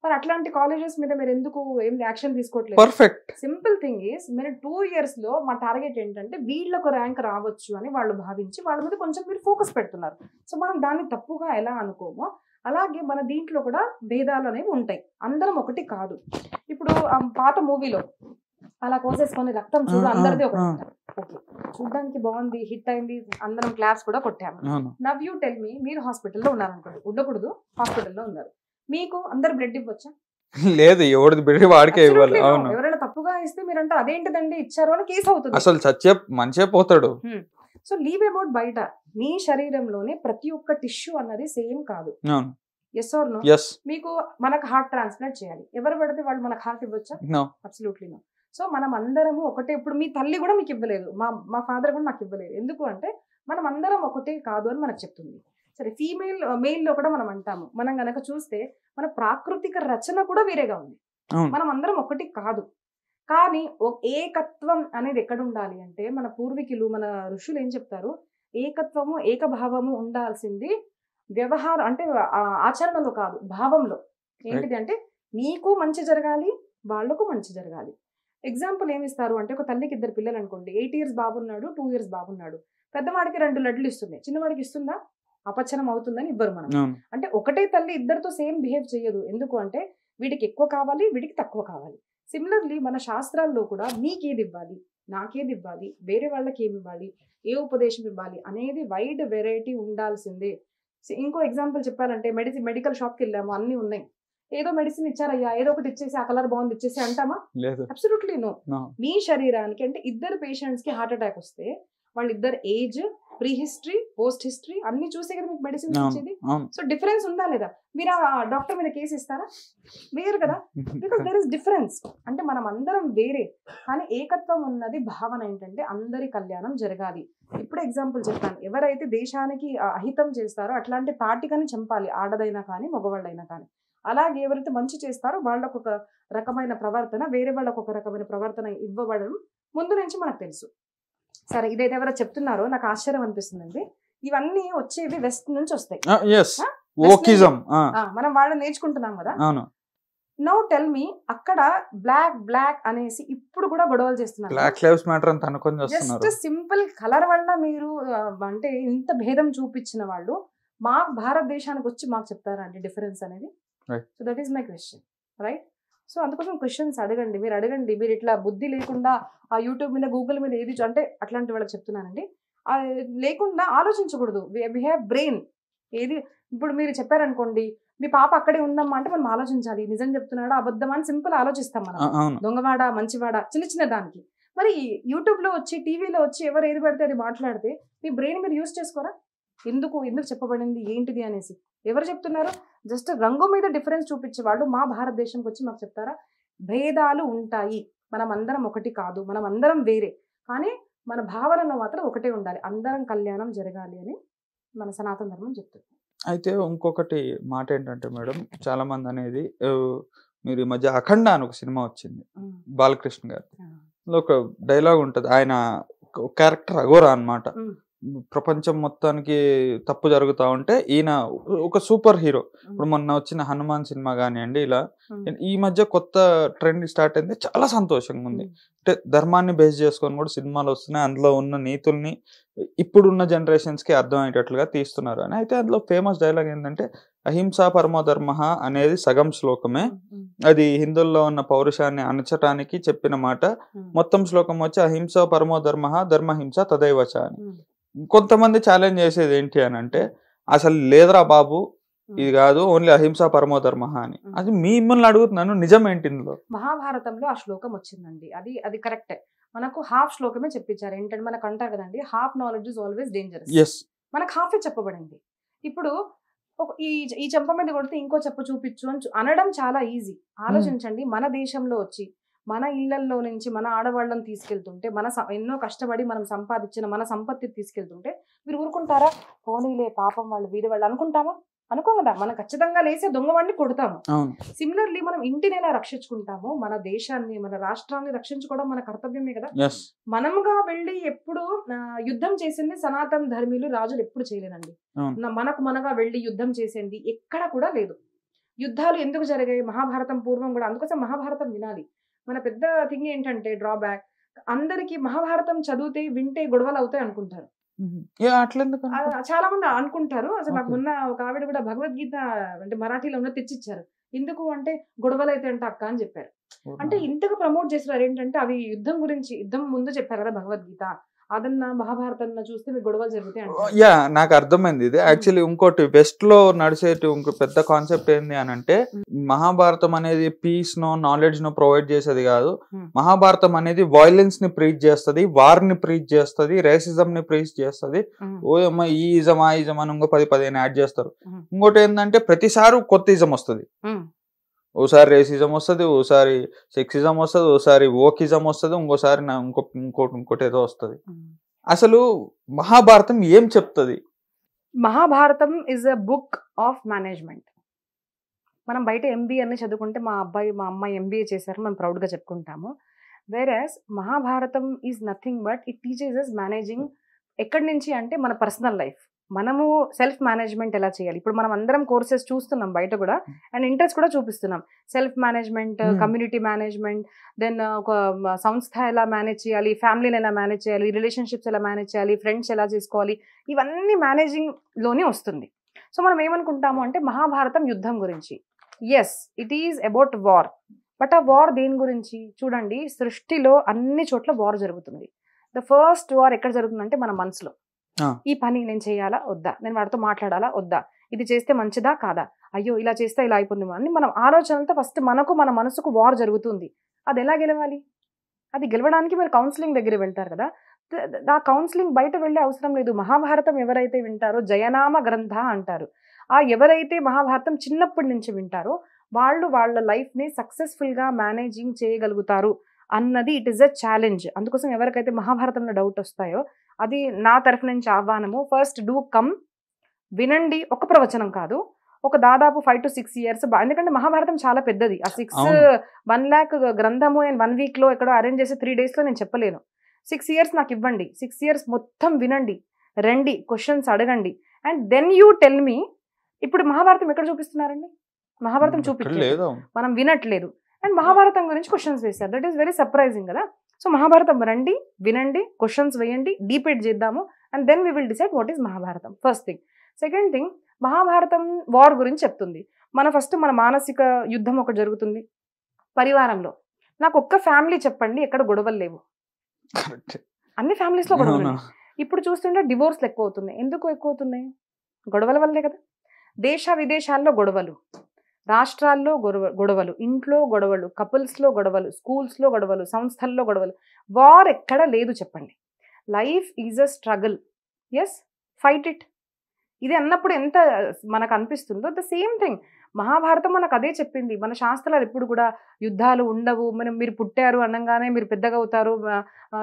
మరి అట్లాంటి కాలేజెస్ మీద మీరు ఎందుకు ఏం యాక్షన్ తీసుకోవట్లేదు? పర్ఫెక్ట్. సింపుల్ థింగ్ ఈస్, మీరు 2 years లో మా టార్గెట్ ఏంటంటే వీళ్ళకు ర్యాంక్ రావచ్చు అని వాళ్ళు భావించి వాళ్ళ మీద కొంచెం మీరు ఫోకస్ పెడుతున్నారు. సో మనం దాన్ని తప్పుగా ఎలా అనుకోమో అలాగే మన దీంట్లో కూడా భేదాలు అనేవి ఉంటాయి. అందరం ఒకటి కాదు. ఇప్పుడు పాత మూవీలో అలా కోసేసుకొని రక్తం చూడు అందరిది ఒకటి అంటారు. ఓకే, చూడడానికి బాగుంది, హిట్ అయింది, అందరం క్లాప్స్ కూడా కొట్టాము. నవ్ యూ టెల్ మీ, మీరు హాస్పిటల్లో ఉన్నారనుకోండి, ఉండకూడదు, హాస్పిటల్లో ఉన్నారు, మీకు అందరు బ్లడ్ ఇవ్వచ్చా? లేదు, ఎవరిది బ్లడ్ వాడికే ఇవ్వాలి. అవును. ఎవరైనా తప్పుగా ఇస్తే మీరు అంటారు అదేంటిదండి ఇచ్చారు అని కేసు అవుతుంది. అసలు మనిషే పోతాడు. సో లీవ్ అబౌట్ బయట, మీ శరీరంలోనే ప్రతి ఒక్క టిష్యూ అన్నది సేమ్ కాదు. Yes or no? మీకు మనకు హార్ట్ ట్రాన్స్ప్లాంట్ చేయాలి, ఎవరు పడితే వాళ్ళు మనకు హార్ట్ ఇవ్వచ్చా? Absolutely no. సో మనం అందరము ఒకటే. ఇప్పుడు మీ తల్లి కూడా మీకు ఇవ్వలేదు, మా ఫాదర్ కూడా నాకు ఇవ్వలేదు. ఎందుకు అంటే మనం అందరం ఒకటే కాదు అని మనకు చెప్తుంది. సరే, మెయిల్లో కూడా మనం అంటాము. మనం గనక చూస్తే మన ప్రాకృతిక రచన కూడా వేరేగా ఉంది. మనం అందరం ఒకటి కాదు. కానీ ఏకత్వం అనేది ఎక్కడ ఉండాలి అంటే, మన పూర్వీకులు, మన ఋషులు ఏం చెప్తారు, ఏకత్వము, ఏకభావము ఉండాల్సింది వ్యవహారం అంటే ఆచరణలో కాదు, భావంలో. ఏంటిది అంటే నీకు మంచి జరగాలి, వాళ్లకు మంచి జరగాలి. ఎగ్జాంపుల్ ఏమిస్తారు అంటే, ఒక తల్లికి 2 పిల్లలు అనుకోండి, 8 years బాబున్నాడు, 2 years బాబున్నాడు. పెద్దవాడికి 2 లడ్లు ఇస్తుంది, చిన్నవాడికి ఇస్తుందా? అపచనం అవుతుందని ఇవ్వరు మనం. అంటే ఒకటే తల్లి ఇద్దరితో సేమ్ బిహేవ్ చేయదు. ఎందుకు అంటే వీడికి ఎక్కువ కావాలి, వీడికి తక్కువ కావాలి. సిమిలర్లీ మన శాస్త్రాల్లో కూడా మీకేది ఇవ్వాలి, నాకేది ఇవ్వాలి, వేరే వాళ్ళకి ఏమి ఇవ్వాలి, ఏ ఉపదేశం ఇవ్వాలి అనేది వైడ్ వెరైటీ ఉండాల్సిందే. ఇంకో ఎగ్జాంపుల్ చెప్పాలంటే, మెడికల్ షాప్కి వెళ్ళాము, అన్ని ఉన్నాయి, ఏదో మెడిసిన్ ఇచ్చారయ్యా, ఏదో ఒకటి ఇచ్చేసి ఆ కలర్ బాగుంది ఇచ్చేసి అంటామా? Absolutely no. మీ శరీరానికి అంటే ఇద్దరు పేషెంట్స్ కి హార్ట్ అటాక్ వస్తే వాళ్ళిద్దరు age, pre history, post history అన్ని చూసే కదా మీకు మెడిసిన్స్ ఇచ్చేది. సో డిఫరెన్స్ ఉందా లేదా? మీరు ఆ డాక్టర్ మీద కేసు ఇస్తారా? వేరు కదా, బికాస్ దేర్ ఇస్ డిఫరెన్స్. అంటే మనం అందరం వేరే, కానీ ఏకత్వం ఉన్నది భావన ఏంటంటే అందరి కళ్యాణం జరగాలి. ఇప్పుడు ఎగ్జాంపుల్ చెప్పాను, ఎవరైతే దేశానికి అహితం చేస్తారో అట్లాంటి తాటికని చంపాలి, ఆడదైనా కానీ మగవాళ్ళైనా కానీ. అలాగే ఎవరైతే మంచి చేస్తారో వాళ్ళకు ఒక రకమైన ప్రవర్తన, వేరే వాళ్ళకు ఒక రకమైన ప్రవర్తన ఇవ్వబడడం ముందు నుంచి మనకు తెలుసు. సరే, ఇదైతే ఎవరో చెప్తున్నారో నాకు ఆశ్చర్యం అనిపిస్తుందండి. ఇవన్నీ వచ్చేవి వెస్ట్ నుంచి వస్తాయి. మనం వాళ్ళని నేర్చుకుంటున్నాం కదా. నౌ టెల్ మీ, అక్కడ బ్లాక్ అనేసి ఇప్పుడు కూడా గొడవలు చేస్తున్నారు. జస్ట్ సింపుల్ కలర్ వల్ల మీరు అంటే ఇంత భేదం చూపించిన వాళ్ళు మా భారతదేశానికి వచ్చి మాకు చెప్తారా అండి డిఫరెన్స్ అనేది? So that is my question, right? So అందుకోసం క్వశ్చన్స్ అడగండి, మీరు అడగండి. మీరు ఇట్లా బుద్ధి లేకుండా ఆ యూట్యూబ్ మీద గూగుల్ మీద ఏది అంటే అట్లాంటి వాళ్ళకి చెప్తున్నానండి, లేకుండా ఆలోచించకూడదు. We have brain. ఏది ఇప్పుడు మీరు చెప్పారనుకోండి, మీ పాప అక్కడే ఉందమ్మా అంటే మనం ఆలోచించాలి, నిజం చెప్తున్నాడా అబద్ధమా అని సింపుల్ ఆలోచిస్తాం మనం. అవును. దొంగవాడా మంచివాడా చిన్న చిన్న దానికి. మరి యూట్యూబ్లో వచ్చి టీవీలో వచ్చి ఎవరు ఏది పడితే అది మాట్లాడితే మీ బ్రెయిన్ మీరు యూజ్ చేసుకోరా? ఎందుకు ఎందుకు చెప్పబడింది ఏంటిది అనేసి ఎవరు చెప్తున్నారు? జస్ట్ రంగు మీద డిఫరెన్స్ చూపించేవాళ్ళు మా భారతదేశంకి వచ్చి మాకు చెప్తారా? భేదాలు ఉంటాయి, మనం అందరం ఒకటి కాదు, మనం అందరం వేరే, కానీ మన భావనలో మాత్రం ఒకటే ఉండాలి, అందరం కళ్యాణం జరగాలి అని మన సనాతన ధర్మం చెప్తుంది. అయితే ఇంకొకటి మాట ఏంటంటే మేడం, చాలా మంది అనేది మీరు ఈ మధ్య అఖండ అని ఒక సినిమా వచ్చింది బాలకృష్ణ గారు, ఒక డైలాగ్ ఉంటుంది, ఆయన క్యారెక్టర్ అఘోరా అన్నమాట. ప్రపంచం మొత్తానికి తప్పు జరుగుతూ ఉంటే ఈయన ఒక సూపర్ హీరో. ఇప్పుడు మొన్న వచ్చిన హనుమాన్ సినిమా కానివ్వండి, ఇలా ఈ మధ్య కొత్త ట్రెండ్ స్టార్ట్ అయింది, చాలా సంతోషంగా ఉంది. అంటే ధర్మాన్ని బేస్ చేసుకొని కూడా సినిమాలు వస్తున్నాయి, అందులో ఉన్న నీతుల్ని ఇప్పుడున్న జనరేషన్స్కి అర్థమయ్యేటట్లుగా తీస్తున్నారు అని. అయితే అందులో ఫేమస్ డైలాగ్ ఏంటంటే, అహింసా పరమో ధర్మ అనేది సగం శ్లోకమే, అది హిందువుల్లో ఉన్న పౌరుషాన్ని అణచటానికి చెప్పిన మాట. మొత్తం శ్లోకం వచ్చి అహింసా పరమో ధర్మ ధర్మహింస తదైవచ అని. కొంతమంది ఛాలెంజ్ చేసేది ఏంటి అని అంటే, అసలు లేదురా బాబు, ఇది కాదు, ఓన్లీ అహింసా పరమో ధర్మ అని. అది మిమ్మల్ని అడుగుతున్నాను, నిజం ఏంటి ఇందులో? మహాభారతంలో ఆ శ్లోకం వచ్చిందండి, అది కరెక్టే. మనకు హాఫ్ శ్లోకమే చెప్పించారు. ఏంటంటే మనకు అంటారు కదండి, half knowledge is always dangerous. మనకు హాఫే చెప్పబడింది. ఇప్పుడు ఈ చెంప మీద కొడితే ఇంకో చెప్ప చూపించు అని అనడం చాలా ఈజీ. ఆలోచించండి, మన దేశంలో వచ్చి మన ఇళ్లల్లో నుంచి మన ఆడవాళ్ళని తీసుకెళ్తుంటే, ఎన్నో కష్టపడి మనం సంపాదించిన మన సంపత్తి తీసుకెళ్తుంటే మీరు ఊరుకుంటారా? పోనీలే పాపం వాళ్ళు వీధి వాళ్ళు అనుకుంటామా? అనుకోం కదా. మనం ఖచ్చితంగా లేసే దొంగవాడిని కొడతాము. సిమిలర్లీ మనం ఇంటిని ఎలా రక్షించుకుంటామో మన దేశాన్ని మన రాష్ట్రాన్ని రక్షించుకోవడం మన కర్తవ్యమే కదా. మనముగా వెళ్ళి ఎప్పుడు యుద్ధం చేసింది సనాతన ధర్మీయులు రాజులు ఎప్పుడు చేయలేదండి. మనగా వెళ్ళి యుద్ధం చేసేది ఎక్కడ కూడా లేదు. యుద్ధాలు ఎందుకు జరిగాయి? మహాభారతం పూర్వం కూడా. అందుకోసం మహాభారతం వినాలి. మన పెద్ద థింగ్ ఏంటంటే డ్రాబ్యాక్, అందరికి మహాభారతం చదివితే వింటే గొడవలు అవుతాయి అనుకుంటారు. చాలా మంది అనుకుంటారు. అసలు నాకు మొన్న ఒక ఆవిడ కూడా భగవద్గీత అంటే మరాఠీలో ఉన్న తెచ్చిచ్చారు. ఎందుకు అంటే గొడవలు అయితే అంటే అక్క అని చెప్పారు. అంటే ఇంతగా ప్రమోట్ చేస్తున్నారు. ఏంటంటే అవి యుద్ధం గురించి, యుద్ధం ముందు చెప్పారు కదా భగవద్గీత, అదన్నా మహాభారతం చూస్తే మీకు గొడవలు జరుగుతాయి అంటే. నాకు అర్థమైంది. ఇది యాక్చువల్లీ ఇంకోటి వెస్ట్ లో నడిచేటి ఇంకో పెద్ద కాన్సెప్ట్ ఏంది అని అంటే, మహాభారతం అనేది peace no knowledge no provide చేసేది కాదు. మహాభారతం అనేది వైలెన్స్ ని ప్రీచ్ చేస్తుంది, వార్ ని ప్రీచ్ చేస్తుంది, రేసిజం ని ప్రీచ్ చేస్తుంది. ఓయమ్మ ఈ ఇజం ఆ ఇజం అని ఇంకో 10-15 యాడ్ చేస్తారు. ఇంకోటి ఏంటంటే ప్రతిసారి కొత్త ఇజం వస్తుంది. ఓసారి రేసిజం వస్తుంది, ఓసారి సెక్సిజం వస్తుంది, ఓసారి ఓకిజం వస్తుంది, ఇంకోసారి ఇంకోటి ఏదో వస్తుంది. అసలు మహాభారతం ఏం చెప్తుంది? Mahabharatam is a book of management. మనం బయట ఎంబీఏ అన్ని చదువుకుంటే, మా అమ్మాయి ఎంబీఏ చేశారు మనం ప్రౌడ్గా చెప్పుకుంటాము. Whereas Mahabharatam is nothing but it teaches us managing. ఎక్కడి నుంచి అంటే మన పర్సనల్ లైఫ్, మనము సెల్ఫ్ మేనేజ్మెంట్ ఎలా చేయాలి. ఇప్పుడు మనం అందరం కోర్సెస్ చూస్తున్నాం బయట కూడా, అండ్ ఇంట్రెస్ట్ కూడా చూపిస్తున్నాం. Self management, community management, then ఒక సంస్థ ఎలా మేనేజ్ చేయాలి, ఫ్యామిలీని ఎలా మేనేజ్ చేయాలి, రిలేషన్షిప్స్ ఎలా మేనేజ్ చేయాలి, ఫ్రెండ్స్ ఎలా చేసుకోవాలి, ఇవన్నీ మేనేజింగ్ లోనే వస్తుంది. సో మనం ఏమనుకుంటాము అంటే మహాభారతం యుద్ధం గురించి. Yes, it is about war. But ఆ వార్ దేని గురించి చూడండి, సృష్టిలో అన్ని చోట్ల వార్ జరుగుతుంది. ద ఫస్ట్ వార్ ఎక్కడ జరుగుతుందంటే మన మనసులో. ఈ పని నేను చేయాలా వద్దా, నేను వాడితో మాట్లాడాలా వద్దా, ఇది చేస్తే మంచిదా కాదా, అయ్యో ఇలా చేస్తే ఇలా అయిపోతుంది అని మనం ఆలోచనలతో ఫస్ట్ మన మనసుకు వార్ జరుగుతుంది. అది ఎలా గెలవాలి? అది గెలవడానికి మీరు కౌన్సిలింగ్ దగ్గర వెళ్తారు కదా. ఆ కౌన్సిలింగ్ బయట వెళ్ళే అవసరం లేదు. మహాభారతం ఎవరైతే వింటారో జయనామ గ్రంథ అంటారు. ఆ ఎవరైతే మహాభారతం చిన్నప్పటి నుంచి వింటారో వాళ్ళు వాళ్ళ లైఫ్ని సక్సెస్ఫుల్గా మేనేజింగ్ చేయగలుగుతారు అన్నది ఇట్ ఈస్ అ ఛాలెంజ్. అందుకోసం ఎవరికైతే మహాభారతంలో డౌట్ వస్తాయో అది నా తరఫు నుంచి ఆహ్వానము. ఫస్ట్ డూ కమ్, వినండి. ఒక ప్రవచనం కాదు, ఒక దాదాపు 5 to 6 years. ఎందుకంటే మహాభారతం చాలా పెద్దది. ఆ 1 lakh గ్రంథము అండ్ 1 week లో ఎక్కడో అరేంజ్ చేసి 3 days లో నేను చెప్పలేను. 6 years నాకు ఇవ్వండి. 6 years మొత్తం వినండి, రండి, క్వశ్చన్స్ అడగండి, and then you tell me. ఇప్పుడు మహాభారతం ఎక్కడ చూపిస్తున్నారండి? మహాభారతం చూపించలేదు, మనం వినట్లేదు. అండ్ మహాభారతం గురించి క్వశ్చన్స్ వేశారు. దట్ ఈస్ వెరీ సర్ప్రైజింగ్ కదా. సో మహాభారతం రండి, వినండి, క్వశ్చన్స్ వేయండి, డిబేట్ చేద్దాము, and then we will decide what is Mahabharatam. First thing. Second thing, Mahabharatam war గురించి చెప్తుంది. మన మానసిక యుద్ధం ఒకటి జరుగుతుంది. పరివారంలో నాకు ఒక్క ఫ్యామిలీ చెప్పండి ఎక్కడ గొడవలు లేవు. కరెక్ట్. అన్ని ఫ్యామిలీస్ లో గొడవలు అవును. ఉన్నాయి. ఇప్పుడు చూస్తుంటే డివోర్స్లు ఎక్కువ అవుతున్నాయి. ఎందుకు ఎక్కువ అవుతున్నాయి? గొడవల వల్లే కదా. దేశ విదేశాల్లో గొడవలు, రాష్ట్రాల్లో గొడవలు, ఇంట్లో గొడవలు, కపుల్స్లో గొడవలు, స్కూల్స్లో గొడవలు, సంస్థల్లో గొడవలు. వార్ ఎక్కడ లేదు చెప్పండి. Life is a struggle. Yes, fight it. ఇది అన్నప్పుడు ఎంత మనకు అనిపిస్తుందో ద సేమ్ థింగ్ మహాభారతం మనకు అదే చెప్పింది. మన శాస్త్రాలు ఎప్పుడు కూడా యుద్ధాలు ఉండవు, మీరు పుట్టారు అనగానే మీరు పెద్దగా అవుతారు,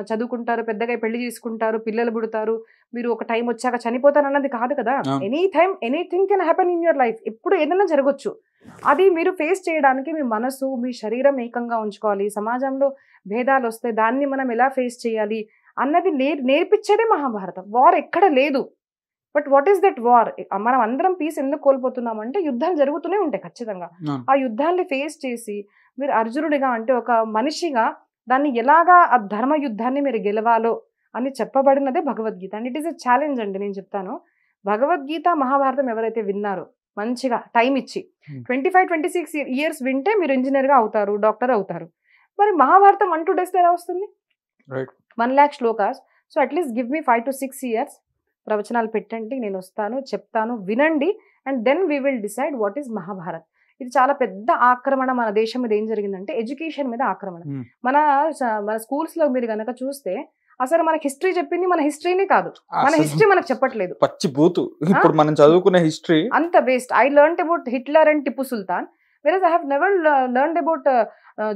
చదువుకుంటారు, పెద్దగా పెళ్లి చేసుకుంటారు, పిల్లలు పుడతారు, మీరు ఒక టైం వచ్చాక చనిపోతారు అన్నది కాదు కదా. Any time anything can happen in your life. ఎప్పుడు ఏదైనా జరగచ్చు. అది మీరు ఫేస్ చేయడానికి మీ మనసు, మీ శరీరం ఏకంగా ఉంచుకోవాలి. సమాజంలో భేదాలు వస్తే దాన్ని మనం ఎలా ఫేస్ చేయాలి అన్నది నేర్పించేదే మహాభారతం. వార్ ఎక్కడ లేదు. But what is that war? మనం అందరం పీస్ ఎందుకు కోల్పోతున్నామంటే యుద్ధాలు జరుగుతూనే ఉంటాయి ఖచ్చితంగా. ఆ యుద్ధాన్ని ఫేస్ చేసి మీరు అర్జునుడిగా అంటే ఒక మనిషిగా దాన్ని ఎలాగా ఆ ధర్మ యుద్ధాన్ని మీరు గెలవాలో అని చెప్పబడినదే Bhagavad Gita. And it is a challenge అండి. నేను చెప్తాను, భగవద్గీత మహాభారతం ఎవరైతే విన్నారో మంచిగా టైం ఇచ్చి 25-26 ఇయర్స్ వింటే మీరు ఇంజనీర్గా అవుతారు, డాక్టర్ అవుతారు. మరి మహాభారతం 1-2 days ఎలా వస్తుంది? 1 lakh shlokas. So at least give me 5 to 6 years. ప్రవచనాలు పెట్టండి, నేను వస్తాను, చెప్తాను, వినండి. And then we will decide what is Mahabharat. ఇది చాలా పెద్ద ఆక్రమణ మన దేశం మీద. ఏం జరిగిందంటే ఎడ్యుకేషన్ మీద ఆక్రమణ. మన స్కూల్స్ లో మీరు కనుక చూస్తే అసలు మనకి హిస్టరీ చెప్పింది మన హిస్టరీనే కాదు, మన హిస్టరీ మనకు చెప్పట్లేదు. పచ్చి బూతు. ఇప్పుడు మనం చదువుకునే హిస్టరీ అంత waste. I learned about Hitler and Tipu Sultan, whereas I have never learned about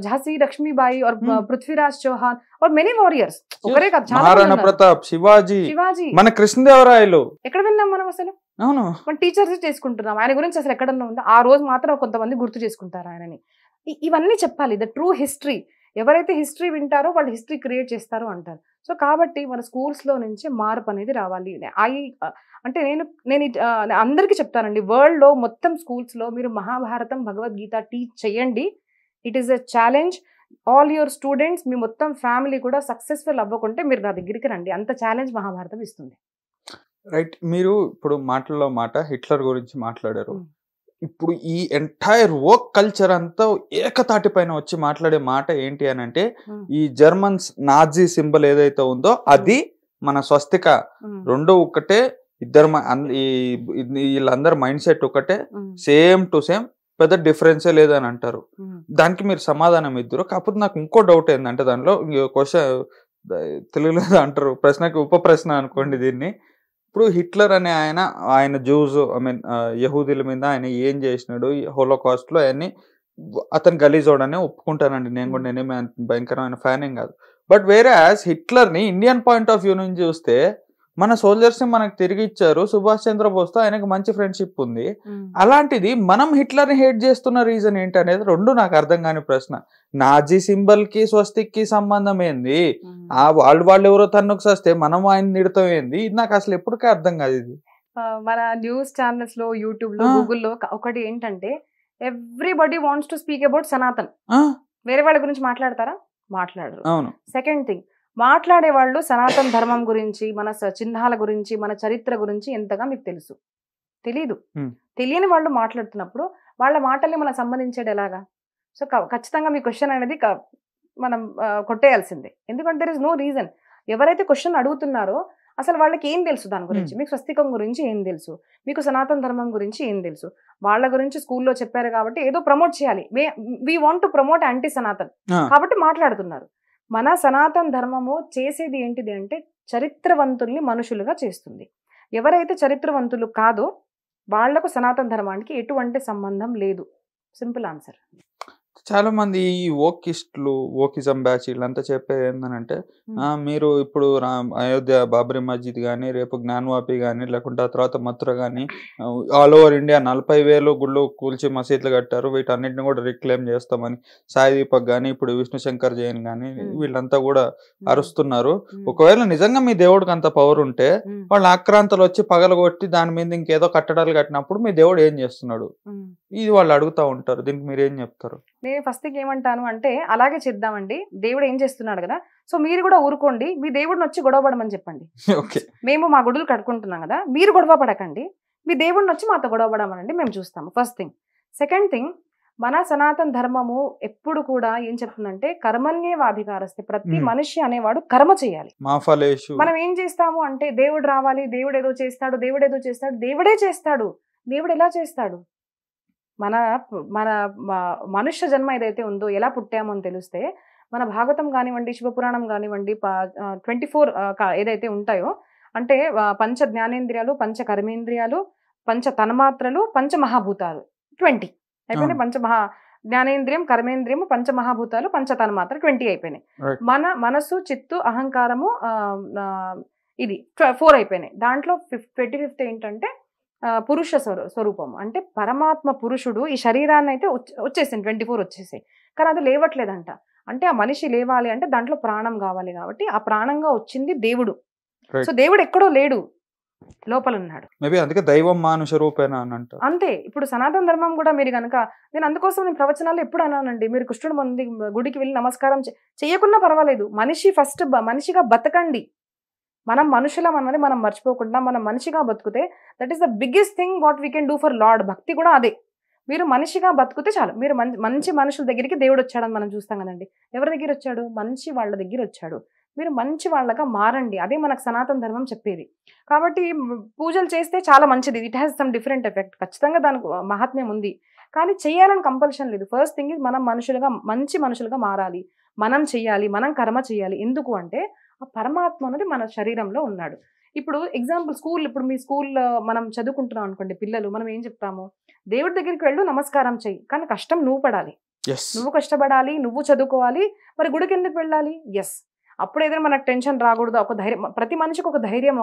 Jhansi Lakshmi Bai or Prithviraj Chauhan or many warriors. ఒకరే కాదు, చాలా మహారాణా ప్రతాప్, శివాజీ, మన కృష్ణదేవరాయలు ఎక్కడ విన్నాం మనం అసలు? అవును, మన టీచర్స్ చేసుకుంటున్నాం. ఆయన గురించి అసలు ఎక్కడన్నా ఉందా? ఆ రోజు మాత్రం కొంతమంది గుర్తు చేసుకుంటారు ఆయనని. ఇవన్నీ చెప్పాలి. The true history. ఎవరైతే హిస్టరీ వింటారో వాళ్ళు హిస్టరీ క్రియేట్ చేస్తారు అంటారు. సో కాబట్టి మన స్కూల్స్ లో నుంచి మార్పు అనేది రావాలి. అంటే నేను అందరికీ చెప్తానండి, వరల్డ్ లో మొత్తం స్కూల్స్ లో మీరు మహాభారతం, భగవద్గీత టీచ్ చేయండి. It is a challenge. All your students, మీ మొత్తం ఫ్యామిలీ కూడా సక్సెస్ఫుల్ అవ్వకుంటే మీరు నా దగ్గరికి రండి. అంత ఛాలెంజ్ మహాభారతం ఇస్తుంది. రైట్. మీరు ఇప్పుడు మాటల్లో మాట హిట్లర్ గురించి మాట్లాడారు. ఇప్పుడు ఈ ఎంటైర్ వర్క్ కల్చర్ అంతా ఏకతాటి పైన వచ్చి మాట్లాడే మాట ఏంటి అని అంటే, ఈ జర్మన్స్ నాజీ సింబల్ ఏదైతే ఉందో అది మన స్వస్తిక రెండు ఒకటే, ఇద్దరు వీళ్ళందరి మైండ్ సెట్ ఒకటే, సేమ్ టు సేమ్, పెద్ద డిఫరెన్సే లేదని అంటారు. దానికి మీరు సమాధానం ఇద్దరు. కాకపోతే నాకు ఇంకో డౌట్ ఏంటంటే, దానిలో క్వశ్చన్ తెలుగులో అంటారు, ప్రశ్నకి ఉప ప్రశ్న అనుకోండి దీన్ని. ఇప్పుడు హిట్లర్ అనే ఆయన జూస్ యహూదీల మీద ఆయన ఏం చేసినాడు హోలోకాస్ట్ లో, అవన్నీ అతను గలీజోడనే ఒప్పుకుంటానండి నేను కూడా. నేనేమి భయంకరమైన ఫ్యాన్ ఏం కాదు. బట్ వేరే హిట్లర్ ని ఇండియన్ పాయింట్ ఆఫ్ వ్యూ నుంచి చూస్తే మన సోల్జర్స్ ని మనకు తిరిగి ఇచ్చారు. సుభాష్ చంద్రబోస్ తో ఆయనకు మంచి ఫ్రెండ్షిప్ ఉంది. అలాంటిది మనం హిట్లర్ ని హేట్ చేస్తున్న రీజన్ ఏంటి అనేది రెండు నాకు అర్థం కాని ప్రశ్న. నాజీ సింబల్ కి స్వస్తిక్ కి సంబంధం ఏంది? వాళ్ళు ఎవరో తన్నుకు వస్తే మనం ఆయన నిడతాం ఏంది? ఇది నాకు అసలు ఎప్పటికే అర్థం కాదు. ఇది మన న్యూస్ ఛానల్స్ లో, యూట్యూబ్ లో, గూగుల్లో ఒకటి ఏంటంటే, everybody wants to speak about Sanatan. వేరే వాళ్ళ గురించి మాట్లాడతారా? మాట్లాడరు. అవును. సెకండ్ థింగ్, మాట్లాడే వాళ్ళు సనాతన ధర్మం గురించి, మన చిహ్నాల గురించి, మన చరిత్ర గురించి ఎంతగా మీకు తెలుసు? తెలీదు. తెలియని వాళ్ళు మాట్లాడుతున్నప్పుడు వాళ్ళ మాటల్ని మనం సంబంధించేది ఎలాగా? సో ఖచ్చితంగా మీ క్వశ్చన్ అనేది మనం కొట్టేయాల్సిందే. ఎందుకంటే దెర్ ఇస్ నో రీజన్. ఎవరైతే క్వశ్చన్ అడుగుతున్నారో అసలు వాళ్ళకి ఏం తెలుసు దాని గురించి? మీకు స్వస్తికం గురించి ఏం తెలుసు? మీకు సనాతన ధర్మం గురించి ఏం తెలుసు? వాళ్ళ గురించి స్కూల్లో చెప్పారు కాబట్టి ఏదో ప్రమోట్ చేయాలి. We want to promote anti Sanatan కాబట్టి మాట్లాడుతున్నారు. మన సనాతన ధర్మము చేసేది ఏంటిది అంటే చరిత్రవంతుల్ని మనుషులుగా చేస్తుంది. ఎవరైతే చరిత్రవంతులు కాదో వాళ్లకు సనాతన ధర్మానికి ఎటువంటి సంబంధం లేదు. Simple answer. చాలా మంది ఈ ఓకిస్టులు, ఓకిజం బ్యాచ్ వీళ్ళంతా చెప్పేది ఏంటంటే, మీరు ఇప్పుడు అయోధ్య బాబ్రీ మస్జిద్ కానీ, రేపు జ్ఞానవాపి కానీ, లేకుంటే ఆ తర్వాత మథుర కానీ, ఆల్ ఓవర్ ఇండియా 40,000 గుళ్ళు కూల్చి మసీద్లు కట్టారు, వీటన్నిటిని కూడా రిక్లెయిమ్ చేస్తామని సాయి దీపక్ కానీ, ఇప్పుడు విష్ణు శంకర్ జైన్ కానీ వీళ్ళంతా కూడా అరుస్తున్నారు. ఒకవేళ నిజంగా మీ దేవుడికి అంత పవర్ ఉంటే వాళ్ళు ఆక్రాంతలు వచ్చి పగలగొట్టి దాని మీద ఇంకేదో కట్టడాలు కట్టినప్పుడు మీ దేవుడు ఏం చేస్తున్నాడు? ఇది వాళ్ళు అడుగుతా ఉంటారు. దీనికి మీరు ఏం చెప్తారు? నేను ఫస్ట్ ఏమంటాను అంటే, అలాగే చేద్దామండి, దేవుడు ఏం చేస్తున్నాడు కదా, సో మీరు కూడా ఊరుకోండి, మీ దేవుడిని వచ్చి గొడవ పడమని చెప్పండి. మేము మా గుడులు కట్టుకుంటున్నాం కదా, మీరు గొడవ పడకండి, మీ దేవుడిని వచ్చి మాతో గొడవ పడమనండి, మేము చూస్తాము. First thing. సెకండ్ థింగ్, మన సనాతన ధర్మము ఎప్పుడు కూడా ఏం చెప్తుందంటే కర్మణ్యేవాధికారస్తే, ప్రతి మనిషి అనేవాడు కర్మ చేయాలి. మా ఫలేషు. మనం ఏం చేస్తాము అంటే దేవుడు రావాలి, దేవుడు ఏదో చేస్తాడు, దేవుడు ఏదో చేస్తాడు. దేవుడే చేస్తాడు. దేవుడు ఎలా చేస్తాడు? మన మన మనుష్య జన్మ ఏదైతే ఉందో, ఎలా పుట్టామో అని తెలిస్తే మన భాగవతం కానివ్వండి, శివపురాణం కానివ్వండి, 24 ఏదైతే ఉంటాయో అంటే పంచ జ్ఞానేంద్రియాలు, పంచ కర్మేంద్రియాలు, పంచ తన్మాత్రలు, పంచ మహాభూతాలు 20 అయిపోయినాయి. పంచమహా జ్ఞానేంద్రియం, కర్మేంద్రియము, పంచమహాభూతాలు, పంచ తన్మాత్రలు 20 అయిపోయినాయి. మన మనసు, చిత్తు, అహంకారము ఇది 4 అయిపోయినాయి. దాంట్లో 25th ఏంటంటే పురుష స్వరూపం అంటే పరమాత్మ పురుషుడు ఈ శరీరాన్ని అయితే వచ్చేసింది, 24 వచ్చేసాయి. కానీ అది లేవట్లేదంట. అంటే ఆ మనిషి లేవాలి అంటే దాంట్లో ప్రాణం కావాలి. కాబట్టి ఆ ప్రాణంగా వచ్చింది దేవుడు. సో దేవుడు ఎక్కడో లేడు, లోపల ఉన్నాడు. మేబీ అందుకే దైవం మానుష రూపేణ అని అంటారు. అంతే. ఇప్పుడు సనాతన ధర్మం కూడా మీరు కనుక, నేను అందుకోసం నేను ప్రవచనాలు ఎప్పుడు అన్నానండి, మీరు కృష్ణుడు మంది గుడికి వెళ్ళి నమస్కారం చేయకున్నా పర్వాలేదు, మనిషి ఫస్ట్ మనిషిగా బతకండి. మనం మనుషులం అన్నది మనం మర్చిపోకుండా మనం మనిషిగా బతుకుతే that is the biggest thing what we can do for lord. భక్తి కూడా అదే. మీరు మనిషిగా బతుకుతే చాలు. మీరు మంచి మనుషుల దగ్గరికి దేవుడు వచ్చాడని మనం చూస్తాం కదండి. ఎవరి దగ్గర వచ్చాడు? మంచి వాళ్ళ దగ్గర వచ్చాడు. మీరు మంచి వాళ్ళగా మారండి. అదే మనకు సనాతన ధర్మం చెప్పేది. కాబట్టి పూజలు చేస్తే చాలా మంచిది. It has some different effect. ఖచ్చితంగా దానికి మహాత్మ్యం ఉంది. కానీ చేయాలని కంపల్షన్ లేదు. ఫస్ట్ థింగ్ ఇస్ మనం మంచి మనుషులుగా మారాలి. మనం చెయ్యాలి, మనం కర్మ చేయాలి. ఎందుకు అంటే ఆ పరమాత్మ అనేది మన శరీరంలో ఉన్నాడు. ఇప్పుడు ఎగ్జాంపుల్ ఇప్పుడు మీ స్కూల్లో మనం చదువుకుంటున్నాం అనుకోండి, పిల్లలు మనం ఏం చెప్తాము? దేవుడి దగ్గరికి వెళ్ళు, నమస్కారం చెయ్యి. కానీ కష్టం నువ్వు పడాలి, నువ్వు కష్టపడాలి, నువ్వు చదువుకోవాలి. మరి గుడికి ఎందుకు వెళ్ళాలి? అప్పుడు ఏదైనా మనకు టెన్షన్ రాకూడదు. ఒక ధైర్యం, ప్రతి మనిషికి ఒక ధైర్యం,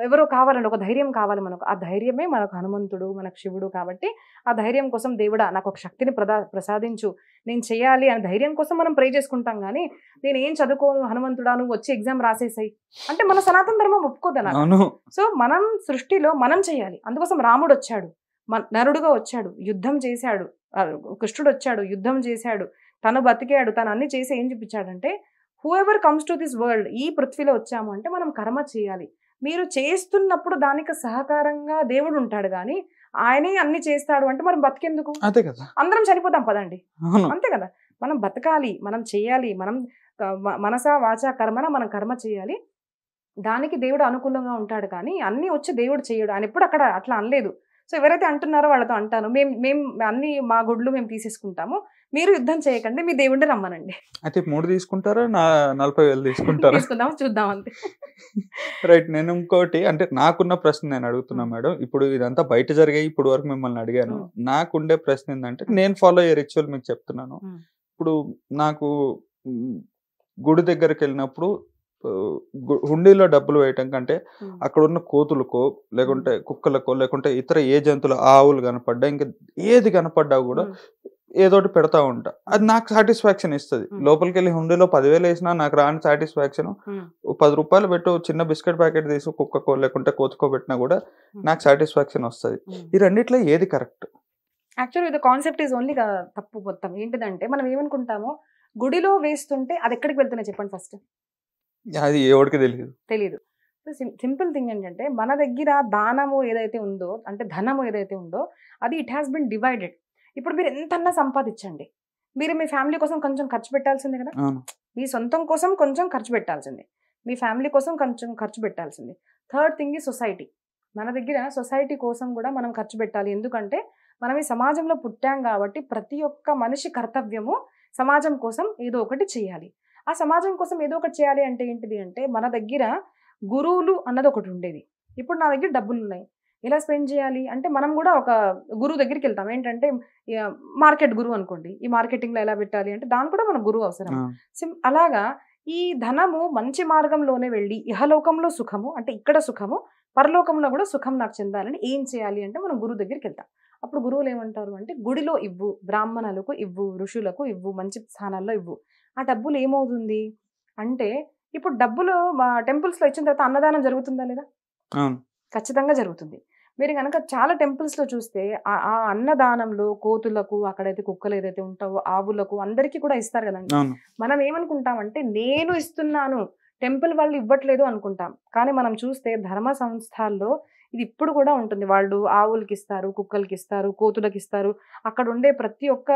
ఎవరో కావాలండి, ఒక ధైర్యం కావాలి మనకు. ఆ ధైర్యమే మనకు హనుమంతుడు, మనకు శివుడు. కాబట్టి ఆ ధైర్యం కోసం దేవుడా నాకు ఒక శక్తిని ప్రసాదించు, నేను చేయాలి అనే ధైర్యం కోసం మనం ప్రే చేసుకుంటాం. కానీ నేను ఏం చదువుకోను హనుమంతుడా, నువ్వు వచ్చి ఎగ్జామ్ రాసేసాయి అంటే మన సనాతన ధర్మం ఒప్పుకోదన. సో మనం సృష్టిలో మనం చేయాలి. అందుకోసం రాముడు వచ్చాడు, నరుడుగా వచ్చాడు, యుద్ధం చేశాడు. కృష్ణుడు వచ్చాడు, యుద్ధం చేశాడు, తను బతికాడు, తను అన్ని చేసి ఏం చూపించాడంటే whoever comes to this world, ఈ పృథ్వీలో వచ్చాము అంటే మనం కర్మ చేయాలి. మీరు చేస్తున్నప్పుడు దానికి సహకారంగా దేవుడు ఉంటాడు, కానీ ఆయనే అన్ని చేస్తాడు అంటే మనం బతికెందుకు? అంతే కదా, అందరం చనిపోతాం పదండి. అంతే కదా, మనం బతకాలి, మనం చేయాలి. మనం మనసా వాచా కర్మన మనం కర్మ చేయాలి. దానికి దేవుడు అనుకూలంగా ఉంటాడు. కానీ అన్ని వచ్చి దేవుడు చేయడు. ఆయన ఎప్పుడు అక్కడ అట్లా అనలేదు. సో ఎవరైతే అంటున్నారో వాళ్ళతో అంటాను, మేము అన్ని మా గుడ్లు మేము తీసేసుకుంటాము, మీరు యుద్ధం చేయకండి, మీ దేవుడిని రమ్మనండి. అయితే 3 తీసుకుంటారా, 40,000 తీసుకుంటారా? తీసుకుందాం, చూద్దాం అంతే. రైట్. నేను ఇంకోటి అంటే నాకున్న ప్రశ్న నేను అడుగుతున్నా మేడం. ఇప్పుడు ఇదంతా బయట జరిగాయి, ఇప్పుడు వరకు మిమ్మల్ని అడిగాను. నాకుండే ప్రశ్న ఏంటంటే, నేను ఫాలో అయ్యే రిచువల్ మీకు చెప్తున్నాను. ఇప్పుడు నాకు గుడి దగ్గరికి వెళ్ళినప్పుడు హుండీలో డబ్బులు వేయటం కంటే అక్కడ ఉన్న కోతులకో, లేకుంటే కుక్కలకో, లేకుంటే ఇతర ఏ జంతువులు, ఆవులు కనపడ్డా, ఇంకా ఏది కనపడ్డా కూడా ఏదోటి పెడతా ఉంటా. అది నాకు సాటిస్ఫాక్షన్ ఇస్తుంది. లోపలికి వెళ్ళి హుండీలో 10,000 వేసినా నాకు రాని సాటిస్ఫాక్షన్ 10 రూపాయలు పెట్టు చిన్న బిస్కెట్ ప్యాకెట్ తీసి కుక్కకో లేకుంటే కోతుకో పెట్టినా కూడా నాకు సాటిస్ఫాక్షన్ వస్తుంది. ఈ రెండిట్లో ఏది కరెక్ట్? యాక్చువల్లీ ఇది కాన్సెప్ట్ ఈజ్ ఓన్లీ తప్పు మొత్తం. ఏంటిదంటే మనం ఏమనుకుంటామో గుడిలో వేస్తుంటే అది ఎక్కడికి వెళ్తున్నాయి చెప్పండి ఫస్ట్? అది ఎవరికి తెలియదు. సింపుల్ థింగ్ ఏంటంటే మన దగ్గర దానము ఏదైతే ఉందో, అంటే ధనము ఏదైతే ఉందో, అది ఇట్ హ్యాస్ బిన్ డివైడెడ్. ఇప్పుడు మీరు ఎంతన్నా సంపాదించండి, మీరు మీ ఫ్యామిలీ కోసం కొంచెం ఖర్చు పెట్టాల్సిందే కదా. మీ సొంతం కోసం కొంచెం ఖర్చు పెట్టాల్సిందే, మీ ఫ్యామిలీ కోసం కొంచెం ఖర్చు పెట్టాల్సిందే. థర్డ్ థింగ్ ఈ సొసైటీ. మన దగ్గర సొసైటీ కోసం కూడా మనం ఖర్చు పెట్టాలి. ఎందుకంటే మనం ఈ సమాజంలో పుట్టాం కాబట్టి ప్రతి ఒక్క మనిషి కర్తవ్యము సమాజం కోసం ఏదో ఒకటి చేయాలి. ఆ సమాజం కోసం ఏదో ఒకటి చేయాలి అంటే ఏంటిది అంటే మన దగ్గర గురువులు అన్నది ఒకటి ఉండేది. ఇప్పుడు నా దగ్గర డబ్బులు ఉన్నాయి, ఎలా స్పెండ్ చేయాలి అంటే మనం కూడా ఒక గురువు దగ్గరికి వెళ్తాం. ఏంటంటే మార్కెట్ గురువు అనుకోండి, ఈ మార్కెటింగ్లో ఎలా పెట్టాలి అంటే దాని కూడా మన గురువు అవసరం. అలాగా ఈ ధనము మంచి మార్గంలోనే వెళ్ళి ఇహలోకంలో సుఖము అంటే ఇక్కడ సుఖము, పరలోకంలో కూడా సుఖం నాకు చెందాలని ఏం చేయాలి అంటే మనం గురువు దగ్గరికి వెళ్తాం. అప్పుడు గురువులు ఏమంటారు అంటే గుడిలో ఇవ్వు, బ్రాహ్మణులకు ఇవ్వు, ఋషులకు ఇవ్వు, మంచి స్థానాల్లో ఇవ్వు. ఆ డబ్బులు ఏమవుతుంది అంటే ఇప్పుడు డబ్బులు టెంపుల్స్లో ఇచ్చిన తర్వాత అన్నదానం జరుగుతుందా లేదా? ఖచ్చితంగా జరుగుతుంది. మీరు కనుక చాలా టెంపుల్స్లో చూస్తే ఆ అన్నదానంలో కోతులకు, అక్కడైతే కుక్కలు ఏదైతే ఉంటావో ఆవులకు అందరికీ కూడా ఇస్తారు కదండి. మనం ఏమనుకుంటామంటే నేను ఇస్తున్నాను, టెంపుల్ వాళ్ళు ఇవ్వట్లేదు అనుకుంటాం. కానీ మనం చూస్తే ధర్మ సంస్థల్లో ఇది ఇప్పుడు కూడా ఉంటుంది. వాళ్ళు ఆవులకి ఇస్తారు, కుక్కలకి ఇస్తారు, కోతులకి ఇస్తారు. అక్కడ ఉండే ప్రతి ఒక్క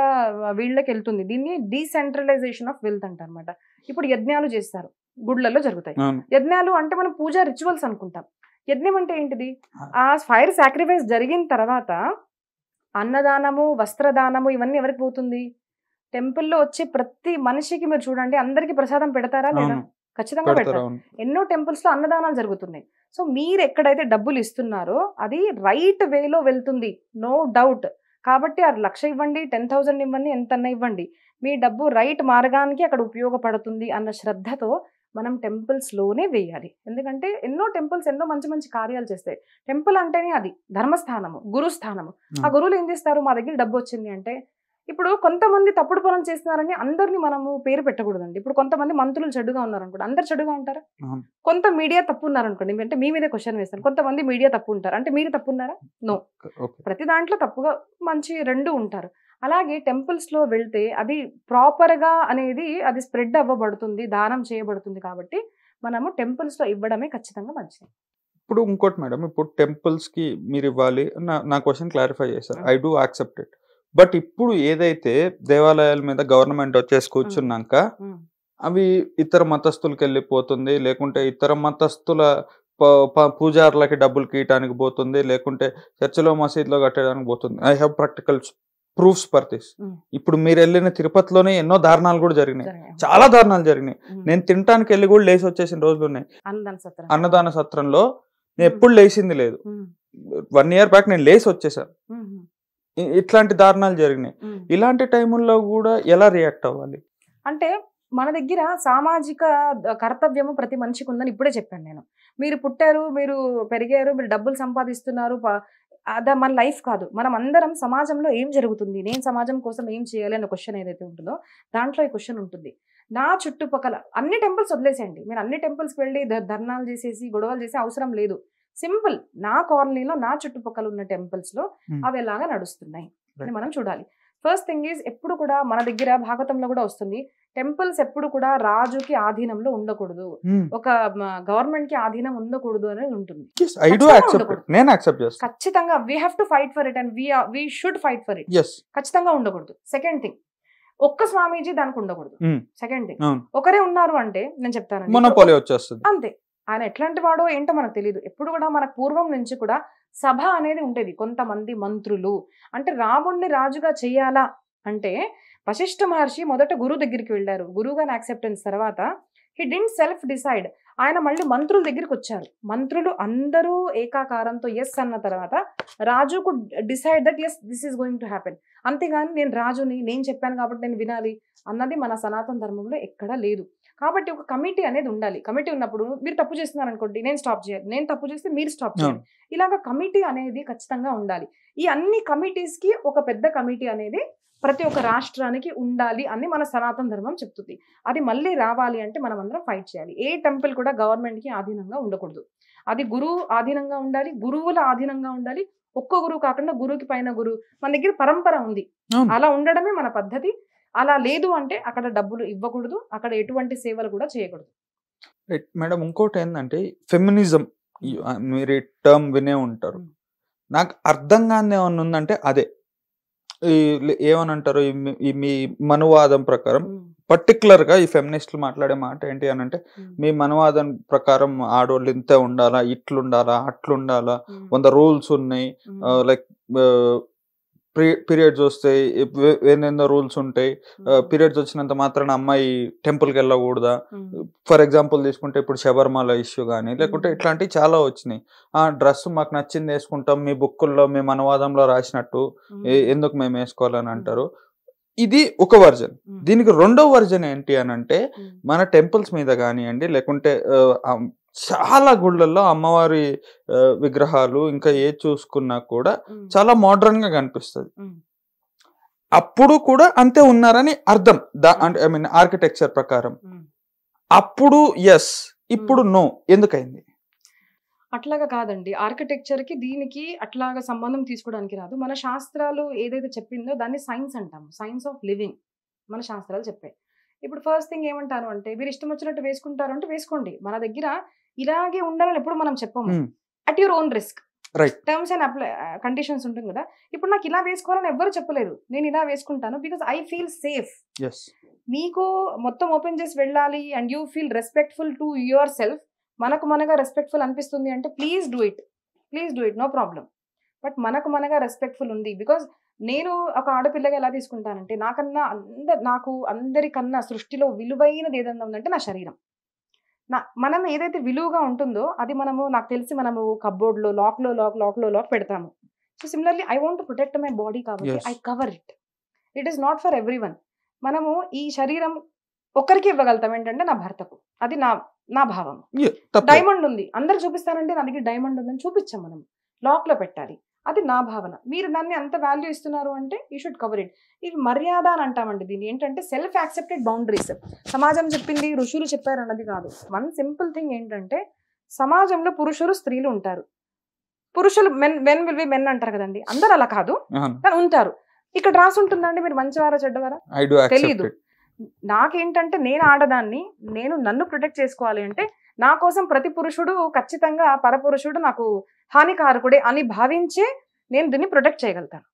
వీళ్ళకి వెళ్తుంది. దీన్ని డీసెంట్రలైజేషన్ ఆఫ్ వెల్త్ అంటారన్నమాట. ఇప్పుడు యజ్ఞాలు చేస్తారు, గుడ్లలో జరుగుతాయి. యజ్ఞాలు అంటే మనం పూజా రిచువల్స్ అనుకుంటాం. యజ్ఞం అంటే ఏంటిది? ఆ ఫైర్ సాక్రిఫైస్ జరిగిన తర్వాత అన్నదానము, వస్త్రదానము ఇవన్నీ ఎవరికి పోతుంది? టెంపుల్లో వచ్చే ప్రతి మనిషికి మీరు చూడండి, అందరికి ప్రసాదం పెడతారా లేదా? ఖచ్చితంగా పెడతారు. ఎన్నో టెంపుల్స్ లో అన్నదానాలు జరుగుతున్నాయి. సో మీరు ఎక్కడైతే డబ్బులు ఇస్తున్నారో అది రైట్ వేలో వెళ్తుంది, నో డౌట్. కాబట్టి అది 1,00,000 ఇవ్వండి, 10,000 ఇవ్వండి, ఎంతన్నా ఇవ్వండి, మీ డబ్బు రైట్ మార్గానికి అక్కడ ఉపయోగపడుతుంది అన్న శ్రద్ధతో మనం టెంపుల్స్ లోనే వేయాలి. ఎందుకంటే ఎన్నో టెంపుల్స్ ఎన్నో మంచి మంచి కార్యాలు చేస్తాయి. టెంపుల్ అంటేనే అది ధర్మస్థానము, గురుస్థానము. ఆ గురువులు ఏం చేస్తారు? మా దగ్గర డబ్బు వచ్చింది అంటే, ఇప్పుడు కొంతమంది తప్పుడు పనులు చేస్తున్నారని అందరినీ మనము పేరు పెట్టకూడదండి. ఇప్పుడు కొంతమంది మంత్రులు చెడుగా ఉన్నారనుకోండి, అందరు చెడుగా ఉంటారా? కొంత మీడియా తప్పు ఉన్నారనుకోండి, అంటే మీ మీదే క్వశ్చన్ వేస్తాను. కొంతమంది మీడియా తప్పు ఉంటారు అంటే మీరు తప్పు ఉన్నారా? నో. ప్రతి దాంట్లో తప్పుగా మంచి రెండు ఉంటారు. అలాగే టెంపుల్స్ లో వెళ్తే అది ప్రాపర్ గా అనేది అది స్ప్రెడ్ అవ్వబడుతుంది, దానం చేయబడుతుంది. కాబట్టి మనము టెంపుల్స్ లో ఇవ్వడమే ఖచ్చితంగా మంచిది. ఇప్పుడు ఇంకోటి మేడం, ఇప్పుడు టెంపుల్స్ కి మీరు ఇవ్వాలి, నా క్వశ్చన్ క్లారిఫై చేశారు, I do accept it. But ఇప్పుడు ఏదైతే దేవాలయాల మీద గవర్నమెంట్ వచ్చేసి కూర్చున్నాక అవి ఇతర మతస్థులకి వెళ్ళిపోతుంది, లేకుంటే ఇతర మతస్థుల పూజారులకి డబ్బులు కీయటానికి పోతుంది, లేకుంటే చర్చిలో మసీదులో కట్టడానికి పోతుంది. I have practical proofs for this. ఇప్పుడు మీరు వెళ్ళిన తిరుపతిలోనే ఎన్నో దారుణాలు కూడా జరిగినాయి, చాలా దారుణాలు జరిగినాయి. నేను తినటానికి వెళ్ళి కూడా లేచి వచ్చేసిన రోజులు ఉన్నాయి. అన్నదాన సత్రంలో నేను ఎప్పుడు లేచింది లేదు. 1 year బ్యాక్ నేను లేచి వచ్చేసాను. ఇట్లాంటి దారుణాలు జరిగినాయి. ఇలాంటి టైముల్లో కూడా ఎలా రియాక్ట్ అవ్వాలి? అంటే మన దగ్గర సామాజిక కర్తవ్యము ప్రతి మనిషికి ఉందని ఇప్పుడే చెప్పాను నేను. మీరు పుట్టారు, మీరు పెరిగారు, మీరు డబ్బులు సంపాదిస్తున్నారు, అదా మన లైఫ్ కాదు. మనం అందరం సమాజంలో ఏం జరుగుతుంది, నేను సమాజం కోసం ఏం చేయాలి అనే క్వశ్చన్ ఏదైతే ఉంటుందో దాంట్లో ఈ క్వశ్చన్ ఉంటుంది. నా చుట్టుపక్కల అన్ని టెంపుల్స్ వదిలేసేయండి, మీరు అన్ని టెంపుల్స్కి వెళ్ళి ధర్నాలు చేసేసి గొడవలు చేసే అవసరం లేదు. సింపుల్, నా కాలనీలో నా చుట్టుపక్కల ఉన్న టెంపుల్స్ లో అవి ఎలాగా నడుస్తున్నాయి అని మనం చూడాలి. ఫస్ట్ థింగ్ ఈజ్, ఎప్పుడు కూడా మన దగ్గర భాగవతంలో కూడా వస్తుంది, టెంపుల్స్ ఎప్పుడు కూడా రాజుకి ఆధీనంలో ఉండకూడదు, ఒక గవర్నమెంట్ కి ఆధీనం ఉండకూడదు అనేది ఉంటుంది. ఖచ్చితంగా we have to fight for it and we should fight for it. ఖచ్చితంగా ఉండకూడదు. సెకండ్ థింగ్, ఒక్క స్వామీజీ దానికి ఉండకూడదు. సెకండ్ థింగ్, ఒకరే ఉన్నారు అంటే నేను చెప్తాను అంతే. ఆయన ఎట్లాంటి వాడో ఏంటో మనకు తెలియదు. ఎప్పుడు కూడా మనకు పూర్వం నుంచి కూడా సభ అనేది ఉండేది, కొంతమంది మంత్రులు. అంటే రాముణ్ణి రాజుగా చెయ్యాలా అంటే వశిష్ఠ మహర్షి మొదట గురువు దగ్గరికి వెళ్ళారు. గురువుగా యాక్సెప్టెన్స్ తర్వాత హీ డింట్ సెల్ఫ్ డిసైడ్, ఆయన మళ్ళీ మంత్రుల దగ్గరికి వచ్చారు. మంత్రులు అందరూ ఏకాకారంతో ఎస్ అన్న తర్వాత రాజు could decide that yes this is going to happen. అంతేగాని నేను రాజుని, నేను చెప్పాను కాబట్టి నేను వినాలి అన్నది మన సనాతన ధర్మంలో ఎక్కడా లేదు. కాబట్టి ఒక కమిటీ అనేది ఉండాలి. కమిటీ ఉన్నప్పుడు మీరు తప్పు చేస్తున్నారు అనుకోండి, నేను స్టాప్ చేయాలి, నేను తప్పు చేస్తే మీరు స్టాప్ చేయాలి. ఇలాగ కమిటీ అనేది ఖచ్చితంగా ఉండాలి. ఈ అన్ని కమిటీస్ కి ఒక పెద్ద కమిటీ అనేది ప్రతి ఒక్క రాష్ట్రానికి ఉండాలి అని మన సనాతన ధర్మం చెప్తుంది. అది మళ్ళీ రావాలి అంటే మనం అందరం ఫైట్ చేయాలి. ఏ టెంపుల్ కూడా గవర్నమెంట్ కి ఆధీనంగా ఉండకూడదు. అది గురువు ఆధీనంగా ఉండాలి, గురువుల ఆధీనంగా ఉండాలి. ఒక్కో గురువు కాకుండా గురువుకి పైన గురువు. మన దగ్గర పరంపర ఉంది, అలా ఉండడమే మన పద్ధతి. అలా లేదు అంటే అక్కడ డబ్బులు ఇవ్వకూడదు, అక్కడ ఎటువంటి సేవలు కూడా చేయకూడదు. మేడం, ఇంకోటి ఏంటంటే ఫెమినిజం, మీరు ఈ టర్మ్ వినే ఉంటారు. నాకు అర్థం కాని ఏమన్నా ఉందంటే అదే ఏమని అంటారు, ఈ మీ మనువాదం ప్రకారం పర్టికులర్ గా ఈ ఫెమినిస్టులు మాట్లాడే మాట ఏంటి అని అంటే, మీ మనువాదం ప్రకారం ఆడవాళ్ళు ఇంతే ఉండాలా, ఇట్లుండాలా, అట్లుండాలా, 100 రూల్స్ ఉన్నాయి, లైక్ పీరియడ్స్ వస్తాయి, ఎన్నెన్నో రూల్స్ ఉంటాయి, పీరియడ్స్ వచ్చినంత మాత్రాన అమ్మాయి టెంపుల్కి వెళ్ళకూడదా. ఫర్ ఎగ్జాంపుల్ తీసుకుంటే ఇప్పుడు శబరిమల ఇష్యూ కానీ లేకుంటే ఇట్లాంటివి చాలా వచ్చినాయి. ఆ డ్రెస్ మాకు నచ్చింది వేసుకుంటాం, మీ బుక్కుల్లో మీ అనువాదంలో రాసినట్టు ఎందుకు మేము వేసుకోవాలని అంటారు. ఇది ఒక వర్జన్. దీనికి రెండో వర్జన్ ఏంటి అని అంటే, మన టెంపుల్స్ మీద కానివ్వండి లేకుంటే చాలా గుళ్ళల్లో అమ్మవారి విగ్రహాలు ఇంకా ఏ చూసుకున్నా కూడా చాలా మోడర్న్ గా కనిపిస్తుంది. అప్పుడు కూడా అంతే ఉన్నారని అర్థం, ఐ మీన్ ఆర్కిటెక్చర్ ప్రకారం. అప్పుడు ఎస్, ఇప్పుడు నో, ఎందుకైంది? అట్లాగా కాదండి, ఆర్కిటెక్చర్ కి దీనికి అట్లాగా సంబంధం తీసుకోవడానికి రాదు. మన శాస్త్రాలు ఏదైతే చెప్పిందో దాన్ని సైన్స్ అంటాము, సైన్స్ ఆఫ్ లివింగ్ మన శాస్త్రాలు చెప్పాయి. ఇప్పుడు ఫస్ట్ థింగ్ ఏమంటాను అంటే, మీరు ఇష్టం వచ్చినట్టు వేసుకుంటారు అంటే వేసుకోండి, మన దగ్గర ఇలాగే ఉండాలని ఎప్పుడు మనం చెప్పము. At your own risk. Right. Terms and conditions ఉంటుంది కదా. ఇప్పుడు నాకు ఇలా వేసుకోవాలని ఎవ్వరు చెప్పలేదు, నేను ఇలా వేసుకుంటాను because I feel safe. Yes. మీకు మొత్తం ఓపెన్ చేసి వెళ్ళాలి and you feel respectful to your self, మనగా రెస్పెక్ట్ఫుల్ అనిపిస్తుంది అంటే please do it, no problem. But మనగా రెస్పెక్ట్ఫుల్ ఉంది. బికాజ్ నేను ఒక ఆడపిల్లగా ఎలా తీసుకుంటానంటే, నాకు అందరికన్నా సృష్టిలో విలువైనది ఏదన్నా ఉందంటే నా శరీరం. మనం ఏదైతే విలువగా ఉంటుందో అది నాకు తెలిసి మనము కబ్బోర్డ్లో లాక్ పెడతాము. So similarly I want to protect my body కాబట్టి I cover it. It is not for every one. మనము ఈ శరీరం ఒక్కరికి ఇవ్వగలుగుతాం, ఏంటంటే నా భర్తకు. అది నా భావం. డైమండ్ ఉంది, అందరు చూపిస్తానంటే నా దగ్గర డైమండ్ ఉందని చూపించాం, మనం లాక్ లో పెట్టాలి, అది నా భావన. మీరు దాన్ని అంత వాల్యూ ఇస్తున్నారు అంటే యూ షుడ్ కవర్ ఇట్. ఇది మర్యాద అని అంటామండి. దీన్ని ఏంటంటే సెల్ఫ్ యాక్సెప్టెడ్ బౌండరీస్. సమాజం చెప్పింది, ఋషులు చెప్పారు అన్నది కాదు. వన్ సింపుల్ థింగ్ ఏంటంటే, సమాజంలో పురుషులు స్త్రీలు ఉంటారు. పురుషులు మెన్ విల్ బి మెన్ అంటారు కదండి, అందరు అలా కాదు కానీ ఉంటారు. ఇక్కడ రాసి ఉంటుందండి మీరు మంచివారా చెడ్డవారా తెలీదు. నాకేంటంటే నేను ఆడదాన్ని, నన్ను ప్రొటెక్ట్ చేసుకోవాలి అంటే నా కోసం ప్రతి పురుషుడు ఖచ్చితంగా పరపురుషుడు నాకు హానికారకుడే అని భావించే నేను దీన్ని ప్రొటెక్ట్ చేయగలుగుతాను,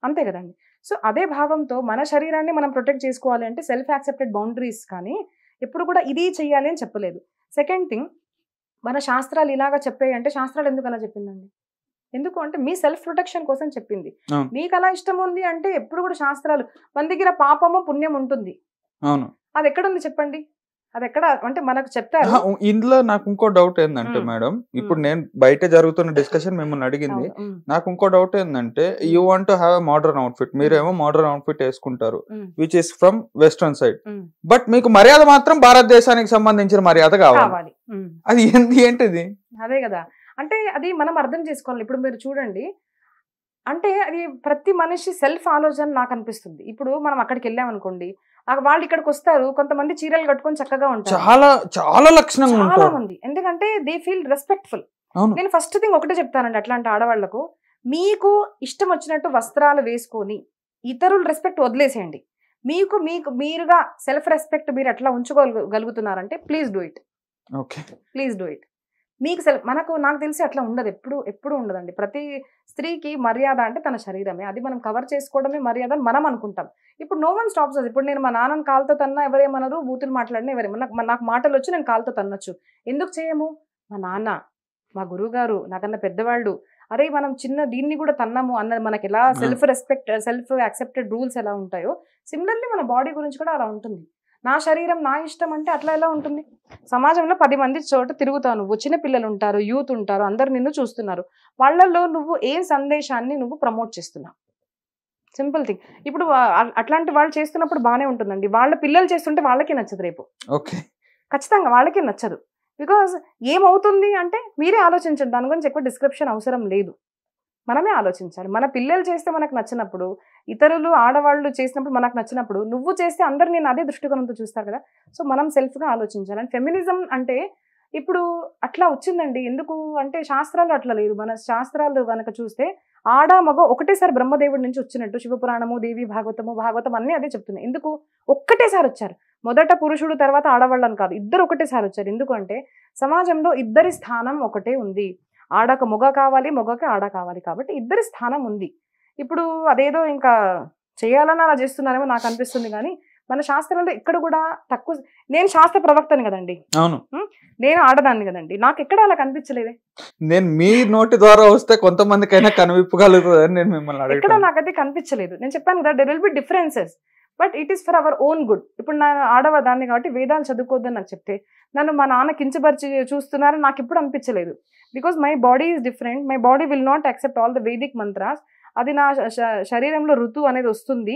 అంతే కదండి. సో అదే భావంతో మన శరీరాన్ని మనం ప్రొటెక్ట్ చేసుకోవాలి అంటే సెల్ఫ్ యాక్సెప్టెడ్ బౌండరీస్, కానీ ఎప్పుడు కూడా ఇది చెయ్యాలి అని చెప్పలేదు. సెకండ్ థింగ్, మన శాస్త్రాలు ఇలాగా చెప్పాయి అంటే శాస్త్రాలు ఎందుకు అలా చెప్పిందండి? ఎందుకు అంటే మీ సెల్ఫ్ ప్రొటెక్షన్ కోసం చెప్పింది. మీకు అలా ఇష్టం ఉంది అంటే ఎప్పుడు కూడా శాస్త్రాలు, మన దగ్గర పాపము పుణ్యం ఉంటుంది, అది ఎక్కడుంది చెప్పండి? అది ఎక్కడ అంటే మనకు చెప్తారు. ఇందులో నాకు ఇంకో డౌట్ ఏంటంటే మేడం, ఇప్పుడు నేను బయట జరుగుతున్న డిస్కషన్ మిమ్మల్ని అడిగింది, నాకు ఇంకో డౌట్ ఏంటంటే, you want to have a modern outfit, మీరేమో మోడర్న్ అవుట్ఫిట్ వేసుకుంటారు which is from western side, but మీకు మర్యాద మాత్రం భారతదేశానికి సంబంధించిన మర్యాద కావాలి. అది ఏంటిది? అదే కదా, అంటే అది మనం అర్థం చేసుకోవాలి. ఇప్పుడు మీరు చూడండి, అంటే అది ప్రతి మనిషి సెల్ఫ్ ఆలోచన నాకు అనిపిస్తుంది. ఇప్పుడు మనం అక్కడికి వెళ్ళామనుకోండి, వాళ్ళు ఇక్కడికి వస్తారు, కొంతమంది చీరలు కట్టుకొని చక్కగా ఉంటారు, చాలా లక్షణంగా చాలా మంది, ఎందుకంటే దే ఫీల్ రెస్పెక్ట్ఫుల్. నేను ఫస్ట్ థింగ్ ఒకటే చెప్తానండి అట్లాంటి ఆడవాళ్లకు, మీకు ఇష్టం వచ్చినట్టు వస్త్రాలు వేసుకొని ఇతరులు రెస్పెక్ట్ వదిలేసేయండి. మీరుగా సెల్ఫ్ రెస్పెక్ట్ మీరు ఎట్లా ఉంచుకోగలుగుతున్నారంటే please do it, please do it. మీకు నాకు తెలిసి అట్లా ఉండదు, ఎప్పుడు ఉండదండి. ప్రతి స్త్రీకి మర్యాద అంటే తన శరీరమే, అది మనం కవర్ చేసుకోవడమే మర్యాద అని మనం అనుకుంటాం. ఇప్పుడు నో వన్ స్టాప్స్ అస్. ఇప్పుడు నేను మా నాన్నని కాలుతో తన్నా ఎవరేమన్నారు, బూతులు మాట్లాడినా ఎవరేమన్నా, నాకు మాటలు వచ్చి నేను కాలుతో తన్నొచ్చు, ఎందుకు చేయము? మా నాన్న, మా గురువు గారు, నాకన్నా పెద్దవాళ్ళు, అరే మనం దీన్ని కూడా తన్నాము అన్నది మనకి ఎలా self respect, self accepted rules ఎలా ఉంటాయో, సిమిలర్లీ మన బాడీ గురించి కూడా అలా ఉంటుంది. నా శరీరం నా ఇష్టం అంటే అట్లా ఎలా ఉంటుంది? సమాజంలో 10 మంది చోట తిరుగుతావు, నువ్వు చిన్న పిల్లలు ఉంటారు, యూత్ ఉంటారు, అందరు నిన్ను చూస్తున్నారు, వాళ్ళల్లో నువ్వు ఏ సందేశాన్ని నువ్వు ప్రమోట్ చేస్తున్నావు? Simple thing. ఇప్పుడు అట్లాంటి వాళ్ళు చేస్తున్నప్పుడు బాగానే ఉంటుందండి, వాళ్ళ పిల్లలు చేస్తుంటే వాళ్ళకి నచ్చదు, రేపు ఖచ్చితంగా వాళ్ళకి నచ్చదు. బికాజ్ ఏమవుతుంది అంటే మీరే ఆలోచించండి, దాని గురించి ఎక్కువ డిస్క్రిప్షన్ అవసరం లేదు, మనమే ఆలోచించాలి. మన పిల్లలు చేస్తే మనకు నచ్చినప్పుడు, ఇతరులు ఆడవాళ్ళు చేసినప్పుడు మనకు నచ్చినప్పుడు, నువ్వు చేస్తే అందరు నేను అదే దృష్టికోణంతో చూస్తారు కదా. సో మనం సెల్ఫ్గా ఆలోచించాలి. అండ్ ఫెమినిజం అంటే ఇప్పుడు అట్లా వచ్చిందండి, ఎందుకు అంటే శాస్త్రాలు అట్లా లేదు. మన శాస్త్రాలు కనుక చూస్తే ఆడ మగ ఒకటేసారి బ్రహ్మదేవుడి నుంచి వచ్చినట్టు, శివపురాణము, దేవి భాగవతం అన్నీ అదే చెప్తున్నాయి. ఎందుకు ఒక్కటేసారి వచ్చారు? మొదట పురుషుడు, తర్వాత ఆడవాళ్ళు అని కాదు, ఇద్దరు ఒకటేసారి వచ్చారు. ఎందుకు అంటే సమాజంలో ఇద్దరి స్థానం ఒకటే ఉంది. ఆడకు మొగ కావాలి, మొగకి ఆడ కావాలి, కాబట్టి ఇద్దరి స్థానం ఉంది. ఇప్పుడు అదేదో ఇంకా చేయాలని అలా చేస్తున్నారేమో నాకు అనిపిస్తుంది, కానీ మన శాస్త్రంలో ఎక్కడ కూడా తక్కువ. నేను శాస్త్ర ప్రవక్తని కదండి, అవును, నేను ఆడదాన్ని కదండి, నాకు ఎక్కడ అలా కనిపించలేదే. నేను మీ నోటి ద్వారా వస్తే కొంతమందికైనా కనివిప్పగలుగుతుందని నేను మిమ్మల్ని అడిగాను, ఎక్కడ నాకైతే కనిపించలేదు. నేను చెప్పాను కదా, there will be differences, but it is for our own good. ఇప్పుడు నా ఆడదాన్ని కాబట్టి వేదాలు చదువుకోవద్దని నాకు చెప్తే నన్ను మా నాన్న కించపరిచి చూస్తున్నారని నాకు ఎప్పుడు అనిపించలేదు. Because my body is different, my body will not accept all the Vedic mantras. అది నా శరీరంలో ఋతు అనేది వస్తుంది,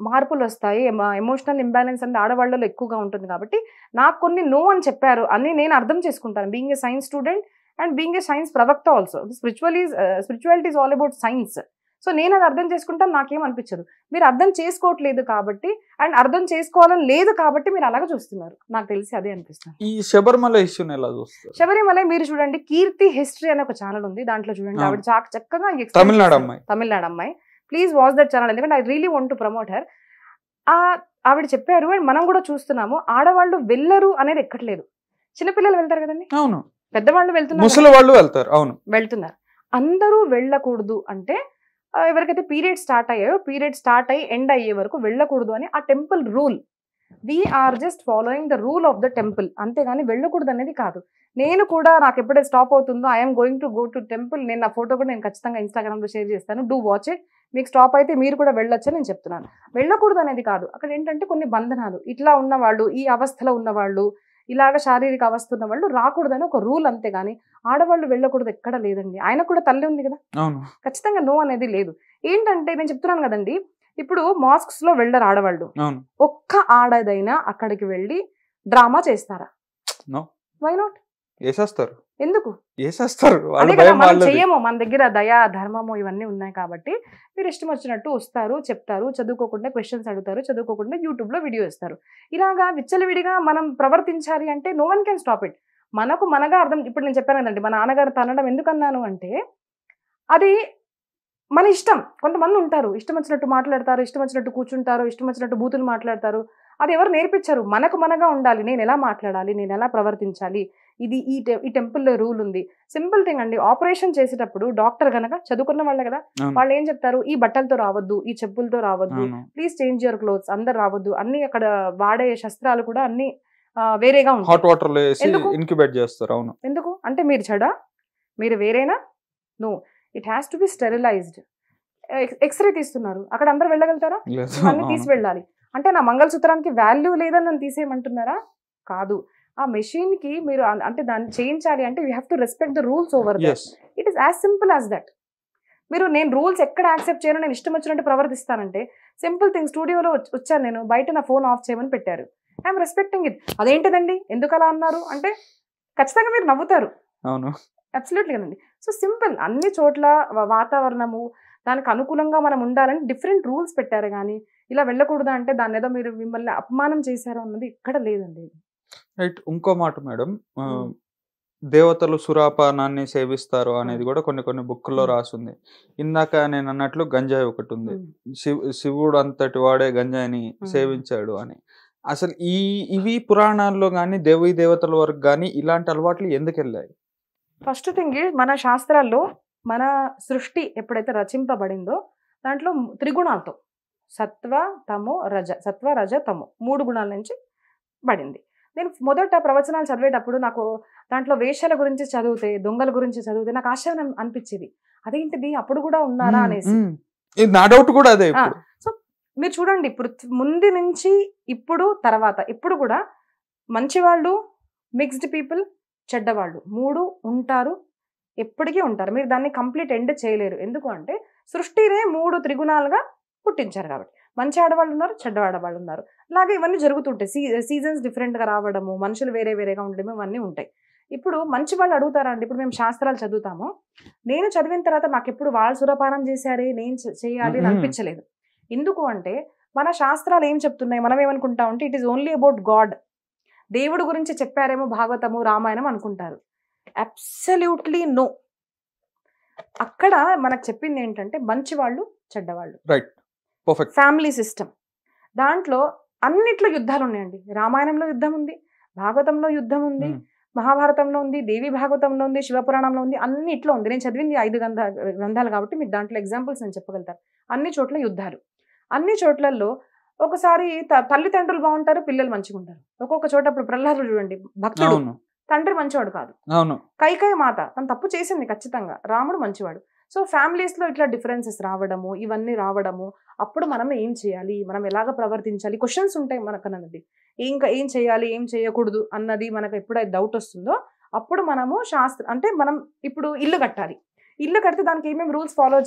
మార్పులు వస్తాయి, ఎమోషనల్ ఇంబ్యాలెన్స్ అనేది ఆడవాళ్ళలో ఎక్కువగా ఉంటుంది, కాబట్టి నాకు కొన్ని నో అని చెప్పారు అని నేను అర్థం చేసుకుంటాను. Being a science student and being a science ప్రవక్త also, spirituality is all about science. So నేను అది అర్థం చేసుకుంటాను, నాకేం అనిపించదు. మీరు అర్థం చేసుకోవట్లేదు కాబట్టి, అండ్ అర్థం చేసుకోవాలని లేదు కాబట్టి మీరు అలాగే చూస్తున్నారు, నాకు తెలిసి అదే అనిపిస్తుంది. ఈ శబరిమల ఇష్యూని ఎలా చూస్తారు? శబరిమల మీరు చూడండి, కీర్తి హిస్టరీ అనే ఒక ఛానల్ ఉంది, దాంట్లో చూడండి, ఆవిడ చక్కగా తమిళనాడు అమ్మాయి, ప్లీజ్ వాచ్ దట్ ఛానల్, ఎందుకంటే I really want to promote her. ఆవిడ చెప్పారు, అండ్ మనం కూడా చూస్తున్నాము, ఆడవాళ్ళు వెళ్ళరు అనేది ఎక్కట్లేదు. చిన్నపిల్లలు వెళ్తారు కదండి, అవును, పెద్దవాళ్ళు వెళ్తున్నారు, ముసలి వాళ్ళు వెళ్తారు, అవును వెళ్తున్నారు. అందరూ వెళ్ళకూడదు అంటే ఎవరికైతే పీరియడ్ స్టార్ట్ అయ్యాయో పీరియడ్ స్టార్ట్ అయ్యి ఎండ్ అయ్యే వరకు వెళ్ళకూడదు అని ఆ temple rule. We are just following the rule of the temple, అంతేగాని వెళ్ళకూడదు అనేది కాదు. నేను కూడా నాకు ఎప్పుడైతే స్టాప్ అవుతుందో I'm going to go to temple, నేను నా ఫోటో కూడా నేను ఖచ్చితంగా ఇన్స్టాగ్రామ్లో షేర్ చేస్తాను. Do watch it. మీకు స్టాప్ అయితే మీరు కూడా వెళ్ళొచ్చు అని నేను చెప్తున్నాను. వెళ్ళకూడదు అనేది కాదు. అక్కడ ఏంటంటే కొన్ని బంధనాలు, ఇట్లా ఉన్నవాళ్ళు, ఈ అవస్థలో ఉన్నవాళ్ళు, ఇలాగ శారీరక అవస్థ ఉన్న వాళ్ళు రాకూడదని ఒక రూల్, అంతేగాని ఆడవాళ్ళు వెళ్ళకూడదు ఎక్కడ లేదండి. ఆయన కూడా తల్లి ఉంది కదా, ఖచ్చితంగా నో అనేది లేదు. ఏంటంటే నేను చెప్తున్నాను కదండి, ఇప్పుడు మాస్క్స్ లో వెళ్ళరు ఆడవాళ్ళు. ఒక్క ఆడదైనా అక్కడికి వెళ్ళి డ్రామా చేస్తారా? Why not? వేసేస్తారు. ఎందుకు వేసేస్తారు? మనం చెయ్యము. మన దగ్గర దయా ధర్మము ఇవన్నీ ఉన్నాయి కాబట్టి మీరు ఇష్టం వచ్చినట్టు వస్తారు, చెప్తారు, చదువుకోకుండా క్వశ్చన్స్ అడుగుతారు, చదువుకోకుండా యూట్యూబ్ లో వీడియో ఇస్తారు. ఇలాగా విచ్చలవిడిగా మనం ప్రవర్తించాలి అంటే no one can stop it. మనగా అర్థం. ఇప్పుడు నేను చెప్పాను కదండి, మా నాన్నగారు తనడం ఎందుకన్నాను అంటే అది మన ఇష్టం. కొంతమంది ఉంటారు ఇష్టం వచ్చినట్టు మాట్లాడతారు, ఇష్టం వచ్చినట్టు కూర్చుంటారు, ఇష్టం వచ్చినట్టు బూతులు మాట్లాడతారు. అది ఎవరు నేర్పించారు? మనగా ఉండాలి. నేను ఎలా మాట్లాడాలి, నేను ఎలా ప్రవర్తించాలి, ఇది ఈ టెంపుల్లో రూల్ ఉంది. సింపుల్ థింగ్ అండి. ఆపరేషన్ చేసేటప్పుడు డాక్టర్ గనక చదువుకున్న వాళ్ళే కదా, వాళ్ళు ఏం చెప్తారు? ఈ బట్టలతో రావద్దు, ఈ చెప్పులతో రావద్దు, ప్లీజ్ చేంజ్ యువర్ క్లోత్స్, అందరు రావద్దు. అన్ని అక్కడ వాడే శస్త్రాలు కూడా అన్ని వేరేగా ఉంటాయి. హాట్ వాటర్ లో వేసి ఇంక్యుబేట్ చేస్తారు. అవును. ఎందుకు అంటే మీరు చెడా, మీరు వేరేనా? No, it has to be sterilized. X-ray తీస్తున్నారు, అక్కడ అందరు వెళ్ళగలుగుతారా? అన్ని తీసి వెళ్ళాలి. అంటే నా మంగళసూత్రానికి వాల్యూ లేదని నన్ను తీసేయమంటున్నారా? కాదు. ఆ మెషిన్ కి మీరు అంటే దాన్ని చేయించాలి అంటే you have to respect the rules over that. It is as simple as that. నేను రూల్స్ ఎక్కడ యాక్సెప్ట్ చేయను, నేను ఇష్టం వచ్చినట్టు ప్రవర్తిస్తానంటే సింపుల్ థింగ్. స్టూడియోలో వచ్చాను నేను, బయట నా ఫోన్ ఆఫ్ చేయమని పెట్టారు, ఐఎమ్ రెస్పెక్టింగ్ ఇట్. అదేంటిదండి ఎందుకు అలా అన్నారు అంటే ఖచ్చితంగా మీరు నవ్వుతారు. అవును, అబ్సల్యూట్లీ కదండి. So simple. అన్ని చోట్ల వాతావరణము దానికి అనుకూలంగా మనం ఉండాలని డిఫరెంట్ రూల్స్ పెట్టారు. కానీ ఇలా వెళ్ళకూడదు అంటే దాని ఏదో మీరు మిమ్మల్ని అపమానం చేశారు అన్నది ఇక్కడ లేదండి. రైట్. ఇంకో మాట మేడం, దేవతలు సురాపానాన్ని సేవిస్తారు అనేది కూడా కొన్ని బుక్లో రాసింది. ఇందాక నేను అన్నట్లు గంజాయి ఒకటి ఉంది, శివుడు అంతటి వాడే గంజాయిని సేవించాడు అని. అసలు ఇవి పురాణాల్లో కానీ దేవీ దేవతల వరకు కానీ ఇలాంటి అలవాట్లు ఎందుకు వెళ్ళాయి? ఫస్ట్ థింగ్, మన శాస్త్రాల్లో మన సృష్టి ఎప్పుడైతే రచింపబడిందో దాంట్లో త్రిగుణాలతో సత్వ రజ తమో 3 గుణాల నుంచి పడింది. నేను మొదట ప్రవచనాలు చదివేటప్పుడు నాకు దాంట్లో వేషాల గురించి చదివితే, దొంగల గురించి చదివితే నాకు ఆశ్చర్యం అనిపించేది. అదేంటిది అప్పుడు కూడా ఉన్నారా అనేసి. నా డౌట్ కూడా అదే. సో మీరు చూడండి, ఇప్పుడు ముందు నుంచి ఇప్పుడు తర్వాత ఇప్పుడు కూడా మంచివాళ్ళు, మిక్స్డ్ పీపుల్, చెడ్డవాళ్ళు 3 ఉంటారు, ఎప్పటికీ ఉంటారు. మీరు దాన్ని కంప్లీట్ ఎండ్ చేయలేరు. ఎందుకు అంటే సృష్టినే 3 త్రిగుణాలుగా పుట్టించారు కాబట్టి. మంచి ఆడవాళ్ళు ఉన్నారు, చెడ్డ ఆడవాళ్ళు ఉన్నారు. అలాగే ఇవన్నీ జరుగుతుంటాయి. సీజన్స్ డిఫరెంట్గా రావడము, మనుషులు వేరేగా ఉండడము, ఇవన్నీ ఉంటాయి. ఇప్పుడు మంచి వాళ్ళు అడుగుతారా అండి? ఇప్పుడు మేము శాస్త్రాలు చదువుతాము, నేను చదివిన తర్వాత నాకు ఎప్పుడు వాళ్ళు సురపానం చేశారే నేను చేయాలి అని అనిపించలేదు. ఎందుకు అంటే మన శాస్త్రాలు ఏం చెప్తున్నాయి, మనం ఏమనుకుంటాం అంటే it is only about God, దేవుడు గురించి చెప్పారేమో భాగవతము రామాయణం అనుకుంటారు. Absolutely no. అక్కడ మనకు చెప్పింది ఏంటంటే మంచివాళ్ళు, చెడ్డవాళ్ళు, రైట్, పర్ఫెక్ట్. Family system. దాంట్లో అన్నిట్లో యుద్ధాలు ఉన్నాయండి. రామాయణంలో యుద్ధం ఉంది, భాగవతంలో యుద్ధం ఉంది, మహాభారతంలో ఉంది, దేవి భాగవతంలో ఉంది, శివపురాణంలో ఉంది, అన్నిట్లో ఉంది. నేను చదివింది 5 గ్రంథాలు కాబట్టి మీకు దాంట్లో ఎగ్జాంపుల్స్ నేను చెప్పగలుగుతాను. అన్ని చోట్ల యుద్ధాలు. అన్ని చోట్లలో ఒకసారి తల్లిదండ్రులు బాగుంటారు, పిల్లలు మంచిగా ఉంటారు. ఒక్కొక్క చోట ఇప్పుడు ప్రహ్లాదుడు చూడండి, భక్తుడు, తండ్రి మంచివాడు కాదు. కైకేయి మాత తను తప్పు చేసింది ఖచ్చితంగా, రాముడు మంచివాడు. సో ఫ్యామిలీస్ లో ఇట్లా డిఫరెన్సెస్ రావడము, ఇవన్నీ రావడము, అప్పుడు మనం ఏం చేయాలి, మనం ఎలాగ ప్రవర్తించాలి, క్వశ్చన్స్ ఉంటాయి మనకు అన్నది. ఇంకా ఏం చేయాలి, ఏం చేయకూడదు అన్నది మనకు ఎప్పుడైతే డౌట్ వస్తుందో అప్పుడు మనము అంటే మనం ఇప్పుడు ఇల్లు కట్టాలి. ఇల్లు కడితే దానికి ఏమేమి రూల్స్ ఫాలో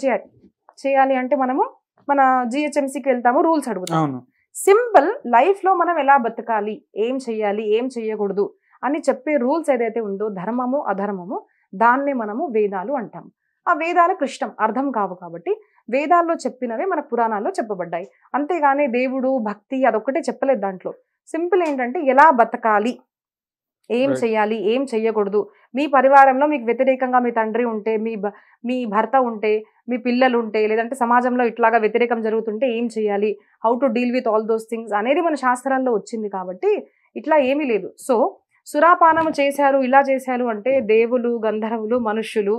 చేయాలి అంటే మనము మన జిహెచ్ఎంసీకి వెళ్తాము, రూల్స్ అడుగుతాము. సింపుల్ లైఫ్ లో మనం ఎలా బతకాలి, ఏం చెయ్యాలి, ఏం చెయ్యకూడదు అని చెప్పే రూల్స్ ఏదైతే ఉందో, ధర్మము అధర్మము, దాన్నే మనము వేదాలు అంటాము. ఆ వేదాలకు ఇష్టం అర్థం కావు కాబట్టి వేదాల్లో చెప్పినవే మన పురాణాల్లో చెప్పబడ్డాయి. అంతేగాని దేవుడు భక్తి అదొక్కటే చెప్పలేదు దాంట్లో. సింపుల్ ఏంటంటే ఎలా బతకాలి, ఏం చెయ్యాలి, ఏం చెయ్యకూడదు, మీ పరివారంలో మీకు వ్యతిరేకంగా మీ తండ్రి ఉంటే, మీ భర్త ఉంటే, మీ పిల్లలు ఉంటే, లేదంటే సమాజంలో ఇట్లాగా వ్యతిరేకం జరుగుతుంటే ఏం చేయాలి, how to deal with all those things అనేది మన శాస్త్రాల్లో వచ్చింది కాబట్టి ఇట్లా ఏమీ లేదు. సో సురాపానము చేశారు, ఇలా చేశారు అంటే దేవులు, గంధర్వులు, మనుష్యులు,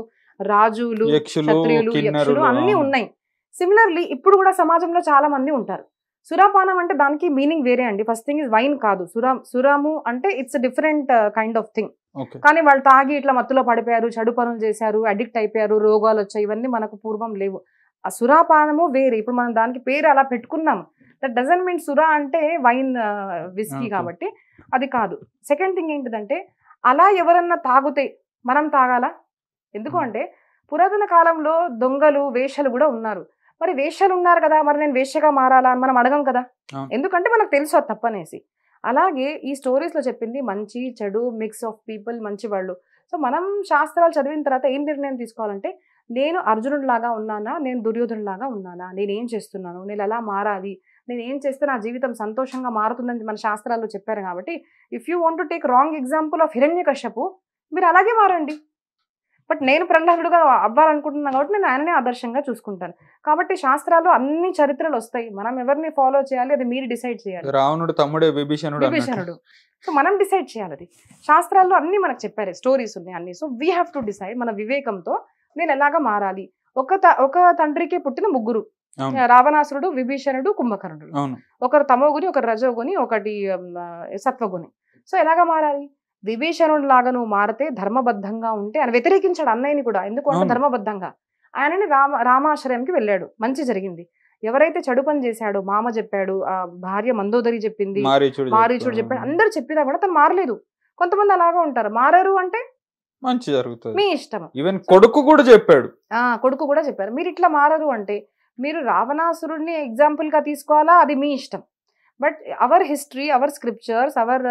రాజులు, యక్షులు, క్షత్రియులు, యక్షులు కిన్నరులు, అన్ని అవును. ఉన్నాయి. సిమిలర్లీ ఇప్పుడు కూడా సమాజంలో చాలా మంది ఉంటారు. సురాపానం అంటే దానికి మీనింగ్ వేరే అండి. ఫస్ట్ థింగ్ ఇస్ వైన్ కాదు. సురాము అంటే it's different kind of thing. Okay. కానీ వాళ్ళు తాగి ఇట్లా మత్తులో పడిపోయారు, చెడు పనులు చేశారు, అడిక్ట్ అయిపోయారు, రోగాలు వచ్చాయి, ఇవన్నీ మనకు పూర్వం లేవు. ఆ సురాపానము వేరే. ఇప్పుడు మనం దానికి పేరు అలా పెట్టుకున్నాం. దట్ డజంట్ మీన్ సురా అంటే వైన్, విస్కీ Okay. కాబట్టి అది కాదు. సెకండ్ థింగ్ ఏంటిదంటే అలా ఎవరన్నా తాగితే మనం తాగాలా? ఎందుకు అంటే పురాతన కాలంలో దొంగలు, వేశ్యలు కూడా ఉన్నారు. మరి వేశ్యలు ఉన్నారు కదా, మరి నేను వేశ్యగా మారాలా అని మనం అడగం కదా. అవును. ఎందుకంటే మనకు తెలుసు అది తప్పనేసి. అలాగే ఈ స్టోరీస్ లో చెప్పింది మంచి చెడు మిక్స్ ఆఫ్ పీపుల్, మంచి వాళ్ళు. సో మనం శాస్త్రాలు చదివిన తర్వాత ఏం నిర్ణయం తీసుకోవాలంటే నేను అర్జునుడి లాగా ఉన్నానా, నేను దుర్యోధను లాగా ఉన్నానా, నేనేం చేస్తున్నాను, నేను ఎలా మారాలి, నేను ఏం చేస్తే నా జీవితం సంతోషంగా మారుతుందని మన శాస్త్రాల్లో చెప్పారు. కాబట్టి if you want to take wrong example of Hiranyakashipu, మీరు అలాగే మారండి. బట్ నేను ప్రహ్లాదుడుగా అవ్వాలనుకుంటున్నాను కాబట్టి నేను ఆయననే ఆదర్శంగా చూసుకుంటాను. కాబట్టి శాస్త్రాలు అన్ని చరిత్రలు వస్తాయి. మనం ఎవరిని ఫాలో చేయాలి అది మీరు డిసైడ్ చేయాలి. రావణుడు తమ్ముడే విభీషణుడు అన్నట్టు. విభీషణుడు. సో మనం డిసైడ్ చేయాలి. అది శాస్త్రాల్లో అన్ని మనకు చెప్పారు, స్టోరీస్ ఉన్నాయి అన్ని. So we have to decide మన వివేకంతో నేను ఎలాగా మారాలి. ఒక తండ్రికి పుట్టిన ముగ్గురు, అవును. రావణాసురుడు, విభీషణుడు, కుంభకర్ణుడు. అవును. ఒకరు తమోగుని, ఒకరు రజోగుని, ఒకటి సత్వగుని. సో ఎలాగా మారాలి? విభీషణుడు లాగా నువ్వు మారితే ధర్మబద్ధంగా ఉంటే, ఆయన వ్యతిరేకించాడు అన్నయ్యని కూడా. ఎందుకంటే అవును. ధర్మబద్ధంగా ఆయనని రామాశ్రయంకి వెళ్ళాడు, మంచి జరిగింది. ఎవరైతే చెడు పని చేశాడో, మామ చెప్పాడు, ఆ భార్య మందోదరి చెప్పింది, మారీచుడు చెప్పాడు, అందరు చెప్పినా కూడా తను మారలేదు. కొంతమంది అలాగా ఉంటారు, మారారు అంటే మంచి జరుగుతుంది, మీ ఇష్టం. ఈవెన్ కొడుకు కూడా చెప్పాడు. కొడుకు కూడా చెప్పారు, మీరు ఇట్లా మారరు అంటే మీరు రావణాసురుడిని ఎగ్జాంపుల్ గా తీసుకోవాలా, అది మీ ఇష్టం. But our history, our scriptures, our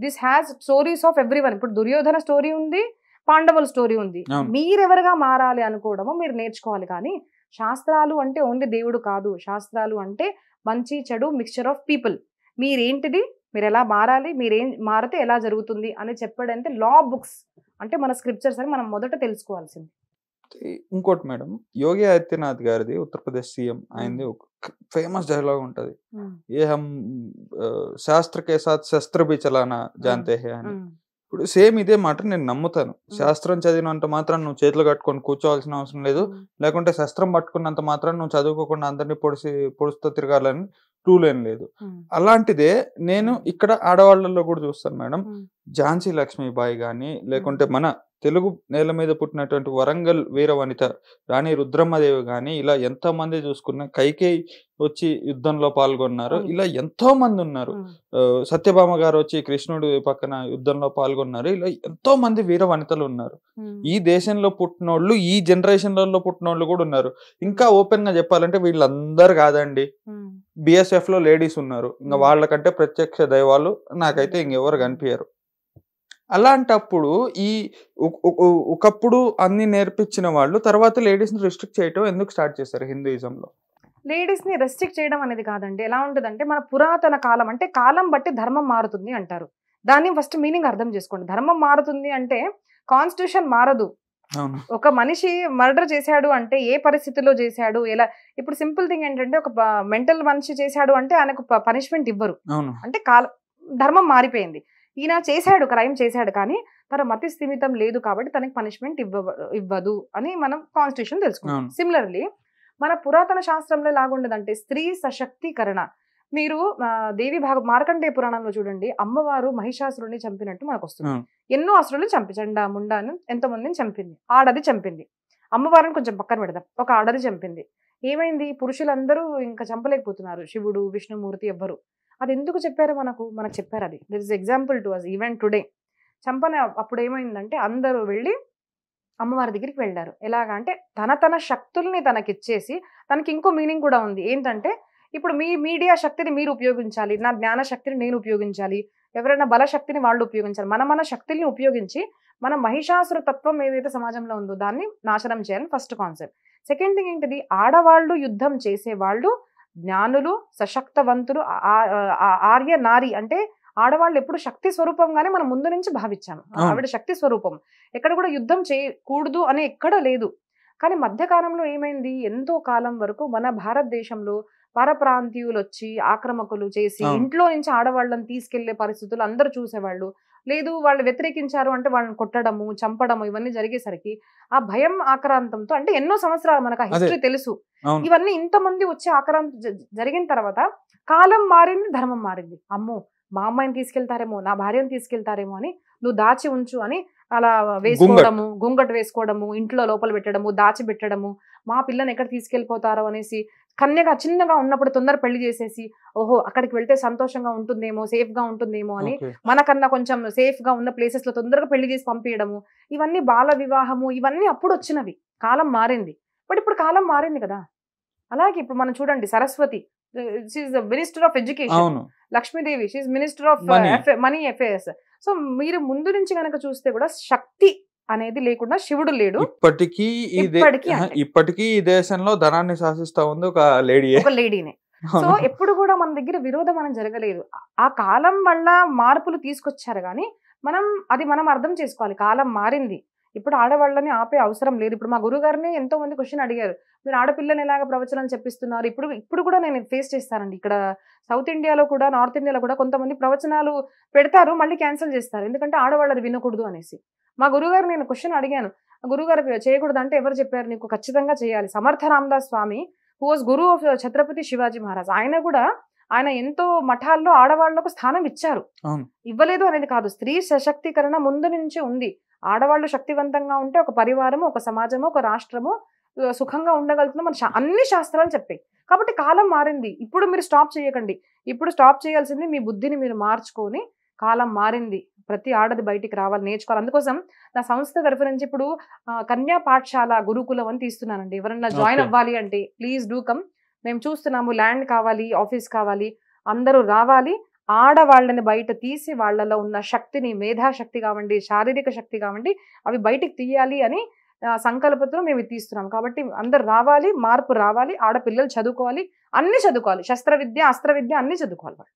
this has stories of everyone. ఇప్పుడు దుర్యోధన స్టోరీ ఉంది, పాండవుల స్టోరీ ఉంది. మీరెవరుగా మారాలి అనుకోవడము మీరు నేర్చుకోవాలి. కానీ శాస్త్రాలు అంటే ఓన్లీ దేవుడు కాదు. శాస్త్రాలు అంటే మంచి చెడు మిక్స్చర్ ఆఫ్ పీపుల్. మీరేంటిది, మీరు ఎలా మారాలి, మీరేం మారితే ఎలా జరుగుతుంది అని చెప్పడంటే లా బుక్స్ అంటే మన స్క్రిప్చర్స్ అని మనం మొదట తెలుసుకోవాల్సింది. ఇంకోటి మేడం, యోగి ఆదిత్యనాథ్ గారిది, ఉత్తరప్రదేశ్ సీఎం, ఆయనది ఒక ఫేమస్ డైలాగ్ ఉంటది, ఏ హమ్ శాస్త్ర కే సాత్ శస్త్ర భీ చలానా జాంతే హై అని. ఇప్పుడు సేమ్ ఇదే మాట నేను నమ్ముతాను. శాస్త్రం చదివినంత మాత్రం నువ్వు చేతులు కట్టుకొని కూర్చోవాల్సిన అవసరం లేదు, లేకుంటే శస్త్రం పట్టుకున్నంత మాత్రం నువ్వు చదువుకోకుండా అందరినీ పొడుస్తూ తిరగాలని రూల్ ఏం లేదు. అలాంటిదే నేను ఇక్కడ ఆడవాళ్ళలో కూడా చూస్తాను మేడం. ఝాన్సీ లక్ష్మీబాయి కానీ, లేకుంటే మన తెలుగు నేల మీద పుట్టినటువంటి వరంగల్ వీర వనిత రాణి రుద్రమ్మదేవి కానీ, ఇలా ఎంతో మంది చూసుకున్న, కైకేయి వచ్చి యుద్ధంలో పాల్గొన్నారు, ఇలా ఎంతో మంది ఉన్నారు. సత్యభామ గారు వచ్చి కృష్ణుడి పక్కన యుద్ధంలో పాల్గొన్నారు. ఇలా ఎంతో మంది వీర వనితలు ఉన్నారు. ఈ దేశంలో పుట్టినోళ్ళు, ఈ జనరేషన్లలో పుట్టినోళ్ళు కూడా ఉన్నారు. ఇంకా ఓపెన్ గా చెప్పాలంటే వీళ్ళందరూ కాదండి, బిఎస్ఎఫ్ లో లేడీస్ ఉన్నారు. ఇంకా వాళ్ళకంటే ప్రత్యక్ష దైవాలు నాకైతే ఇంకెవరు కనిపించరు. అలాంటప్పుడు ఈ ఒకప్పుడు అన్ని నేర్పించిన వాళ్ళు తర్వాత లేడీస్ ని రిస్ట్రిక్ట్ చేయటం ఎందుకు స్టార్ట్ చేశారు హిందూయిజంలో? లేడీస్ ని రెస్ట్రిక్ట్ చేయడం అనేది కాదండి. ఎలా ఉంటుందంటే మన పురాతన కాలం అంటే కాలం బట్టి ధర్మం మారుతుంది అంటారు. దాన్ని ఫస్ట్ మీనింగ్ అర్థం చేసుకోండి. ధర్మం మారుతుంది అంటే కాన్స్టిట్యూషన్ మారదు. ఒక మనిషి మర్డర్ చేశాడు అంటే ఏ పరిస్థితిలో చేశాడు, ఎలా. ఇప్పుడు సింపుల్ థింగ్ ఏంటంటే ఒక మెంటల్ మనిషి చేశాడు అంటే ఆయనకు పనిష్మెంట్ ఇవ్వరు. అంటే ధర్మం మారిపోయింది. ఈయన చేశాడు, క్రైమ్ చేశాడు, కానీ తన మతి స్థిమితం లేదు కాబట్టి తనకి పనిష్మెంట్ ఇవ్వదు అని మనం కాన్స్టిట్యూషన్ తెలుసుకుంటాం. సిమిలర్లీ మన పురాతన శాస్త్రంలో ఎలాగుండదంటే స్త్రీ సశక్తీకరణ. మీరు దేవి మార్కండేయ పురాణంలో చూడండి, అమ్మవారు మహిషాసురుడిని చంపినట్టు మనకు వస్తుంది. ఎన్నో అసురులు చండా ముండా అని ఎంతమందిని చంపింది, ఆడది చంపింది. అమ్మవారిని కొంచెం పక్కన పెడదాం, ఒక ఆడది చంపింది. ఏమైంది, పురుషులందరూ ఇంకా చంపలేకపోతున్నారు, శివుడు విష్ణుమూర్తి ఎవ్వరు. అది ఎందుకు చెప్పారు మనకు చెప్పారు. అది this is example to us even today. అప్పుడు ఏమైందంటే అందరూ వెళ్ళి అమ్మవారి దగ్గరికి వెళ్ళారు. ఎలాగా అంటే తన శక్తుల్ని తనకిచ్చేసి, తనకి ఇంకో మీనింగ్ కూడా ఉంది. ఏంటంటే ఇప్పుడు మీ మీడియా శక్తిని మీరు ఉపయోగించాలి, నా జ్ఞాన శక్తిని నేను ఉపయోగించాలి, ఎవరైనా బలశక్తిని వాళ్ళు ఉపయోగించాలి. మన శక్తుల్ని ఉపయోగించి మన మహిషాసుర తత్వం ఏదైతే సమాజంలో ఉందో దాన్ని నాశనం చేయాలని ఫస్ట్ కాన్సెప్ట్. సెకండ్ థింగ్ ఏంటిది, ఆడవాళ్ళు యుద్ధం చేసేవాళ్ళు జ్ఞానులు, సశక్తవంతులు, ఆర్య నారి. అంటే ఆడవాళ్ళు ఎప్పుడు శక్తి స్వరూపంగానే మనం ముందు నుంచి భావించాము. ఆవిడ శక్తి స్వరూపం, ఎక్కడ కూడా యుద్ధం చేయకూడదు అని ఎక్కడ లేదు. కానీ మధ్యకాలంలో ఏమైంది, ఎంతో కాలం వరకు మన భారతదేశంలో పరప్రాంతీయులు వచ్చి ఆక్రమకులు చేసి అవును. ఇంట్లో నుంచి ఆడవాళ్ళని తీసుకెళ్లే పరిస్థితులు అందరూ చూసేవాళ్ళు. లేదు వాళ్ళు వ్యతిరేకించారు అంటే వాళ్ళని కొట్టడము, చంపడము ఇవన్నీ జరిగేసరికి ఆ భయం ఆక్రాంతంతో అంటే ఎన్నో సంవత్సరాలు మనకు ఆ అదే. హిస్టరీ తెలుసు. అవును. ఇవన్నీ ఇంతమంది వచ్చి ఆక్రాంతం జరిగిన తర్వాత కాలం మారింది, ధర్మం మారింది. అమ్మో మా అమ్మాయిని తీసుకెళ్తారేమో, నా భార్యను తీసుకెళ్తారేమో అని నువ్వు దాచి ఉంచు అని అలా వేసుకోవడము, గుంగట్ వేసుకోవడము, ఇంట్లో లోపల పెట్టడము, దాచి పెట్టడము, మా పిల్లని ఎక్కడ తీసుకెళ్లిపోతారో అనేసి కన్యగా చిన్నగా ఉన్నప్పుడు తొందర పెళ్లి చేసేసి ఓహో అక్కడికి వెళ్తే సంతోషంగా ఉంటుందేమో, సేఫ్ గా ఉంటుందేమో అని ఓకే. మనకన్నా కొంచెం సేఫ్ గా ఉన్న ప్లేసెస్ లో తొందరగా పెళ్లి చేసి పంపించడము, ఇవన్నీ బాల వివాహము, ఇవన్నీ అప్పుడు వచ్చినవి. కాలం మారింది. బట్ ఇప్పుడు కాలం మారింది కదా. అలాగే ఇప్పుడు మనం చూడండి Saraswati, she minister of education. అవును. Lakshmidevi, she minister of Money. Money affairs. So మీరు ముందు నుంచి కనుక చూస్తే కూడా శక్తి అనేది లేకుండా శివుడు లేడు. ఇప్పటికీ ఇప్పటికీ అంటే. ఇప్పటికీ ఈ దేశంలో ధనాన్ని శాసిస్తా ఉంది ఒక లేడీయే. ఒక లేడీనే. సో ఎప్పుడు కూడా మన దగ్గర విరోధం అనేది జరగలేదు. ఆ కాలం వల్ల మార్పులు తీసుకొచ్చారు కానీ మనం అర్థం చేసుకోవాలి. కాలం మారింది. ఇప్పుడు ఆడవాళ్ళని ఆపే అవసరం లేదు. ఇప్పుడు మా గురువు గారిని ఎంతో మంది క్వశ్చన్ అడిగారు, మీరు ఆడపిల్లని ఎలాగ ప్రవచనం చెప్పిస్తున్నారు. ఇప్పుడు కూడా నేను ఫేస్ చేస్తానండి. ఇక్కడ సౌత్ ఇండియాలో కూడా, నార్త్ ఇండియాలో కూడా కొంతమంది ప్రవచనాలు పెడతారు, మళ్ళీ క్యాన్సిల్ చేస్తారు. ఎందుకంటే ఆడవాళ్ళు అది వినకూడదు అనేసి. మా గురుగారు నేను క్వశ్చన్ అడిగాను, గురుగారు చేయకూడదు అంటే ఎవరు చెప్పారు నీకు? ఖచ్చితంగా చేయాలి. Samarth Ramdas Swami who was guru of Chhatrapati Shivaji Maharaj, ఆయన ఎంతో మఠాల్లో ఆడవాళ్లకు స్థానం ఇచ్చారు. ఇవ్వలేదు అనేది కాదు, స్త్రీ సశక్తీకరణ ముందు నుంచే ఉంది. ఆడవాళ్ళు శక్తివంతంగా ఉంటే ఒక పరివారము, ఒక సమాజము, ఒక రాష్ట్రము సుఖంగా ఉండగలుగుతున్నాం మన అన్ని శాస్త్రాలు చెప్పాయి. కాబట్టి కాలం మారింది. ఇప్పుడు మీరు స్టాప్ చేయకండి. ఇప్పుడు స్టాప్ చేయాల్సింది మీ బుద్ధిని మీరు మార్చుకొని, కాలం మారింది, ప్రతి ఆడది బయటికి రావాలి, నేర్చుకోవాలి. అందుకోసం నా సంస్థ తరఫు నుంచి ఇప్పుడు కన్యా పాఠశాల గురుకులం అని తీస్తున్నానండి. ఎవరన్నా జాయిన్ అవ్వాలి అంటే ప్లీజ్ డూ కమ్. మేము చూస్తున్నాము, ల్యాండ్ కావాలి, ఆఫీస్ కావాలి, అందరూ రావాలి. ఆడవాళ్ళని బయట తీసి వాళ్ళలో ఉన్న శక్తిని, మేధాశక్తి కావండి, శారీరక శక్తి కావండి, అవి బయటికి తీయాలి అని సంకల్పంతో మేము తీస్తున్నాం. కాబట్టి అందరు రావాలి, మార్పు రావాలి, ఆడపిల్లలు చదువుకోవాలి, అన్ని చదువుకోవాలి, శస్త్ర విద్య, అస్త్ర విద్య అన్ని చదువుకోవాలి.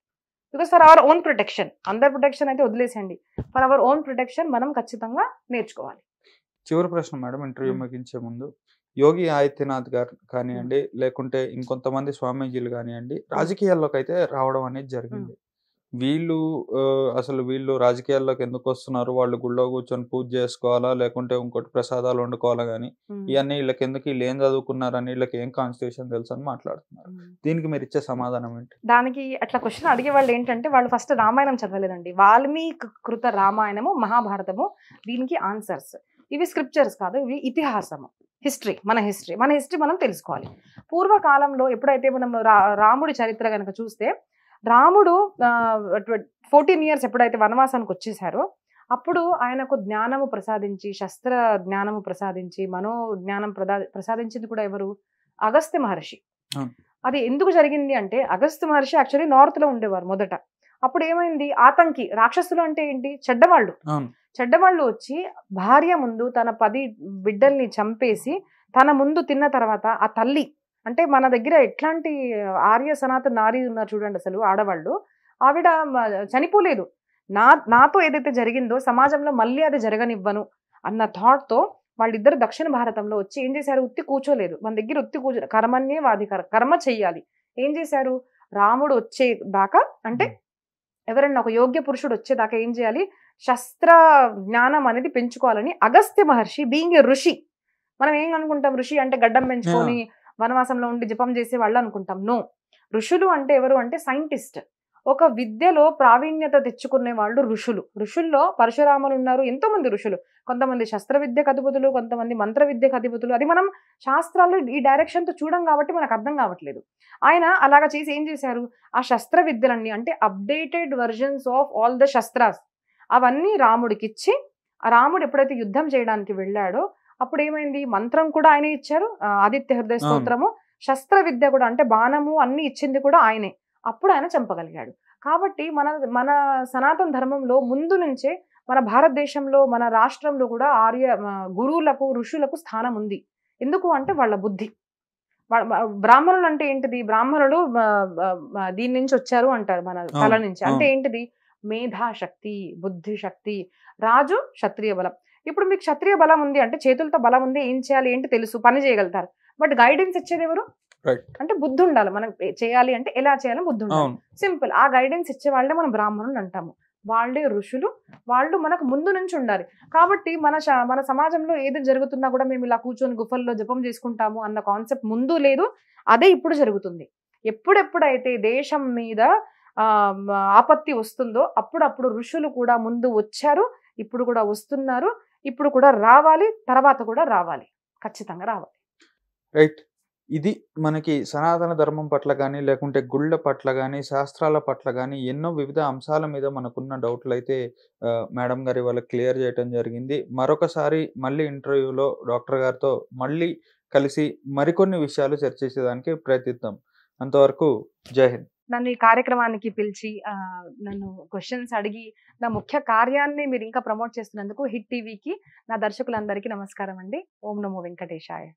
Because for our own protection. అందరి ప్రొటెక్షన్ అయితే వదిలేసండి, ఫర్ అవర్ ఓన్ ప్రొటెక్షన్ మనం ఖచ్చితంగా నేర్చుకోవాలి. చివరి ప్రశ్న మేడం, ఇంటర్వ్యూ ముగించే ముందు, యోగి ఆదిత్యనాథ్ గారు కానివ్వండి, లేకుంటే ఇంకొంతమంది స్వామీజీలు కానివ్వండి, రాజకీయాల్లోకి అయితే రావడం అనేది జరిగింది. వీళ్ళు రాజకీయాల్లోకి ఎందుకు వస్తున్నారు? వాళ్ళు గుళ్ళో కూర్చొని పూజ చేసుకోవాలా, లేకుంటే ఇంకోటి ప్రసాదాలు వండుకోవాలా, కానీ ఇవన్నీ వీళ్ళకి ఎందుకు, వీళ్ళు ఏం చదువుకున్నారని, వీళ్ళకి ఏం కాన్స్టిట్యూషన్ తెలుసు అని మాట్లాడుతున్నారు. దీనికి మీరు ఇచ్చే సమాధానం ఏంటి? దానికి అట్లా క్వశ్చన్ అడిగే వాళ్ళు ఏంటంటే, వాళ్ళు ఫస్ట్ రామాయణం చదవలేదండి. వాల్మీకి కృత రామాయణము, మహాభారతము దీనికి ఆన్సర్స్. ఇవి స్క్రిప్చర్స్ కాదు, ఇవి ఇతిహాసము, హిస్టరీ. మన హిస్టరీ మనం తెలుసుకోవాలి. పూర్వకాలంలో ఎప్పుడైతే మనం రాముడి చరిత్ర కనుక చూస్తే, రాముడు 14 years ఎప్పుడైతే వనవాసానికి వచ్చేసారో అప్పుడు ఆయనకు జ్ఞానము ప్రసాదించి, శస్త్ర జ్ఞానము ప్రసాదించి, మనో జ్ఞానం ప్రసాదించింది కూడా ఎవరు? అగస్త్య మహర్షి. అది ఎందుకు జరిగింది అంటే, అగస్త్య మహర్షి యాక్చువల్లీ నార్త్ లో ఉండేవారు మొదట. అప్పుడు ఏమైంది, ఆతంకి రాక్షసులు అంటే ఏంటి, చెడ్డవాళ్ళు వచ్చి భార్య ముందు తన 10 బిడ్డల్ని చంపేసి తన ముందు తిన్న తర్వాత ఆ తల్లి, అంటే మన దగ్గర ఎట్లాంటి ఆర్య సనాతన నారీ ఉన్నారు చూడండి, అసలు ఆడవాళ్ళు, ఆవిడ చనిపోలేదు. నాతో ఏదైతే జరిగిందో సమాజంలో మళ్ళీ అది జరగనివ్వను అన్న థాట్ తో వాళ్ళిద్దరు దక్షిణ భారతంలో వచ్చి ఏం చేశారు, ఉత్తి కూర్చోలేదు. మన దగ్గర ఉత్తి కర్మన్యే వాధికార, కర్మ చెయ్యాలి. ఏం చేశారు, రాముడు వచ్చేదాకా, అంటే ఎవరైనా ఒక యోగ్య పురుషుడు వచ్చేదాకా ఏం చేయాలి, శస్త్ర జ్ఞానం అనేది పెంచుకోవాలని అగస్త్య మహర్షి, బీయింగ్ ఏ ఋషి. మనం ఏం అనుకుంటాం, ఋషి అంటే గడ్డం పెంచుకొని వనవాసంలో ఉండి జపం చేసే వాళ్ళు అనుకుంటాం. నో, ఋషులు అంటే ఎవరు అంటే సైంటిస్ట్. ఒక విద్యలో ప్రావీణ్యత తెచ్చుకునే వాళ్ళు ఋషులు. ఋషుల్లో పరశురాములు ఉన్నారు, ఎంతో మంది ఋషులు. కొంతమంది శస్త్ర విద్యకు అధిపతులు, కొంతమంది మంత్ర విద్యకు అధిపతులు. అది మనం శాస్త్రాల్లో ఈ డైరెక్షన్ తో చూడం కాబట్టి మనకు అర్థం కావట్లేదు. ఆయన అలాగా చేసి ఏం చేశారు, ఆ శస్త్ర విద్యలన్నీ, అంటే updated versions of all the shastras, అవన్నీ రాముడికి ఇచ్చి, రాముడు ఎప్పుడైతే యుద్ధం చేయడానికి వెళ్ళాడో అప్పుడు ఏమైంది, మంత్రం కూడా ఆయనే ఇచ్చారు, ఆదిత్య హృదయ స్తోత్రము, శస్త్ర విద్య కూడా, అంటే బాణము అన్ని ఇచ్చింది కూడా ఆయనే. అప్పుడు ఆయన చంపగలిగాడు. కాబట్టి మన సనాతన ధర్మంలో ముందు నుంచే మన భారతదేశంలో, మన రాష్ట్రంలో కూడా గురువులకు, ఋషులకు స్థానం ఉంది. ఎందుకు అంటే వాళ్ళ బుద్ధి. బ్రాహ్మణులు అంటే ఏంటిది, బ్రాహ్మణులు దీని నుంచి వచ్చారు అంటారు, మన తల నుంచి. అంటే ఏంటిది, మేధాశక్తి, బుద్ధిశక్తి. రాజు క్షత్రియ బలం. ఇప్పుడు మీకు క్షత్రియ బలం ఉంది అంటే, చేతులతో బలం ఉంది, ఏం చేయాలి ఏంటి తెలుసు, పని చేయగలుగుతారు. బట్ గైడెన్స్ ఇచ్చేది ఎవరు, రైట్. అంటే బుద్ధి ఉండాలి, మనం చేయాలి అంటే ఎలా చేయాలో బుద్ధి ఉండాలి. అవును. సింపుల్. ఆ గైడెన్స్ ఇచ్చే వాళ్ళే మనం బ్రాహ్మణులు అంటాము. వాళ్ళే ఋషులు, వాళ్ళు మనకు ముందు నుంచి ఉండాలి. కాబట్టి మన సమాజంలో ఏది జరుగుతున్నా కూడా మేము ఇలా కూర్చొని గుఫల్లో జపం చేసుకుంటాము అన్న కాన్సెప్ట్ ముందు లేదు, అదే ఇప్పుడు జరుగుతుంది. ఎప్పుడెప్పుడైతే దేశం మీద ఆపత్తి వస్తుందో అప్పుడప్పుడు ఋషులు కూడా ముందు వచ్చారు, ఇప్పుడు కూడా వస్తున్నారు, ఇప్పుడు కూడా రావాలి, తర్వాత కూడా రావాలి, ఖచ్చితంగా రావాలి. రైట్. ఇది మనకి సనాతన ధర్మం పట్ల గానీ, లేకుంటే గుళ్ళ పట్ల గానీ, శాస్త్రాల పట్ల గానీ, ఎన్నో వివిధ అంశాల మీద మనకున్న డౌట్‌లయితే మేడం గారు ఇవాళ క్లియర్ చేయటం జరిగింది. మరొకసారి మళ్ళీ ఇంటర్వ్యూలో డాక్టర్ గారితో మళ్ళీ కలిసి మరికొన్ని విషయాలు చర్చించేదానికి ప్రయత్నిద్దాం. అంతవరకు జై హింద్. నన్ను ఈ కార్యక్రమానికి పిలిచి నన్ను క్వశ్చన్స్ అడిగి నా ముఖ్య కార్యాన్ని మీరు ఇంకా ప్రమోట్ చేస్తున్నందుకు హిట్ టీవీకి, నా దర్శకులందరికీ నమస్కారం అండి. ఓం నమో వెంకటేశాయ.